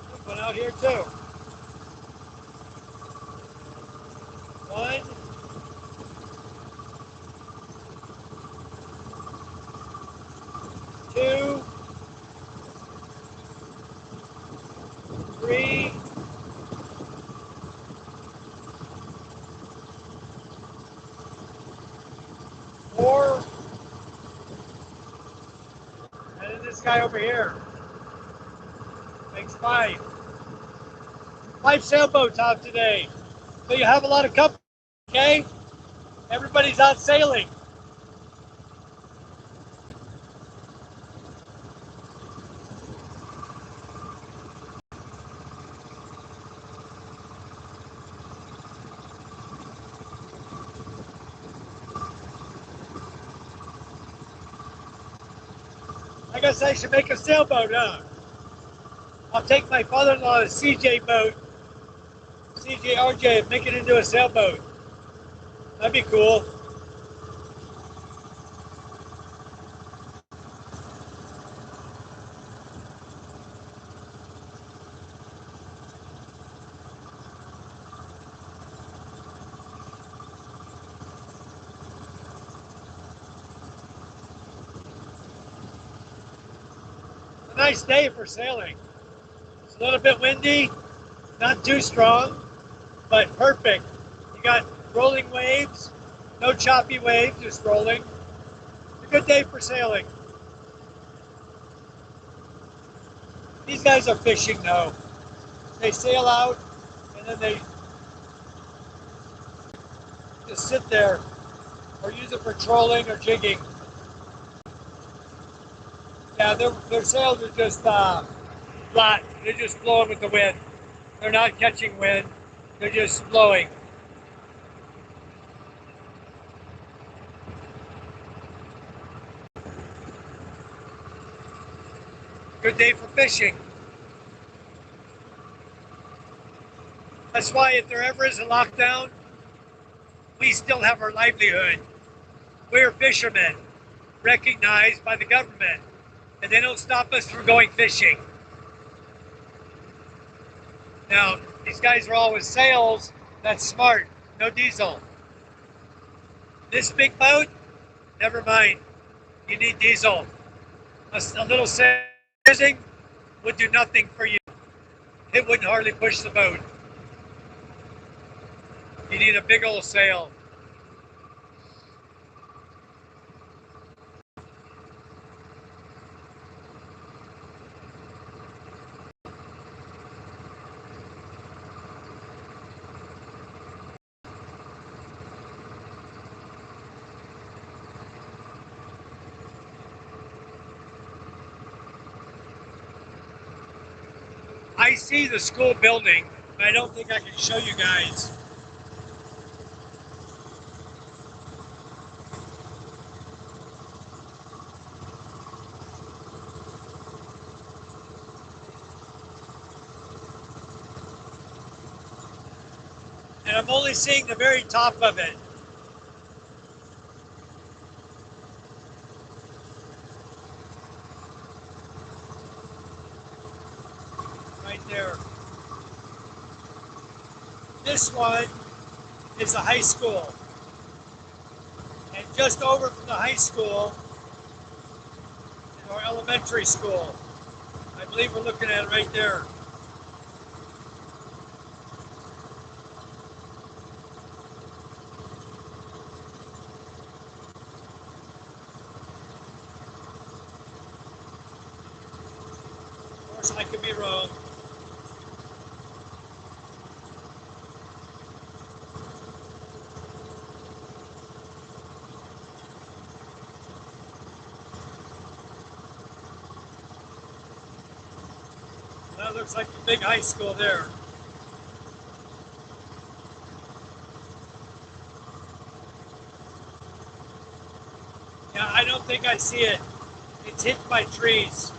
there's one out here too. 1, 2, 3, 4, and then this guy over here. Makes 5. 5 sailboats out today. So you have a lot of company, okay? Everybody's out sailing. I guess I should make a sailboat, huh? I'll take my father-in-law's CJ boat, CJRJ, and make it into a sailboat. That'd be cool. A nice day for sailing. It's a little bit windy, not too strong, but perfect. You got rolling waves, no choppy waves, just rolling. It's a good day for sailing. These guys are fishing though. They sail out and then they just sit there or use it for trolling or jigging. Yeah, their sails are just flat. They're just blowing with the wind. They're not catching wind. They're just blowing. Good day for fishing. That's why if there ever is a lockdown, we still have our livelihood. We're fishermen, recognized by the government, and they don't stop us from going fishing. Now, these guys are all with sails. That's smart. No diesel. This big boat, never mind. You need diesel. A little sail would do nothing for you. It wouldn't hardly push the boat. You need a big old sail. I see the school building, but I don't think I can show you guys. And I'm only seeing the very top of it. Right there. This one is a high school. And just over from the high school is our elementary school. I believe we're looking at it right there. Of course, I could be wrong. That looks like the big high school there. Yeah, I don't think I see it. It's hidden by trees.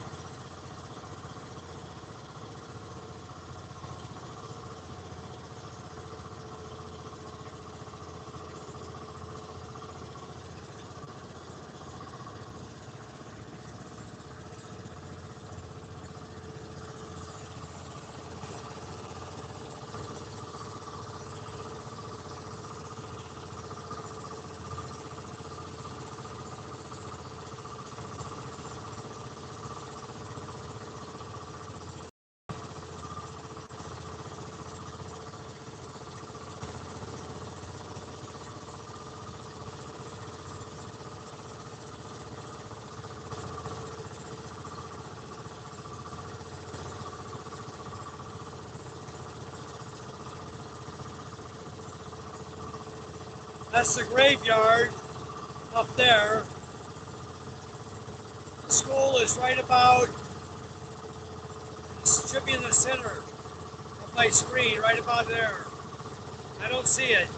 That's the graveyard up there. The school is right about, it should be in the center of my screen, right about there. I don't see it.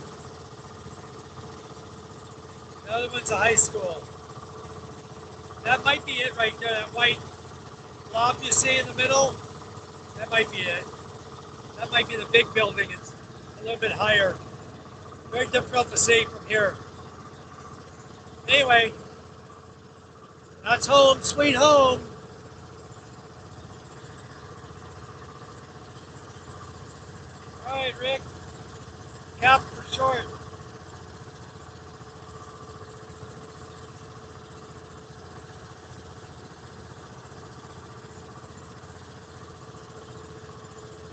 The other one's a high school. That might be it right there, that white blob you see in the middle. That might be it. That might be the big building. It's a little bit higher. Very difficult to see from here. Anyway, that's home, sweet home. All right, Rick. Cap for short.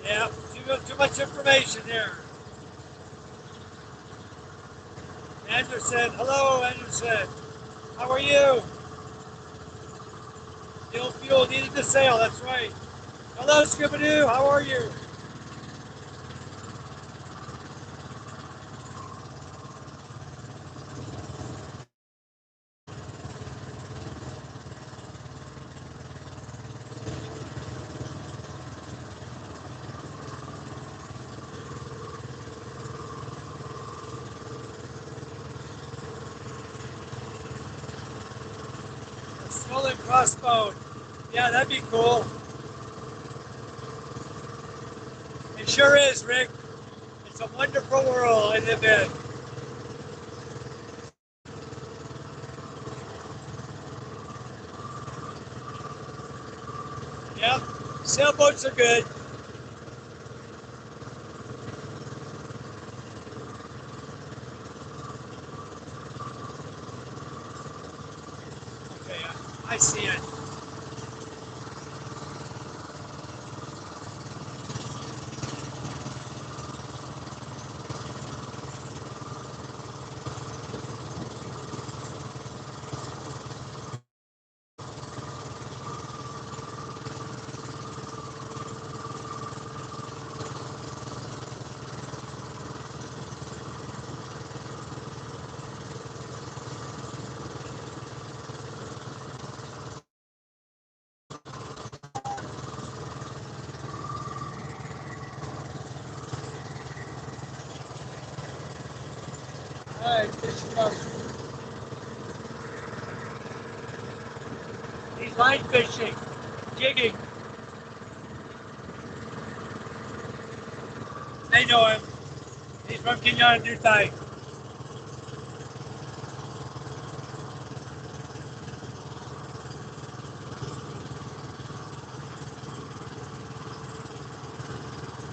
Yeah, too much information here. Anderson, hello, Anderson. How are you? Fuel needed to sail, that's right. Hello, Skibadoo, how are you? Skull and crossbone. Yeah, that'd be cool. It sure is, Rick. It's a wonderful world I live in. Yep, sailboats are good. Okay, I see it. All right, fishing up. He's line fishing, jigging. They know him. He's from Kenyan Dutai.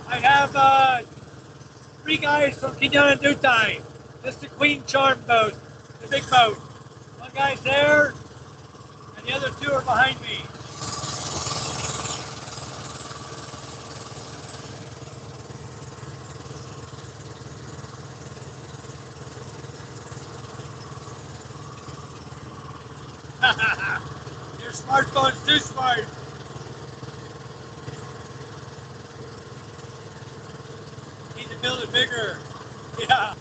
I have 3 guys from Kenyan Dutai. This is the Queen Charm boat, the big boat. One guy's there, and the other 2 are behind me. Your smartphone's too smart. Need to build it bigger. Yeah.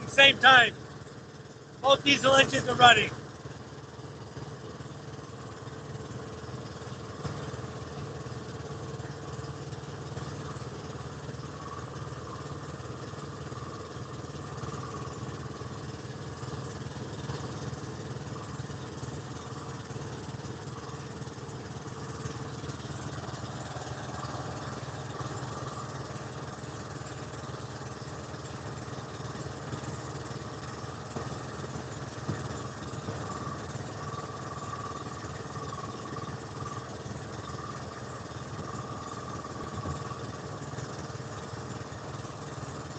Same time. Both diesel engines are running.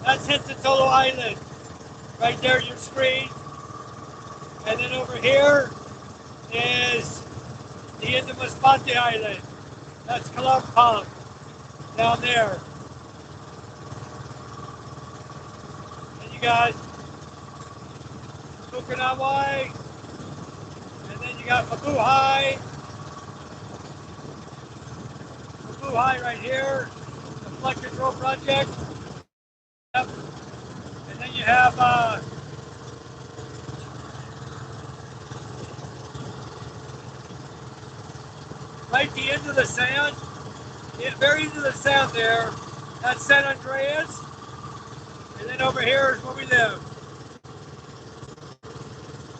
That's Hensatolo Island. Right there on your screen. And then over here is the end of Masbate Island. That's Kalampang down there. And you got Pukanawai. And then you got Mabuhay. Mabuhay right here. flood control project. Yep. And then you have right the end of the sand, very into the sand there. That's San Andreas. And then over here is where we live.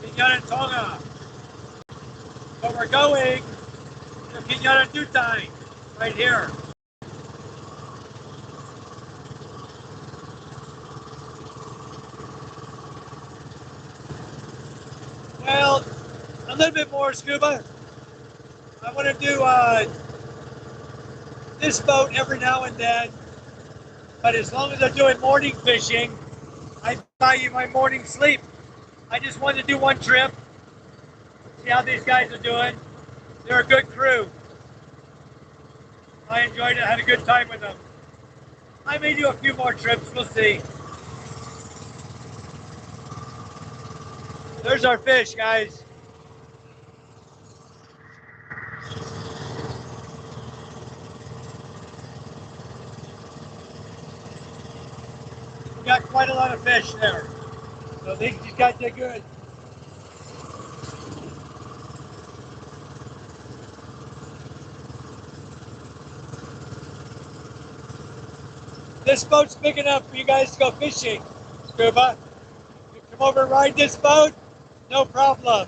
Pinata Tonga. But we're going to Pinata Dutai right here. Well, a little bit more scuba. I want to do this boat every now and then, but as long as I'm doing morning fishing, I value my morning sleep. I just wanted to do one trip, see how these guys are doing. They're a good crew. I enjoyed it, had a good time with them. I may do a few more trips, we'll see. There's our fish, guys. We got quite a lot of fish there. So these guys did good. This boat's big enough for you guys to go fishing, Scuba. You come over and ride this boat, no problem.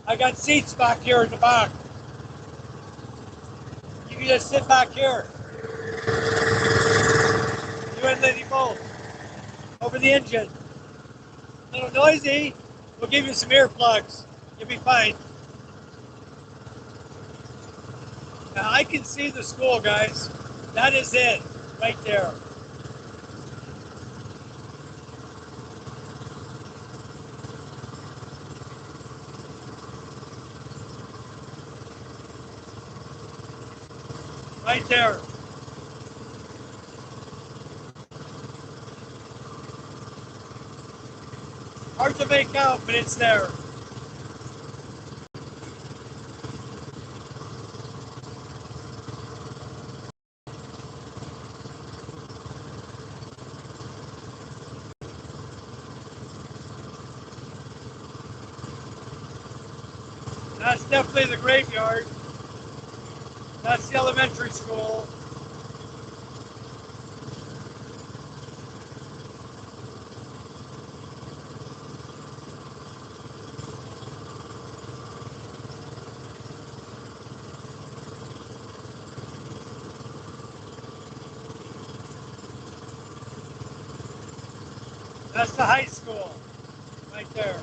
I got seats back here in the back. You can just sit back here. You and Lady both. Over the engine. A little noisy. We'll give you some earplugs. You'll be fine. Now I can see the school, guys. That is it, right there. Right there. Hard to make out, but it's there. That's definitely the graveyard. That's the elementary school. That's the high school, right there.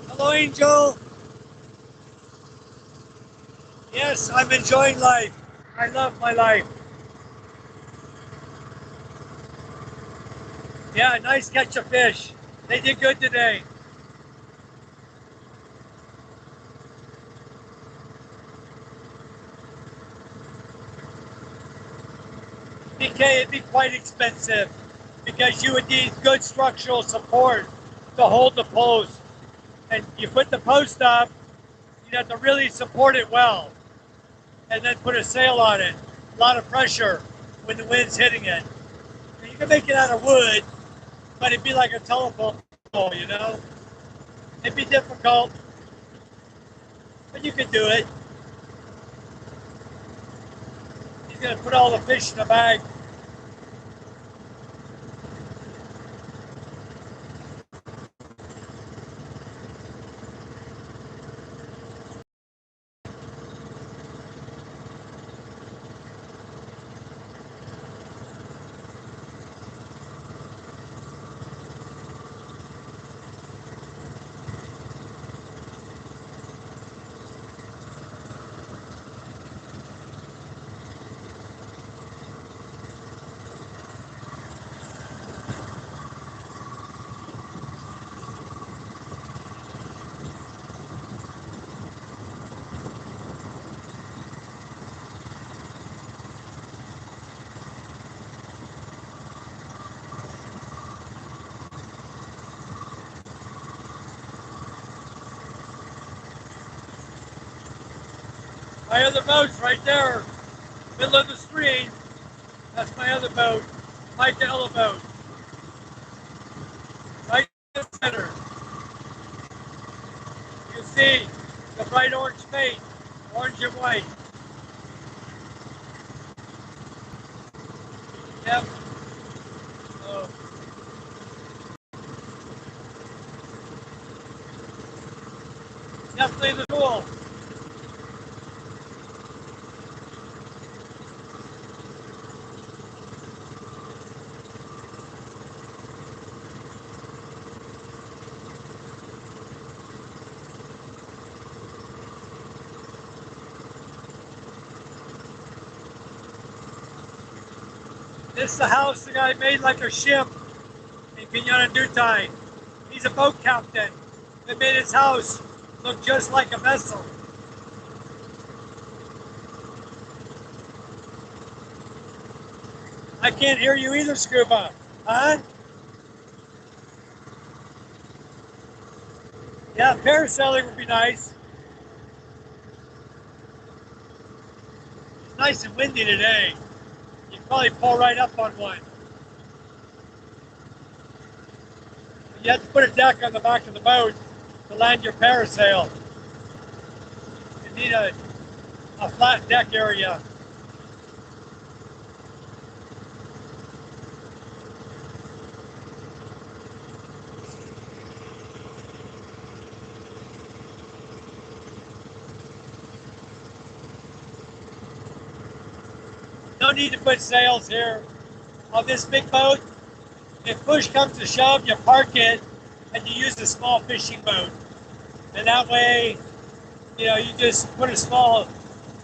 Hello, Angel. Yes, I'm enjoying life. I love my life. Yeah, nice catch of fish. They did good today. BK, it'd be quite expensive because you would need good structural support to hold the post. And you put the post up, you'd have to really support it well. And then put a sail on it. A lot of pressure when the wind's hitting it. And you can make it out of wood, but it'd be like a telephone pole, you know? It'd be difficult, but you could do it. He's gonna put all the fish in a bag. My other boat's right there, middle of the stream. That's my other boat, Michaela boat. Right in the center. You can see the bright orange paint, orange and white. Yep. So, definitely the tool. This is the house the guy made like a ship in Dutai. He's a boat captain that made his house look just like a vessel. I can't hear you either, Scuba. Huh? Yeah, parasailing would be nice. It's nice and windy today. You can probably pull right up on one. You have to put a deck on the back of the boat to land your parasail. You need a flat deck area. No need to put sails here. On this big boat, if push comes to shove, you park it and you use a small fishing boat. And that way, you just put a sail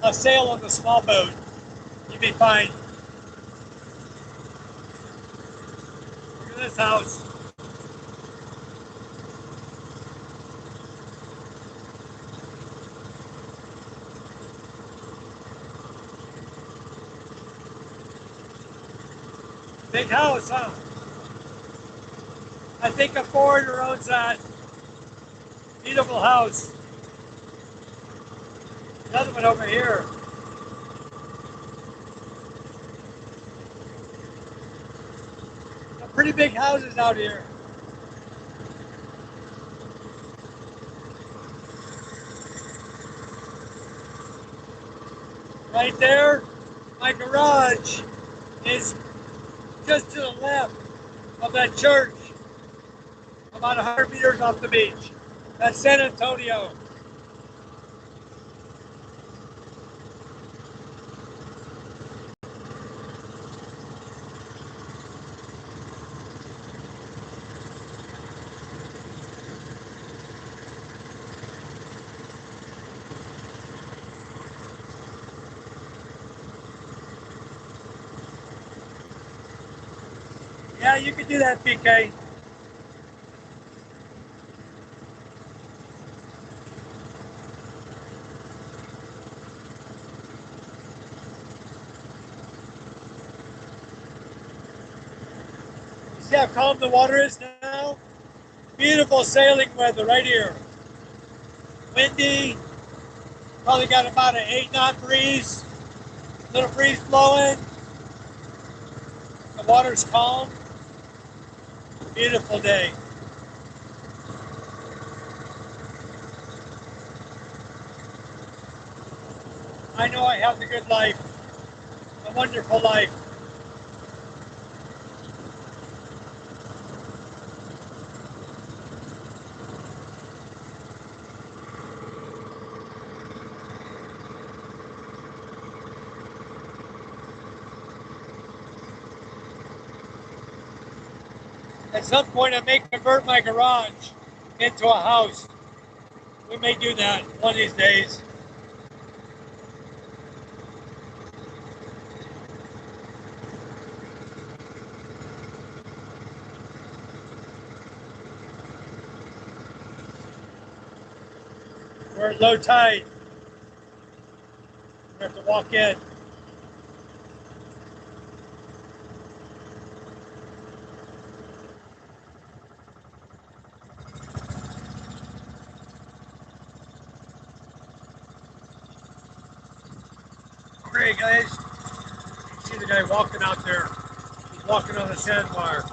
on the small boat. You'll be fine. Look at this house. Big house, huh? I think a foreigner owns that. Beautiful house. Another one over here. Some pretty big houses out here. Right there, my garage is just to the left of that church, about 100 meters off the beach. That's San Antonio. Yeah, you can do that, PK. See how calm the water is now? Beautiful sailing weather right here. Windy, probably got about an 8-knot breeze. Little breeze blowing. The water's calm. Beautiful day. I know I have the good life, a wonderful life. At some point, I may convert my garage into a house. We may do that one of these days. We're at low tide. We have to walk in. Anyway, guys, you see the guy walking out there. He's walking on the sandbar.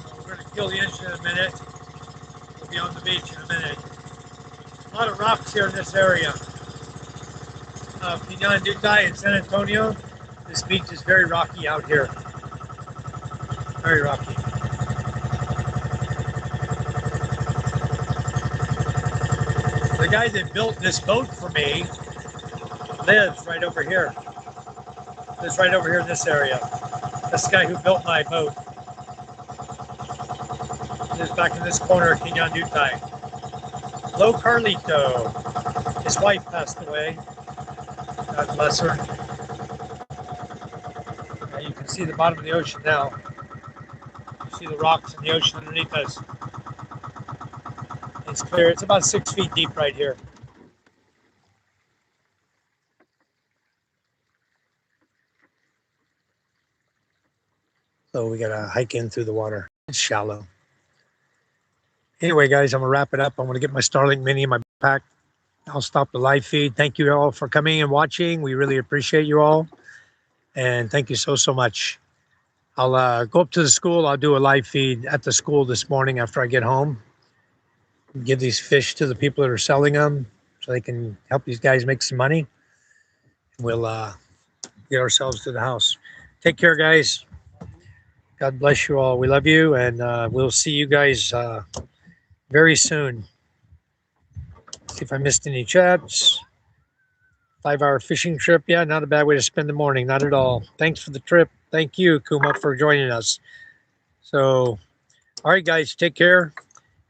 So we're going to kill the engine in a minute. We'll be on the beach in a minute. A lot of rocks here in this area. Pinan Dutai in San Antonio. This beach is very rocky out here. Very rocky. The guy that built this boat for me lives right over here. Lives right over here in this area. That's the guy who built my boat. Lives back in this corner of Pinan Dutai. Hello, Carlito. His wife passed away. God bless her. You can see the bottom of the ocean now. You see the rocks in the ocean underneath us. It's clear. It's about 6 feet deep right here. So we gotta hike in through the water. It's shallow. Anyway, guys, I'm gonna wrap it up. I'm gonna get my Starlink Mini in my backpack. I'll stop the live feed. Thank you all for coming and watching. We really appreciate you all. And thank you so much. I'll go up to the school. I'll do a live feed at the school this morning after I get home. Give these fish to the people that are selling them so they can help these guys make some money. We'll get ourselves to the house. Take care, guys. God bless you all. We love you, and we'll see you guys very soon. See if I missed any chats. 5-hour fishing trip. Yeah, not a bad way to spend the morning. Not at all. Thanks for the trip. Thank you, Kuma, for joining us. So, all right, guys, take care.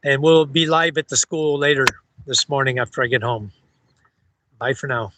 And we'll be live at the school later this morning after I get home. Bye for now.